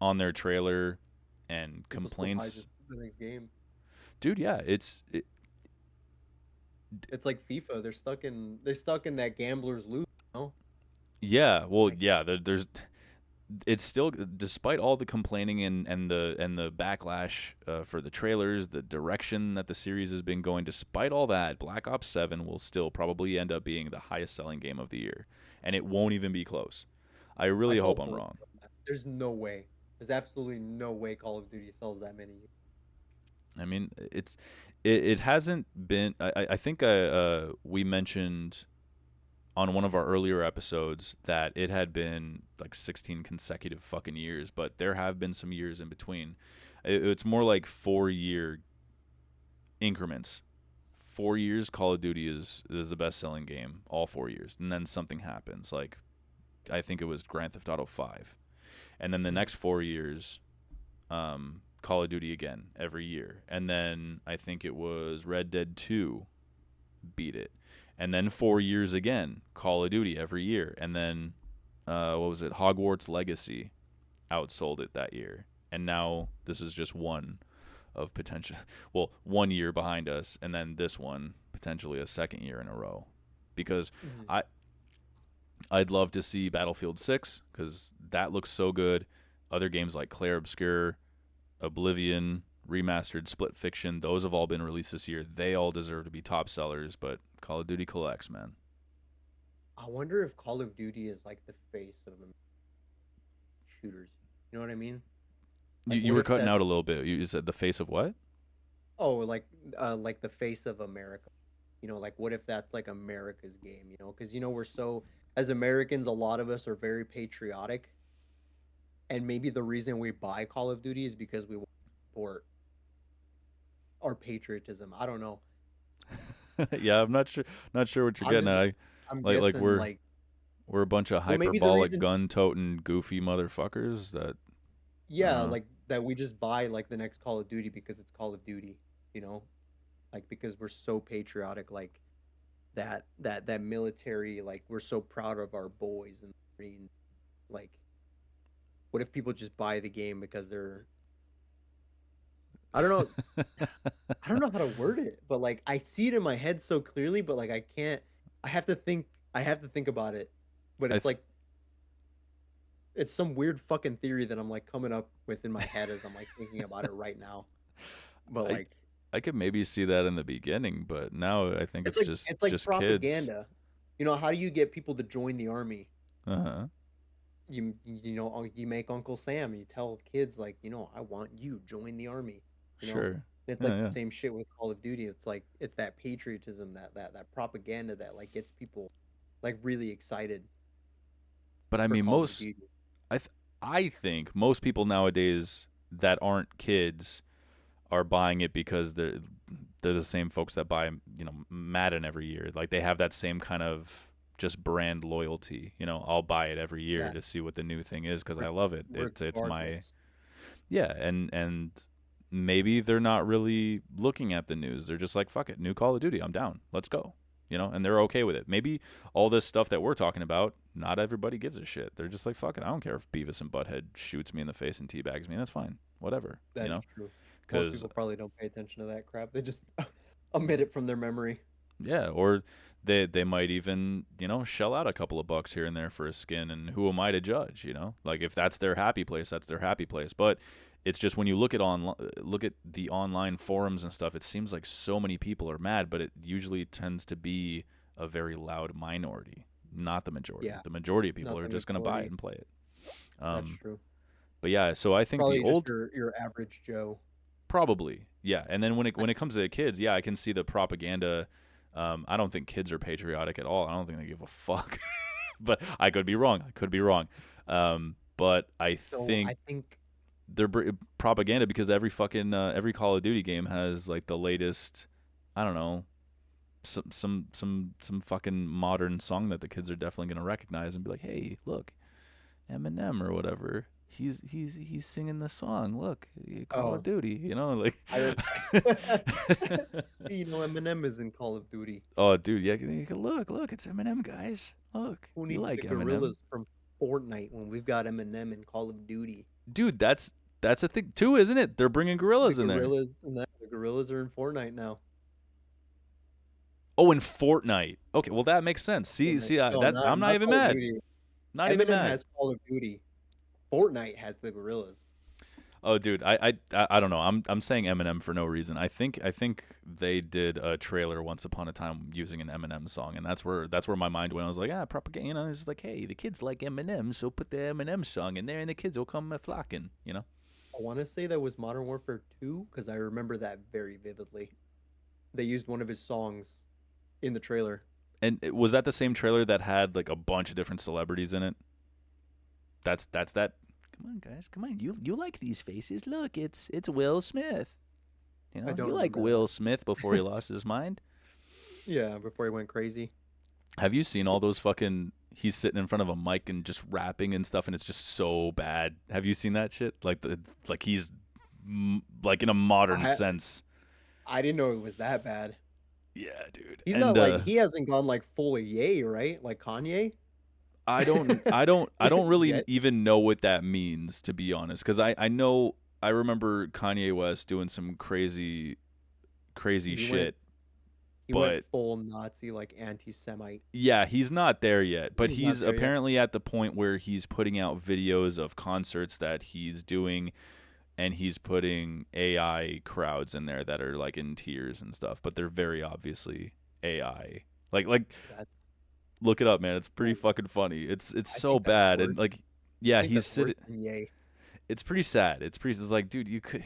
on their trailer and people still buy complaints, just the next game. dude, yeah, It's like FIFA. They're stuck in that gambler's loop. yeah, well, Like yeah, there's it's still, despite all the complaining and the backlash for the trailers, the direction that the series has been going, despite all that, Black Ops 7 will still probably end up being the highest selling game of the year, and it won't even be close. I I really hope hope I'm so. wrong. There's no way. There's absolutely no way Call of Duty sells that many. I mean, it hasn't been. I think we mentioned on one of our earlier episodes that it had been like 16 consecutive fucking years, but there have been some years in between. It's more like 4 year increments. 4 years, Call of Duty is the best selling game, all 4 years, and then something happens. Like I think it was Grand Theft Auto 5, and then the Mhm. next 4 years, Call of Duty again every year, and then I think it was Red Dead 2 beat it, and then 4 years again, Call of Duty every year, and then what was it? Hogwarts Legacy outsold it that year, and now this is just one of potential. Well, 1 year behind us, and then this one potentially a second year in a row, because Mhm. I I'd love to see Battlefield 6 because that looks so good. Other games like Clair Obscur, Oblivion, Remastered, Split Fiction, those have all been released this year. They all deserve to be top sellers, but Call of Duty collects, man. I wonder if Call of Duty is like the face of the shooters. You know what I mean? You, Like, you what were if cutting that's out a little bit. You said the face of what? oh, like the face of America. Like what if that's like America's game? Because we're so as Americans, a lot of us are very patriotic, and maybe the reason we buy Call of Duty is because we want to support our patriotism. I don't know. Yeah, I'm not sure what you're I'm getting just at. I'm Like guessing we're like we're a bunch of well maybe the hyperbolic reason gun toting goofy motherfuckers that yeah uh like that we just buy like the next Call of Duty because it's Call of Duty. You know like because we're so patriotic like that military like we're so proud of our boys and Marines. Like what if people just buy the game because they're I don't know I don't know how to word it, but like I see it in my head so clearly, but like I can't I have to think about it. But I it's th- like it's some weird fucking theory that I'm like coming up with in my head as I'm like thinking about it right now. But I like I could maybe see that in the beginning, but now I think it's it's like just it's like just kids. propaganda. How do you get people to join the army? Uh-huh. You make Uncle Sam. You tell kids like, I want you join the army. You know, Sure. and it's like Yeah, the yeah. same shit with Call of Duty. It's like it's that patriotism, that propaganda that like gets people like really excited But I for mean Call of most Duty. I th- I think most people nowadays that aren't kids are buying it because they're the same folks that buy, Madden every year. Like they have that same kind of just brand loyalty. You know, I'll buy it every year Yeah, to see what the new thing is because I re- love it. It's my regardless. yeah, and maybe they're not really looking at the news. They're just like, fuck it, new Call of Duty, I'm down. Let's go. You know, and they're okay with it. Maybe all this stuff that we're talking about, not everybody gives a shit. They're just like, fuck it, I don't care if Beavis and Butthead shoots me in the face and teabags me. That's fine. Whatever. You That is know, true. Most because people probably don't pay attention to that crap. They just omit it from their memory. yeah, or they might even, you know, shell out a couple of bucks here and there for a skin, and who am I to judge, you know? Like if that's their happy place, that's their happy place. But it's just when you look at the online forums and stuff, it seems like so many people are mad, but it usually tends to be a very loud minority, not the majority. Yeah, The majority of people not are the just going to buy it majority. and play it. That's Um, true. but yeah, so I think the Probably just old your average Joe. probably, yeah. And then when it comes to the kids, yeah, I can see the propaganda. I don't think kids are patriotic at all. I don't think they give a fuck. But I could be wrong. I could be wrong. But I So think I think they're propaganda because every fucking every Call of Duty game has like the latest. I don't know. Some fucking modern song that the kids are definitely gonna recognize and be like, hey, look, Eminem or whatever. He's singing the song. Look, Call of oh Duty. You know, like. I Eminem is in Call of Duty. Oh, dude, yeah, you can look, it's Eminem, guys. Look, Who you needs like the Eminem, gorillas from Fortnite when we've got Eminem in Call of Duty? dude. That's a thing too, isn't it? They're bringing The gorillas in there. gorillas and the gorillas are in Fortnite now. Oh, in Fortnite. Okay, well that makes sense. Fortnite. No, That not I'm not not even Call of mad. Duty. Not even Eminem mad. has Call of Duty. Fortnite has the gorillas. Oh, dude, I don't know. I'm saying Eminem for no reason. I think they did a trailer once upon a time using an Eminem song, and that's where my mind went. I was like, propaganda. You know, it's like, hey, the kids like Eminem, so put the Eminem song in there, and the kids will come flocking. You know. I want to say that was Modern Warfare 2 because I remember that very vividly. They used one of his songs in the trailer. And was that the same trailer that had like a bunch of different celebrities in it? That's that. Come on, guys, come on. You like these faces? Look, it's Will Smith. You I know, don't you like remember Will Smith before he that. lost his mind. Yeah, before he went crazy. Have you seen all those fucking? He's sitting in front of a mic and just rapping and stuff, and it's just so bad. Have you seen that shit? Like he's like in a modern I sense. I didn't know it was that bad. Yeah, dude. He's not And like he hasn't gone like full yay, right? Like Kanye. I don't really Yet even know what that means, to be honest, because I know I remember Kanye West doing some crazy he went shit, he went but full Nazi like anti-Semite. yeah, he's not there yet. But He's not he's there yet. apparently at the point where he's putting out videos of concerts that he's doing, and he's putting AI crowds in there that are like in tears and stuff, but they're very obviously AI. Like That's look it up, man. It's pretty oh, fucking funny. It's I so think that's bad, and worse. like I yeah, think he's that's worse sitting. than yay. It's pretty sad. It's like, dude, you could.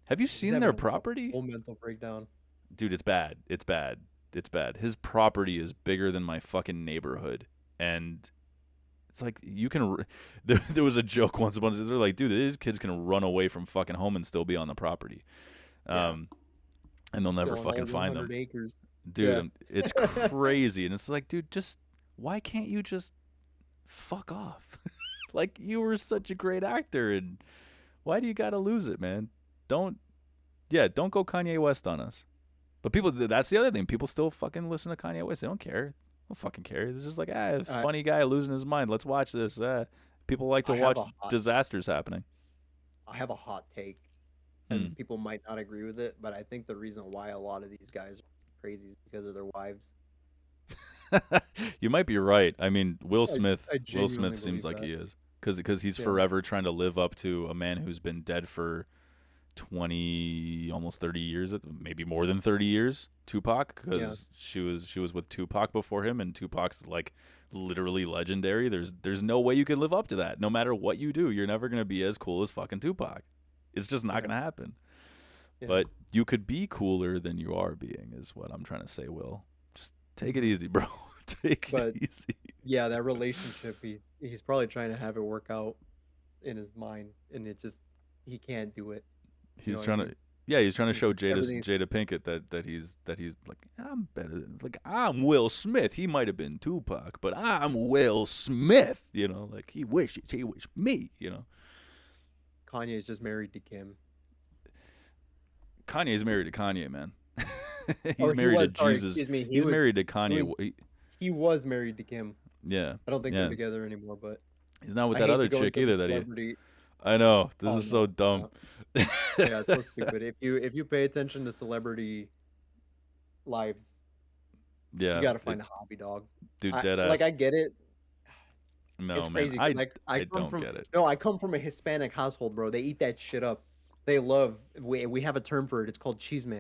Have you He's seen having their like a property? full mental breakdown. Dude, it's bad. It's bad. It's bad. His property is bigger than my fucking neighborhood, and it's like you can. There was a joke once upon. They're like, dude, these kids can run away from fucking home and still be on the property, Yeah, um, and they'll never still on fucking all find 100 them, acres. dude. Yeah. It's crazy, and it's like, dude, just why can't you just fuck off? Like you were such a great actor, and why do you gotta lose it, man? Don't Yeah, don't go Kanye West on us. But people, that's the other thing. People still fucking listen to Kanye West. They don't care. They don't fucking care. It's just like, I funny guy losing his mind. Let's watch this. People like to I have watch a hot disasters happening. I have a hot take, Hmm. and people might not agree with it, but I think the reason why a lot of these guys are crazy is because of their wives. You might be right. I mean, I Will Smith genuinely seems believe like that. he is. Because he's Yeah. forever trying to live up to a man who's been dead for 20, almost 30 years, maybe more than 30 years. Tupac, Yeah. because she was with Tupac before him, and Tupac's like literally legendary. There's no way you can live up to that. No matter what you do, you're never gonna be as cool as fucking Tupac. It's just not Yeah. gonna happen. Yeah. But you could be cooler than you are being, is what I'm trying to say, Will. Just take it hmm easy, bro. Take it But easy. yeah, that relationship, he's probably trying to have it work out in his mind, and it just he can't do it. You know He's what I trying to mean? Yeah, he's trying to It's show just everything's Jada Pinkett that he's like, I'm better. Like, I'm Will Smith. He might have been Tupac, but I'm Will Smith. You know, like he wishes he was me. You know, Kanye is just married to Kim. Kanye's married to Kanye, man. He's Or he married to was, sorry, Jesus. excuse me. He's married to He Kanye. was he was married to Kim. Yeah, I don't think they're yeah. together anymore, but He's not with I that hate to other go chick into the either. That he. celebrity. I know. This Oh is so no, dumb. no. Yeah, it's so stupid. If you pay attention to celebrity lives, you Yeah, got to find a hobby, dog. dude, I dead like ass. I get it. It's No, man, crazy because I I come don't from get it. no, I come from a Hispanic household, bro. They eat that shit up. They love we have a term for it. It's called chisme.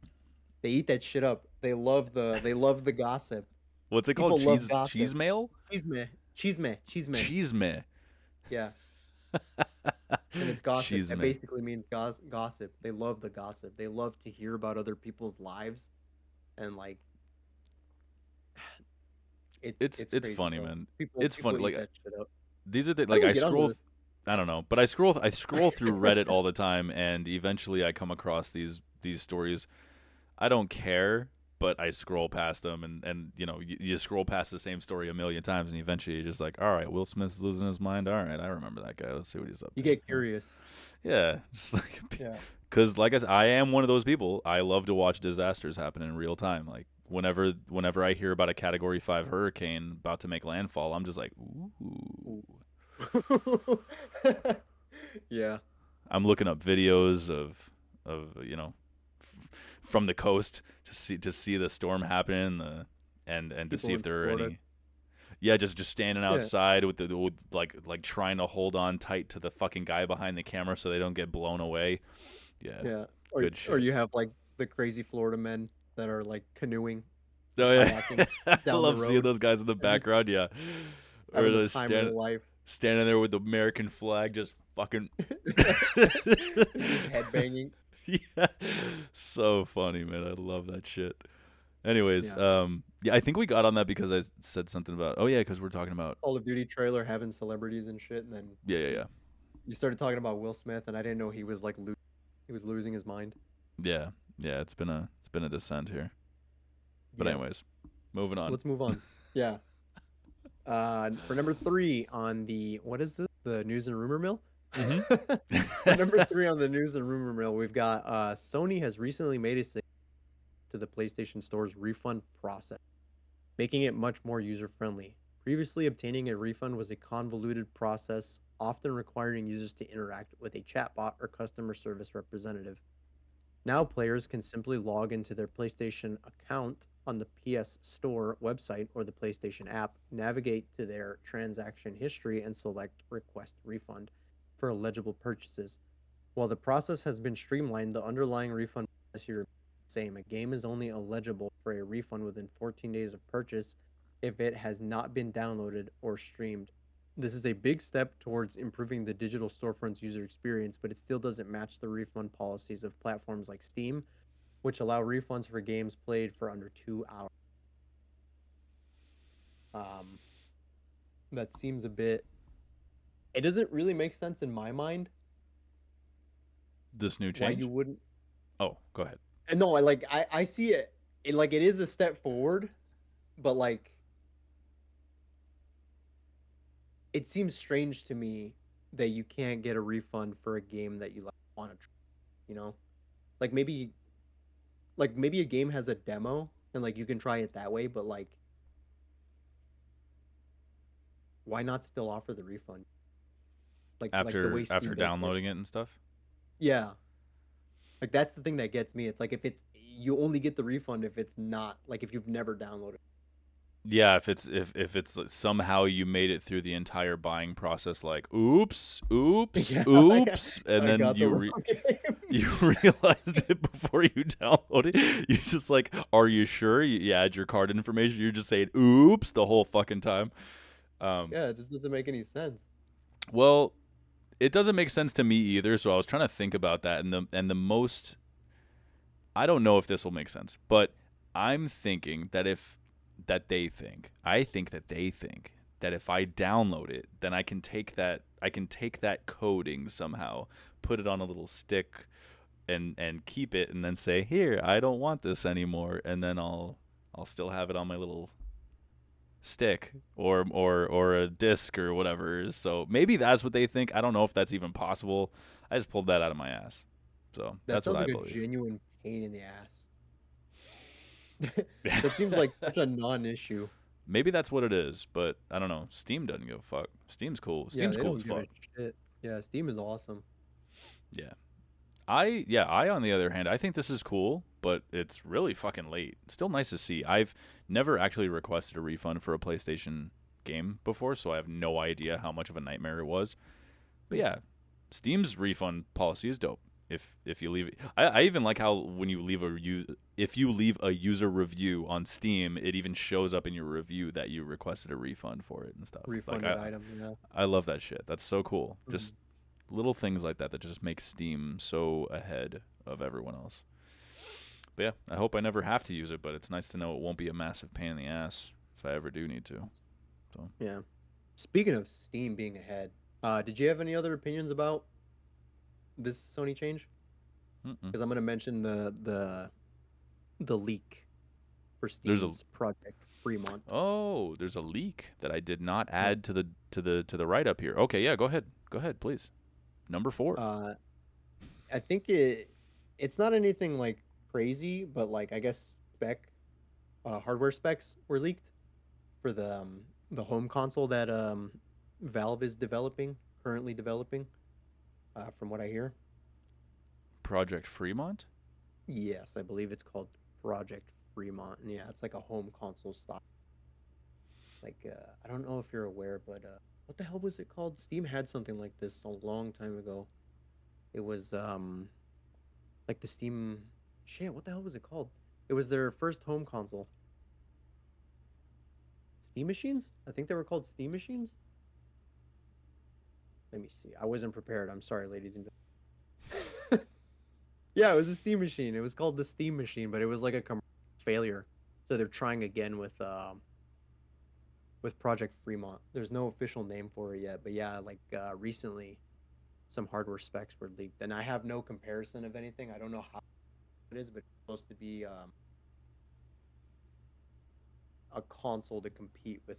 They eat that shit up. They love the gossip. What's it called? People love Cheese gossip. mail? Chisme, chisme, chisme. Cheese me. Yeah, and it's gossip. Cheese It me. basically means gossip. They love the gossip. They love to hear about other people's lives, and like it's It's crazy, funny, bro. man. People It's people funny. eat Like that shit up. these are the How like do we I get onto scroll. this? I don't know, but I scroll through Reddit all the time, and eventually I come across these stories. I don't care, but I scroll past them, and you know you scroll past the same story a million times, and eventually you're just like, all right, Will Smith's losing his mind. All right, I remember that guy. Let's see what he's up You to. get You know? curious. Yeah, just like Yeah. because like I said, I am one of those people. I love to watch disasters happen in real time. Like whenever I hear about a Category 5 hurricane about to make landfall, I'm just like, ooh. Ooh. Yeah. I'm looking up videos of you know from the coast to see the storm happen and to see People if in there are Florida. any. Yeah, just standing Yeah. outside with like trying to hold on tight to the fucking guy behind the camera so they don't get blown away. Yeah, Yeah. good Or shit. you have like the crazy Florida men that are like canoeing or Oh yeah, kayaking I down the love seeing road those guys in the and just background. Yeah, or having the they're time of their life. standing there with the American flag, just fucking. And just headbanging. Yeah, so funny, man. I love that shit. Anyways, Yeah. yeah, I think we got on that because I said something about. Oh yeah, because we're talking about. Call of Duty trailer having celebrities and shit, and then Yeah, yeah, yeah, you started talking about Will Smith, and I didn't know he was like he was losing his mind. yeah, yeah. It's been a descent here. But Yeah. anyways, moving on. Let's move on. Yeah. For number 3 on the what is this? The news and rumor mill. For number 3 on the news and rumor mill, we've got Sony has recently made a change to the PlayStation Store's refund process, making it much more user friendly. Previously, obtaining a refund was a convoluted process, often requiring users to interact with a chatbot or customer service representative. Now, players can simply log into their PlayStation account on the PS Store website or the PlayStation app, navigate to their transaction history, and select Request Refund for eligible purchases. While the process has been streamlined, the underlying refund policy remains the same. A game is only eligible for a refund within 14 days of purchase if it has not been downloaded or streamed. This is a big step towards improving the digital storefront's user experience, but it still doesn't match the refund policies of platforms like Steam, which allow refunds for games played for under 2 hours. Um, that seems a bit. It doesn't really make sense in my mind This new why you change. wouldn't. Oh, go ahead. And no, I see it. Like it is a step forward, but like it seems strange to me that you can't get a refund for a game that you like want to try. You know, like maybe a game has a demo and like you can try it that way, but like why not still offer the refund? Like the way After Steam does it. downloading it and stuff. Yeah, like that's the thing that gets me. It's like if it's you only get the refund if it's not like if you've never downloaded. Yeah, if it's like somehow you made it through the entire buying process, like oops, oops, Yeah, oops, and I then got the wrong game. you realized it before you download it. You're just like, are you sure? You add your card information. You're just saying oops the whole fucking time. Um, Yeah, it just doesn't make any sense. well, it doesn't make sense to me either. So I was trying to think about that, and the most I don't know if this will make sense, but I'm thinking that if that they think, I think that they think that if I download it, then I can take that coding somehow, put it on a little stick and keep it and then say, "Here, I don't want this anymore," and then I'll still have it on my little stick or a disc or whatever. So maybe that's what they think. I don't know if that's even possible. I just pulled that out of my ass. So That that's what sounds I like a believe. genuine pain in the ass. That seems like such a non-issue. Maybe that's what it is, but I don't know. Steam doesn't give a fuck. Steam's cool. Yeah, Steam's they cool as don't give a fuck. shit. Yeah, Steam is awesome. Yeah. I on the other hand, I think this is cool, but it's really fucking late. It's still nice to see. I've never actually requested a refund for a PlayStation game before, so I have no idea how much of a nightmare it was. But yeah, Steam's refund policy is dope. If you leave, I even like how when you leave if you leave a user review on Steam, it even shows up in your review that you requested a refund for it and stuff. Like Refunded item, yeah. I love that shit. That's so cool. Mhm. Just little things like that that just make Steam so ahead of everyone else. But yeah, I hope I never have to use it, but it's nice to know it won't be a massive pain in the ass if I ever do need to. So Yeah. Speaking of Steam being ahead, did you have any other opinions about this Sony change? mm-mm. Because I'm gonna mention the leak for there's a Steam's Project Fremont. there's a leak that I did not Yeah. add to the write up here. Okay, yeah, go ahead, please. Number 4. Uh, I think it's not anything like crazy, but like I guess hardware specs were leaked for the home console that Valve is currently developing, from what I hear. Project Fremont. Yes, I believe it's called Project Fremont. And yeah, it's like a home console style. Like I don't know if you're aware, but what the hell was it called? Steam had something like this a long time ago. It was like the Steam shit, what the hell was it called? It was their first home console. Steam machines? I think they were called Steam machines. Let me see. I wasn't prepared. I'm sorry, ladies and gentlemen. Yeah, it was a Steam machine. It was called the Steam machine, but it was like a failure. So they're trying again with Project Fremont. There's no official name for it yet, but yeah, like recently some hardware specs were leaked, and I have no comparison of anything. I don't know how it is, but it's supposed to be a console to compete with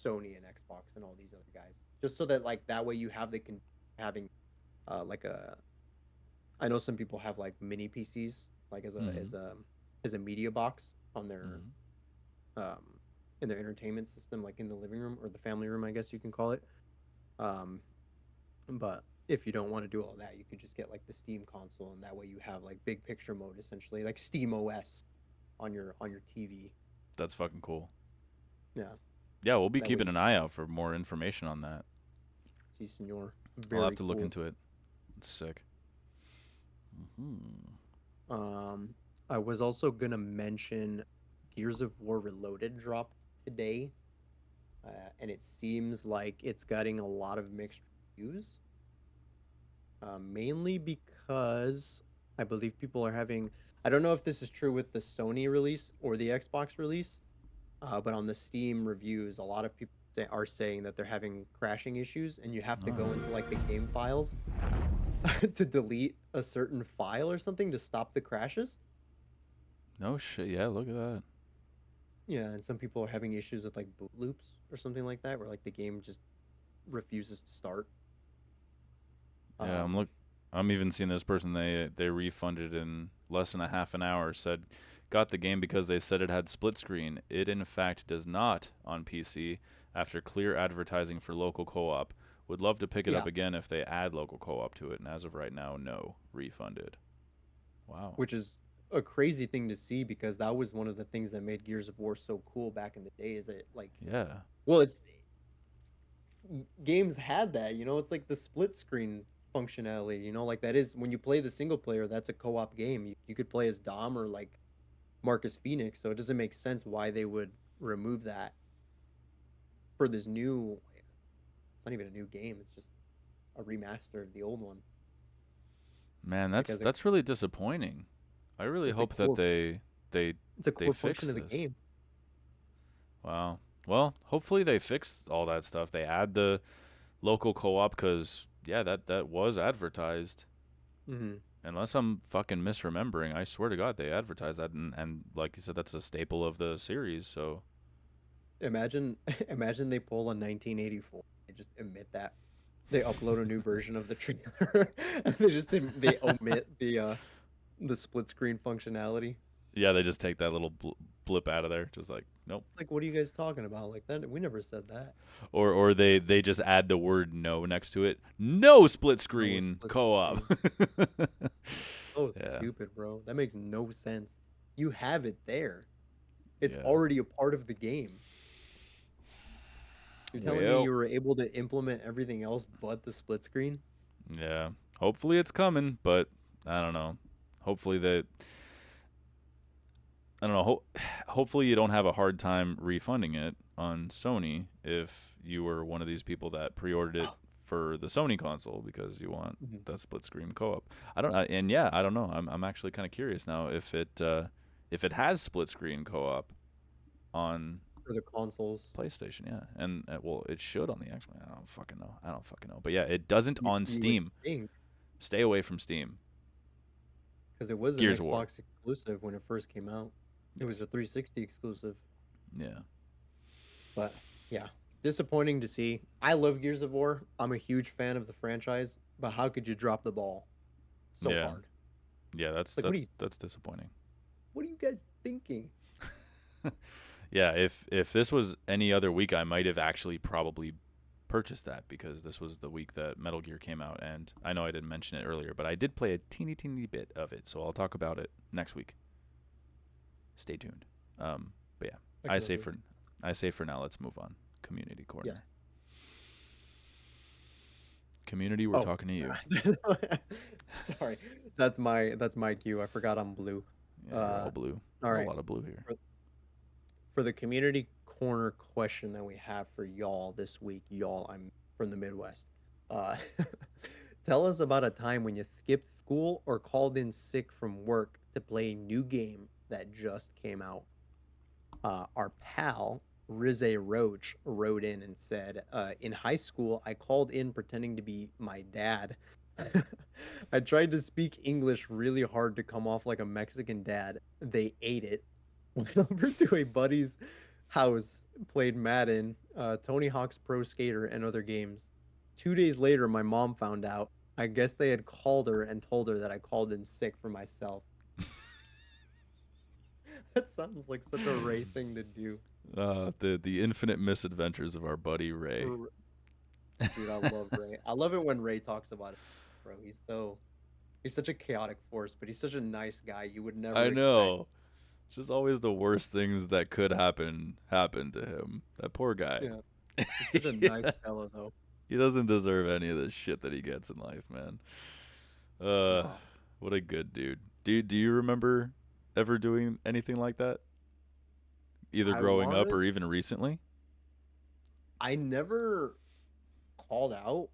Sony and Xbox and all these other guys. Just so that like that way you have having like a I know some people have like mini PCs like Mm-hmm. as a media box on their Mm-hmm. um in their entertainment system, like in the living room or the family room, I guess you can call it. Um but if you don't want to do all that, you could just get like the Steam console, and that way you have like big picture mode, essentially like Steam OS on your TV. That's fucking cool. Yeah, Yeah, we'll be that way keeping you an eye out for more information on that. see Senor. I'll have Very to look cool. into it. It's sick. Mm-hmm. Um, I was also gonna mention Gears of War Reloaded dropped today, and it seems like it's getting a lot of mixed reviews. Mainly because I believe people are having. I don't know if this is true with the Sony release or the Xbox release, but on the Steam reviews, a lot of people are saying that they're having crashing issues, and you have to go into Oh. like the game files to delete a certain file or something to stop the crashes. No shit. Yeah, look at that. Yeah, and some people are having issues with like boot loops or something like that, where like the game just refuses to start. Yeah, Um, I'm even seeing this person they refunded in less than a half an hour. Said got the game because they said it had split screen. It in fact does not on PC. After clear advertising for local co-op, would love to pick it up yeah, again if they add local co-op to it. And as of right now, no refunded. Wow. which is a crazy thing to see because that was one of the things that made Gears of War so cool back in the day. Is that like, Yeah. well, it's games had that, it's like the split screen functionality, like that is when you play the single player, that's a co-op game. You could play as Dom or like Marcus Phoenix, so it doesn't make sense why they would remove that for this new. It's not even a new game; it's just a remaster of the old one. Man, Like that's really disappointing. I really it's a hope that core, they it's a they core fix function of the this. game. Wow. Well, hopefully they fix all that stuff. They add the local co-op because yeah, that was advertised. Hmm. Unless I'm fucking misremembering, I swear to God they advertise that, and like you said, that's a staple of the series. So Imagine, imagine they pull a 1984. They just omit that. They upload a new version of the trailer. And they omit the split screen functionality. yeah, they just take that little blip out of there, just like nope. Like, what are you guys talking about? Like that, we never said that. Or they just add the word no next to it. No split No screen split co-op. screen. Oh, Yeah, stupid, bro. That makes no sense. You have it there. It's yeah. already a part of the game. You're telling me Well, you were able to implement everything else but the split screen? yeah. Hopefully it's coming, but I don't know. Hopefully that I don't know. Hopefully you don't have a hard time refunding it on Sony if you were one of these people that pre-ordered it Oh. for the Sony console because you want Mhm. that split screen co-op. And yeah, I don't know. I'm actually kind of curious now if it has split screen co-op on For the consoles. PlayStation. Yeah, and well, it should on the Xbox. I don't fucking know. I don't fucking know. But yeah, it doesn't on You would Steam. think, Stay away from Steam. because it was an Gears of War. Xbox exclusive when it first came out. It was a 360 exclusive. Yeah. But yeah, disappointing to see. I love Gears of War. I'm a huge fan of the franchise, but how could you drop the ball so Yeah. hard? Yeah, that's Like, that's that's disappointing. what are you guys thinking? Yeah, if this was any other week, I might have actually probably purchased that because this was the week that Metal Gear came out, and I know I didn't mention it earlier, but I did play a teeny bit of it, so I'll talk about it next week. Stay tuned. But yeah, I I can say relate. for I say for now, let's move on. Community Yes. corner. Community, we're Oh, talking to you. sorry. That's my cue. I forgot I'm blue. Yeah, you're all blue. All There's a right. lot of blue here. For, for the community corner question that we have for y'all this week, y'all, I'm from the Midwest. Uh, tell us about a time when you skipped school or called in sick from work to play a new game that just came out. Our pal Rize Roach wrote in and said, "In high school, I called in pretending to be my dad. I tried to speak English really hard to come off like a Mexican dad. They ate it. Went over to a buddy's house, played Madden, Tony Hawk's Pro Skater, and other games. 2 days later, my mom found out. I guess they had called her and told her that I called in sick for myself." That sounds like such a Ray thing to do. The infinite misadventures of our buddy Ray. R- Dude, I love Ray. I love it when Ray talks about it, bro. He's such a chaotic force, but he's such a nice guy. You would I never expect. know. It's just always the worst things that could happen to him. That poor guy. Yeah, he's such a nice fellow, though. He doesn't deserve any of the shit that he gets in life, man. Uh, Oh, what a good dude. Do you remember ever doing anything like that? Either I growing want up to. or even recently? I never called out.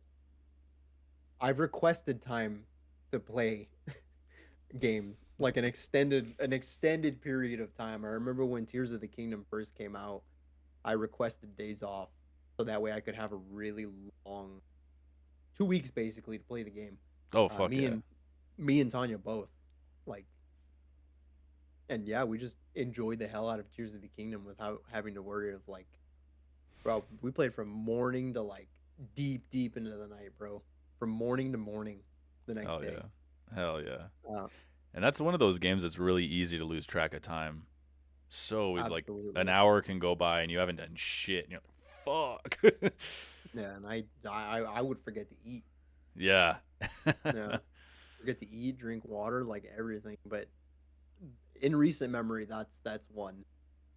I've requested time to play games, like an extended period of time. I remember when Tears of the Kingdom first came out. I requested days off so that way I could have a really long 2 weeks basically to play the game. Oh Uh, fuck me yeah. and me and Tanya both like, and yeah, we just enjoyed the hell out of Tears of the Kingdom without having to worry of like, bro. We played from morning to like deep into the night, bro. From morning to morning the next Hell day. yeah. Hell yeah. Uh, And that's one of those games that's really easy to lose track of time. So is like an Absolutely. hour can go by and you haven't done shit and you're like, fuck. Yeah, and I would forget to eat. Yeah. Yeah, forget to eat, drink water, like everything. But in recent memory, that's one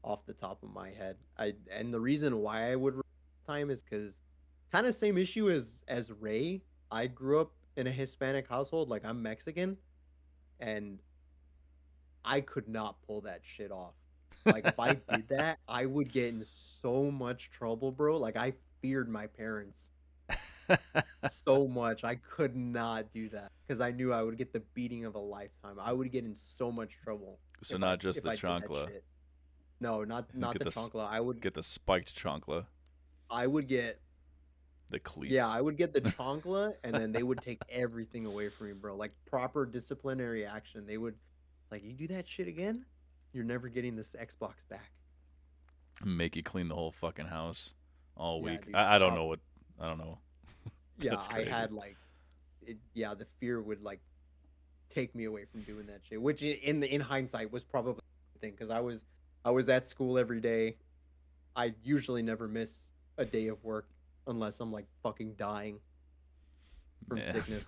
off the top of my head. I and the reason why I would time is because kind of same issue as Ray. I grew up in a Hispanic household, like I'm Mexican, and I could not pull that shit off. Like if I did that, I would get in so much trouble, bro. Like I feared my parents so much. I could not do that because I knew I would get the beating of a lifetime. I would get in so much trouble So not just if the I did that chancla. shit. No, not the Get the chancla. I would get the spiked chancla. I would get The Yeah, cleats. I would get the chancla, and then they would take everything away from me, bro. Like proper disciplinary action. They would like, you do that shit again, you're never getting this Xbox back. Make you clean the whole fucking house all Yeah, week. dude. I don't know what. I don't know. Yeah, That's I crazy. had like yeah, the fear would like take me away from doing that shit, which in hindsight was probably the thing because I was at school every day. I usually never miss a day of work unless I'm like fucking dying from Man, sickness.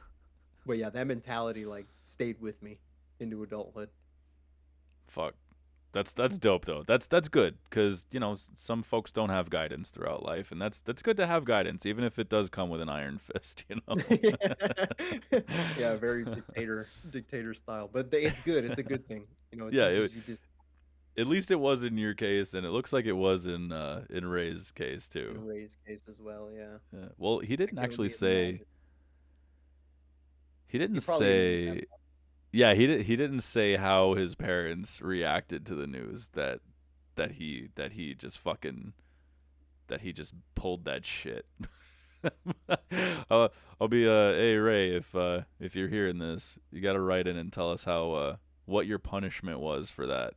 But yeah, that mentality like stayed with me into adulthood. fuck. That's dope though. That's good because some folks don't have guidance throughout life, and that's good to have guidance, even if it does come with an iron fist. Yeah, very dictator style, but it's good. It's a good thing. It Yeah. teaches you this At least it was in your case, and it looks like it was in Ray's case in too. Ray's case as well. Yeah, Yeah. Well, he I didn't can actually only say. imagine. He didn't He probably didn't even have. say. Yeah, he didn't say how his parents reacted to the news that he just fucking that he just pulled that shit. I'll be hey Ray, if you're hearing this, you got to write in and tell us how what your punishment was for that,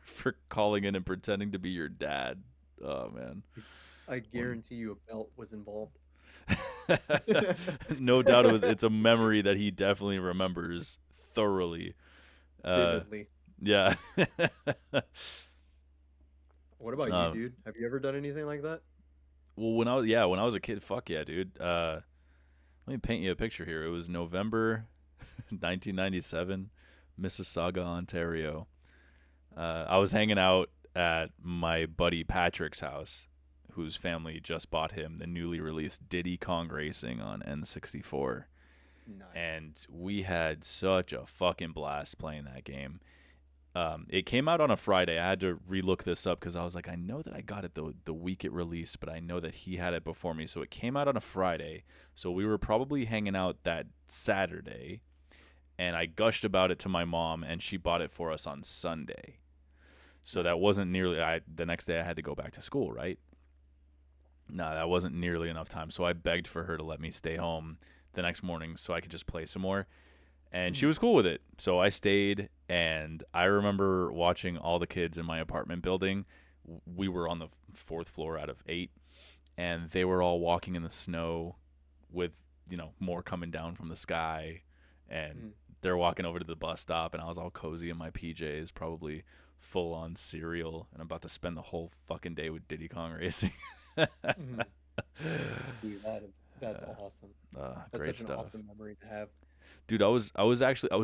for calling in and pretending to be your dad. Oh man. I One. guarantee you a belt was involved. No doubt it's a memory that he definitely remembers thoroughly. Uh Vividly. yeah. What about you, uh, dude? Have you ever done anything like that? well, when I was a kid, fuck yeah, dude. Let me paint you a picture here. It was November 1997, Mississauga, Ontario. I was hanging out at my buddy Patrick's house, whose family just bought him the newly released Diddy Kong Racing on N64. Nice. And we had such a fucking blast playing that game. It came out on a Friday. I had to relook this up because I was like, I know that I got it the week it released, but I know that he had it before me. So it came out on a Friday. So we were probably hanging out that Saturday, and I gushed about it to my mom, and she bought it for us on Sunday. So that Nice. wasn't nearly. The next day I had to go back to school, right? No, that wasn't nearly enough time. So I begged for her to let me stay home the next morning so I could just play some more, and she Mhm. was cool with it. So I stayed, and I remember watching all the kids in my apartment building. We were on the fourth floor out of 8, and they were all walking in the snow with, more coming down from the sky, and Mhm. they're walking over to the bus stop, and I was all cozy in my PJs, probably full on cereal, and I'm about to spend the whole fucking day with Diddy Kong Racing. Mhm. Dude, that's awesome. That's Great such an stuff. awesome memory to have. Dude, I was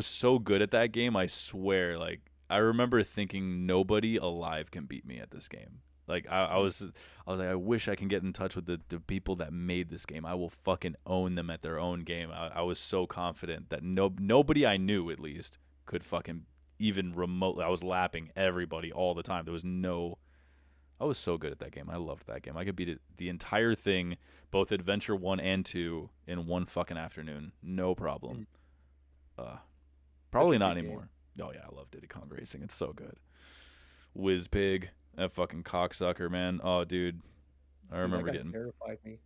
so good at that game. I swear, like I remember thinking nobody alive can beat me at this game. Like Mhm. I was like, I wish I can get in touch with the people that made this game. I will fucking own them at their own game. I was so confident that nobody I knew at least could fucking even remotely. I was lapping everybody all the time. There was no. I was so good at that game. I loved that game. I could beat it the entire thing, both Adventure 1 and 2, in one fucking afternoon. No problem. Mhm. Uh, Such a Probably not good game. anymore. Oh yeah, I love Diddy Kong Racing. It's so good. Whiz Pig, that fucking cocksucker, man. Oh dude, I Dude, that remember guy getting. terrified me.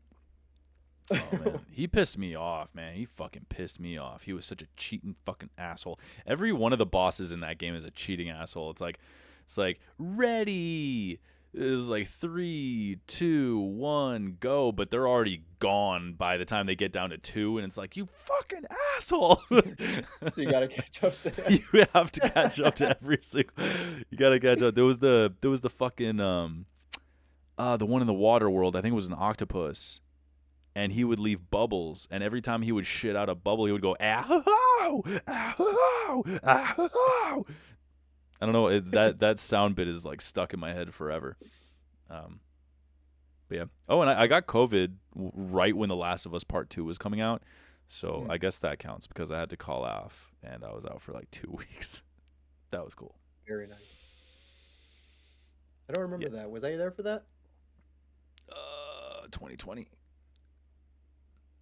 Oh man, he pissed me off, man. He fucking pissed me off. He was such a cheating fucking asshole. Every one of the bosses in that game is a cheating asshole. It's like ready. It was like 3, 2, 1, go, but they're already gone by the time they get down to 2, and it's like you fucking asshole. So you gotta catch up to him. You have to catch up to every single. You gotta catch up. There was the fucking the one in the water world. I think it was an octopus, and he Mhm. would leave bubbles, and every time he would shit out a bubble, he would go ah-ho, ah-ho, ah-ho. I don't know. That sound bit is like stuck in my head forever. Um, but yeah. Oh, and I got COVID right when The Last of Us Part 2 was coming out, so Mhm. I guess that counts because I had to call off, and I was out for like 2 weeks. That was cool. Very nice. I don't Yeah. remember that. Was I there for that? 2020.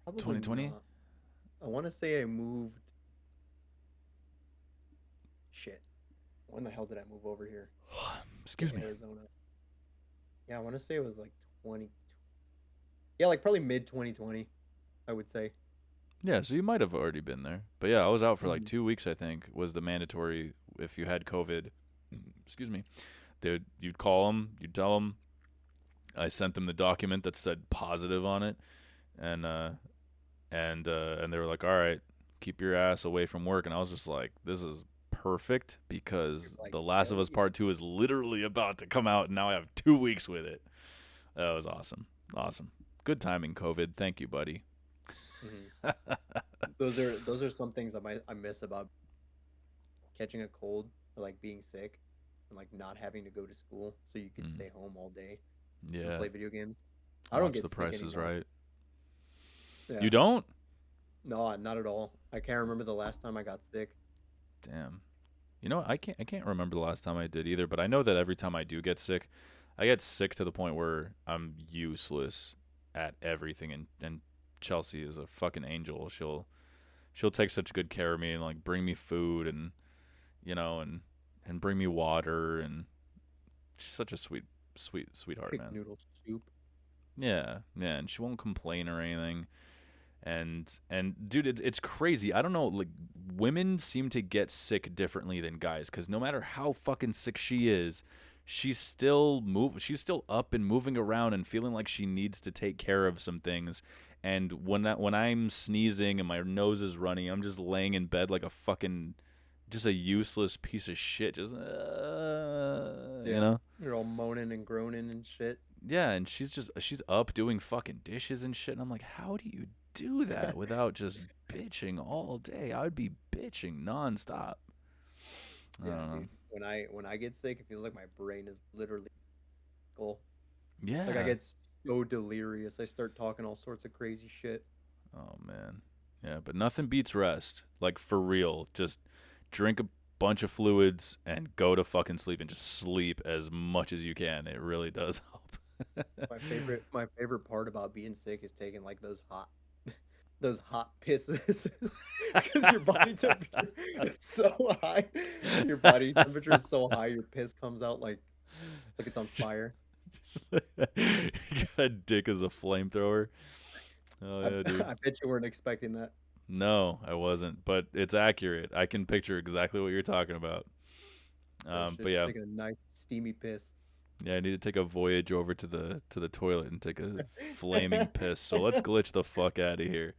Probably 2020. not. I want to say I moved. Shit. When the hell did I move over here Excuse to me. Arizona? Yeah, I want to say it was like 20. Yeah, like probably mid 2020, I would say. Yeah, so you might have already been there. But yeah, I was out for like Mhm. 2 weeks. I think was the mandatory if you had COVID. Excuse me. You'd call them, you'd tell them. I sent them the document that said positive on it, and and they were like, "All right, keep your ass away from work." And I was just like, "This is perfect You're because like, The Last of hell Us yeah. Part 2 is literally about to come out, and now I have 2 weeks with it." That was awesome, awesome, good timing, COVID. Thank you, buddy. Mhm. Those are some things I miss about catching a cold or like being sick and like not having to go to school so you could Mm, stay home all day and yeah, play video games. I don't watch get The sick Price is anymore. Right. You Yeah. don't? No, not at all. I can't remember the last time I got sick. Damn. You know, I can't remember the last time I did either, but I know that every time I do get sick, I get sick to the point where I'm useless at everything and Chelsea is a fucking angel. She'll take such good care of me and like bring me food and you know and bring me water and she's such a sweetheart, Pig man. noodle soup. Yeah, yeah, and she won't complain or anything. And dude, it's crazy. I don't know, like women seem to get sick differently than guys cuz no matter how fucking sick she is, she's still up and moving around and feeling like she needs to take care of some things. And when I'm sneezing and my nose is running, I'm just laying in bed like a fucking just a useless piece of shit just you Yeah. know. You're all moaning and groaning and shit. Yeah, and she's up doing fucking dishes and shit, and I'm like, how do you do that without just bitching all day? I would be bitching nonstop. I Yeah, don't know. dude. When I get sick, it feels like my brain is literally full. Like I Yeah. get so delirious. I start talking all sorts of crazy shit. Oh man. Yeah, but nothing beats rest. Like for real. Just drink a bunch of fluids and go to fucking sleep and just sleep as much as you can. It really does help. My favorite part about being sick is taking like those hot pisses because your body temperature is so high. Your body temperature is so high, your piss comes out like it's on fire. You got a dick as a flamethrower. Oh I yeah, dude. I bet you weren't expecting that. No, I wasn't, but it's accurate. I can picture exactly what you're talking about. That But shit, just yeah, taking a nice steamy piss. yeah, I need to take a voyage over to the toilet and take a flaming piss. So let's glitch the fuck out of here.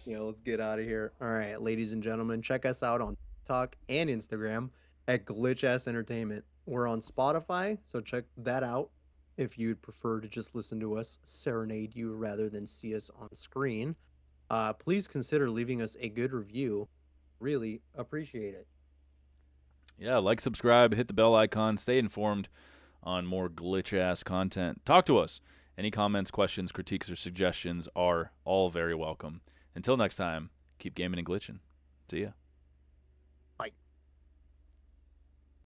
Yeah, let's get out of here. All right, ladies and gentlemen, check us out on TikTok and Instagram at Glitch Ass Entertainment. We're on Spotify, so check that out if you'd prefer to just listen to us serenade you rather than see us on screen. Please consider leaving us a good review. Really appreciate it. Yeah, like, subscribe, hit the bell icon, stay informed on more glitch ass content. Talk to us. Any comments, questions, critiques, or suggestions are all very welcome. Until next time, keep gaming and glitching. See ya.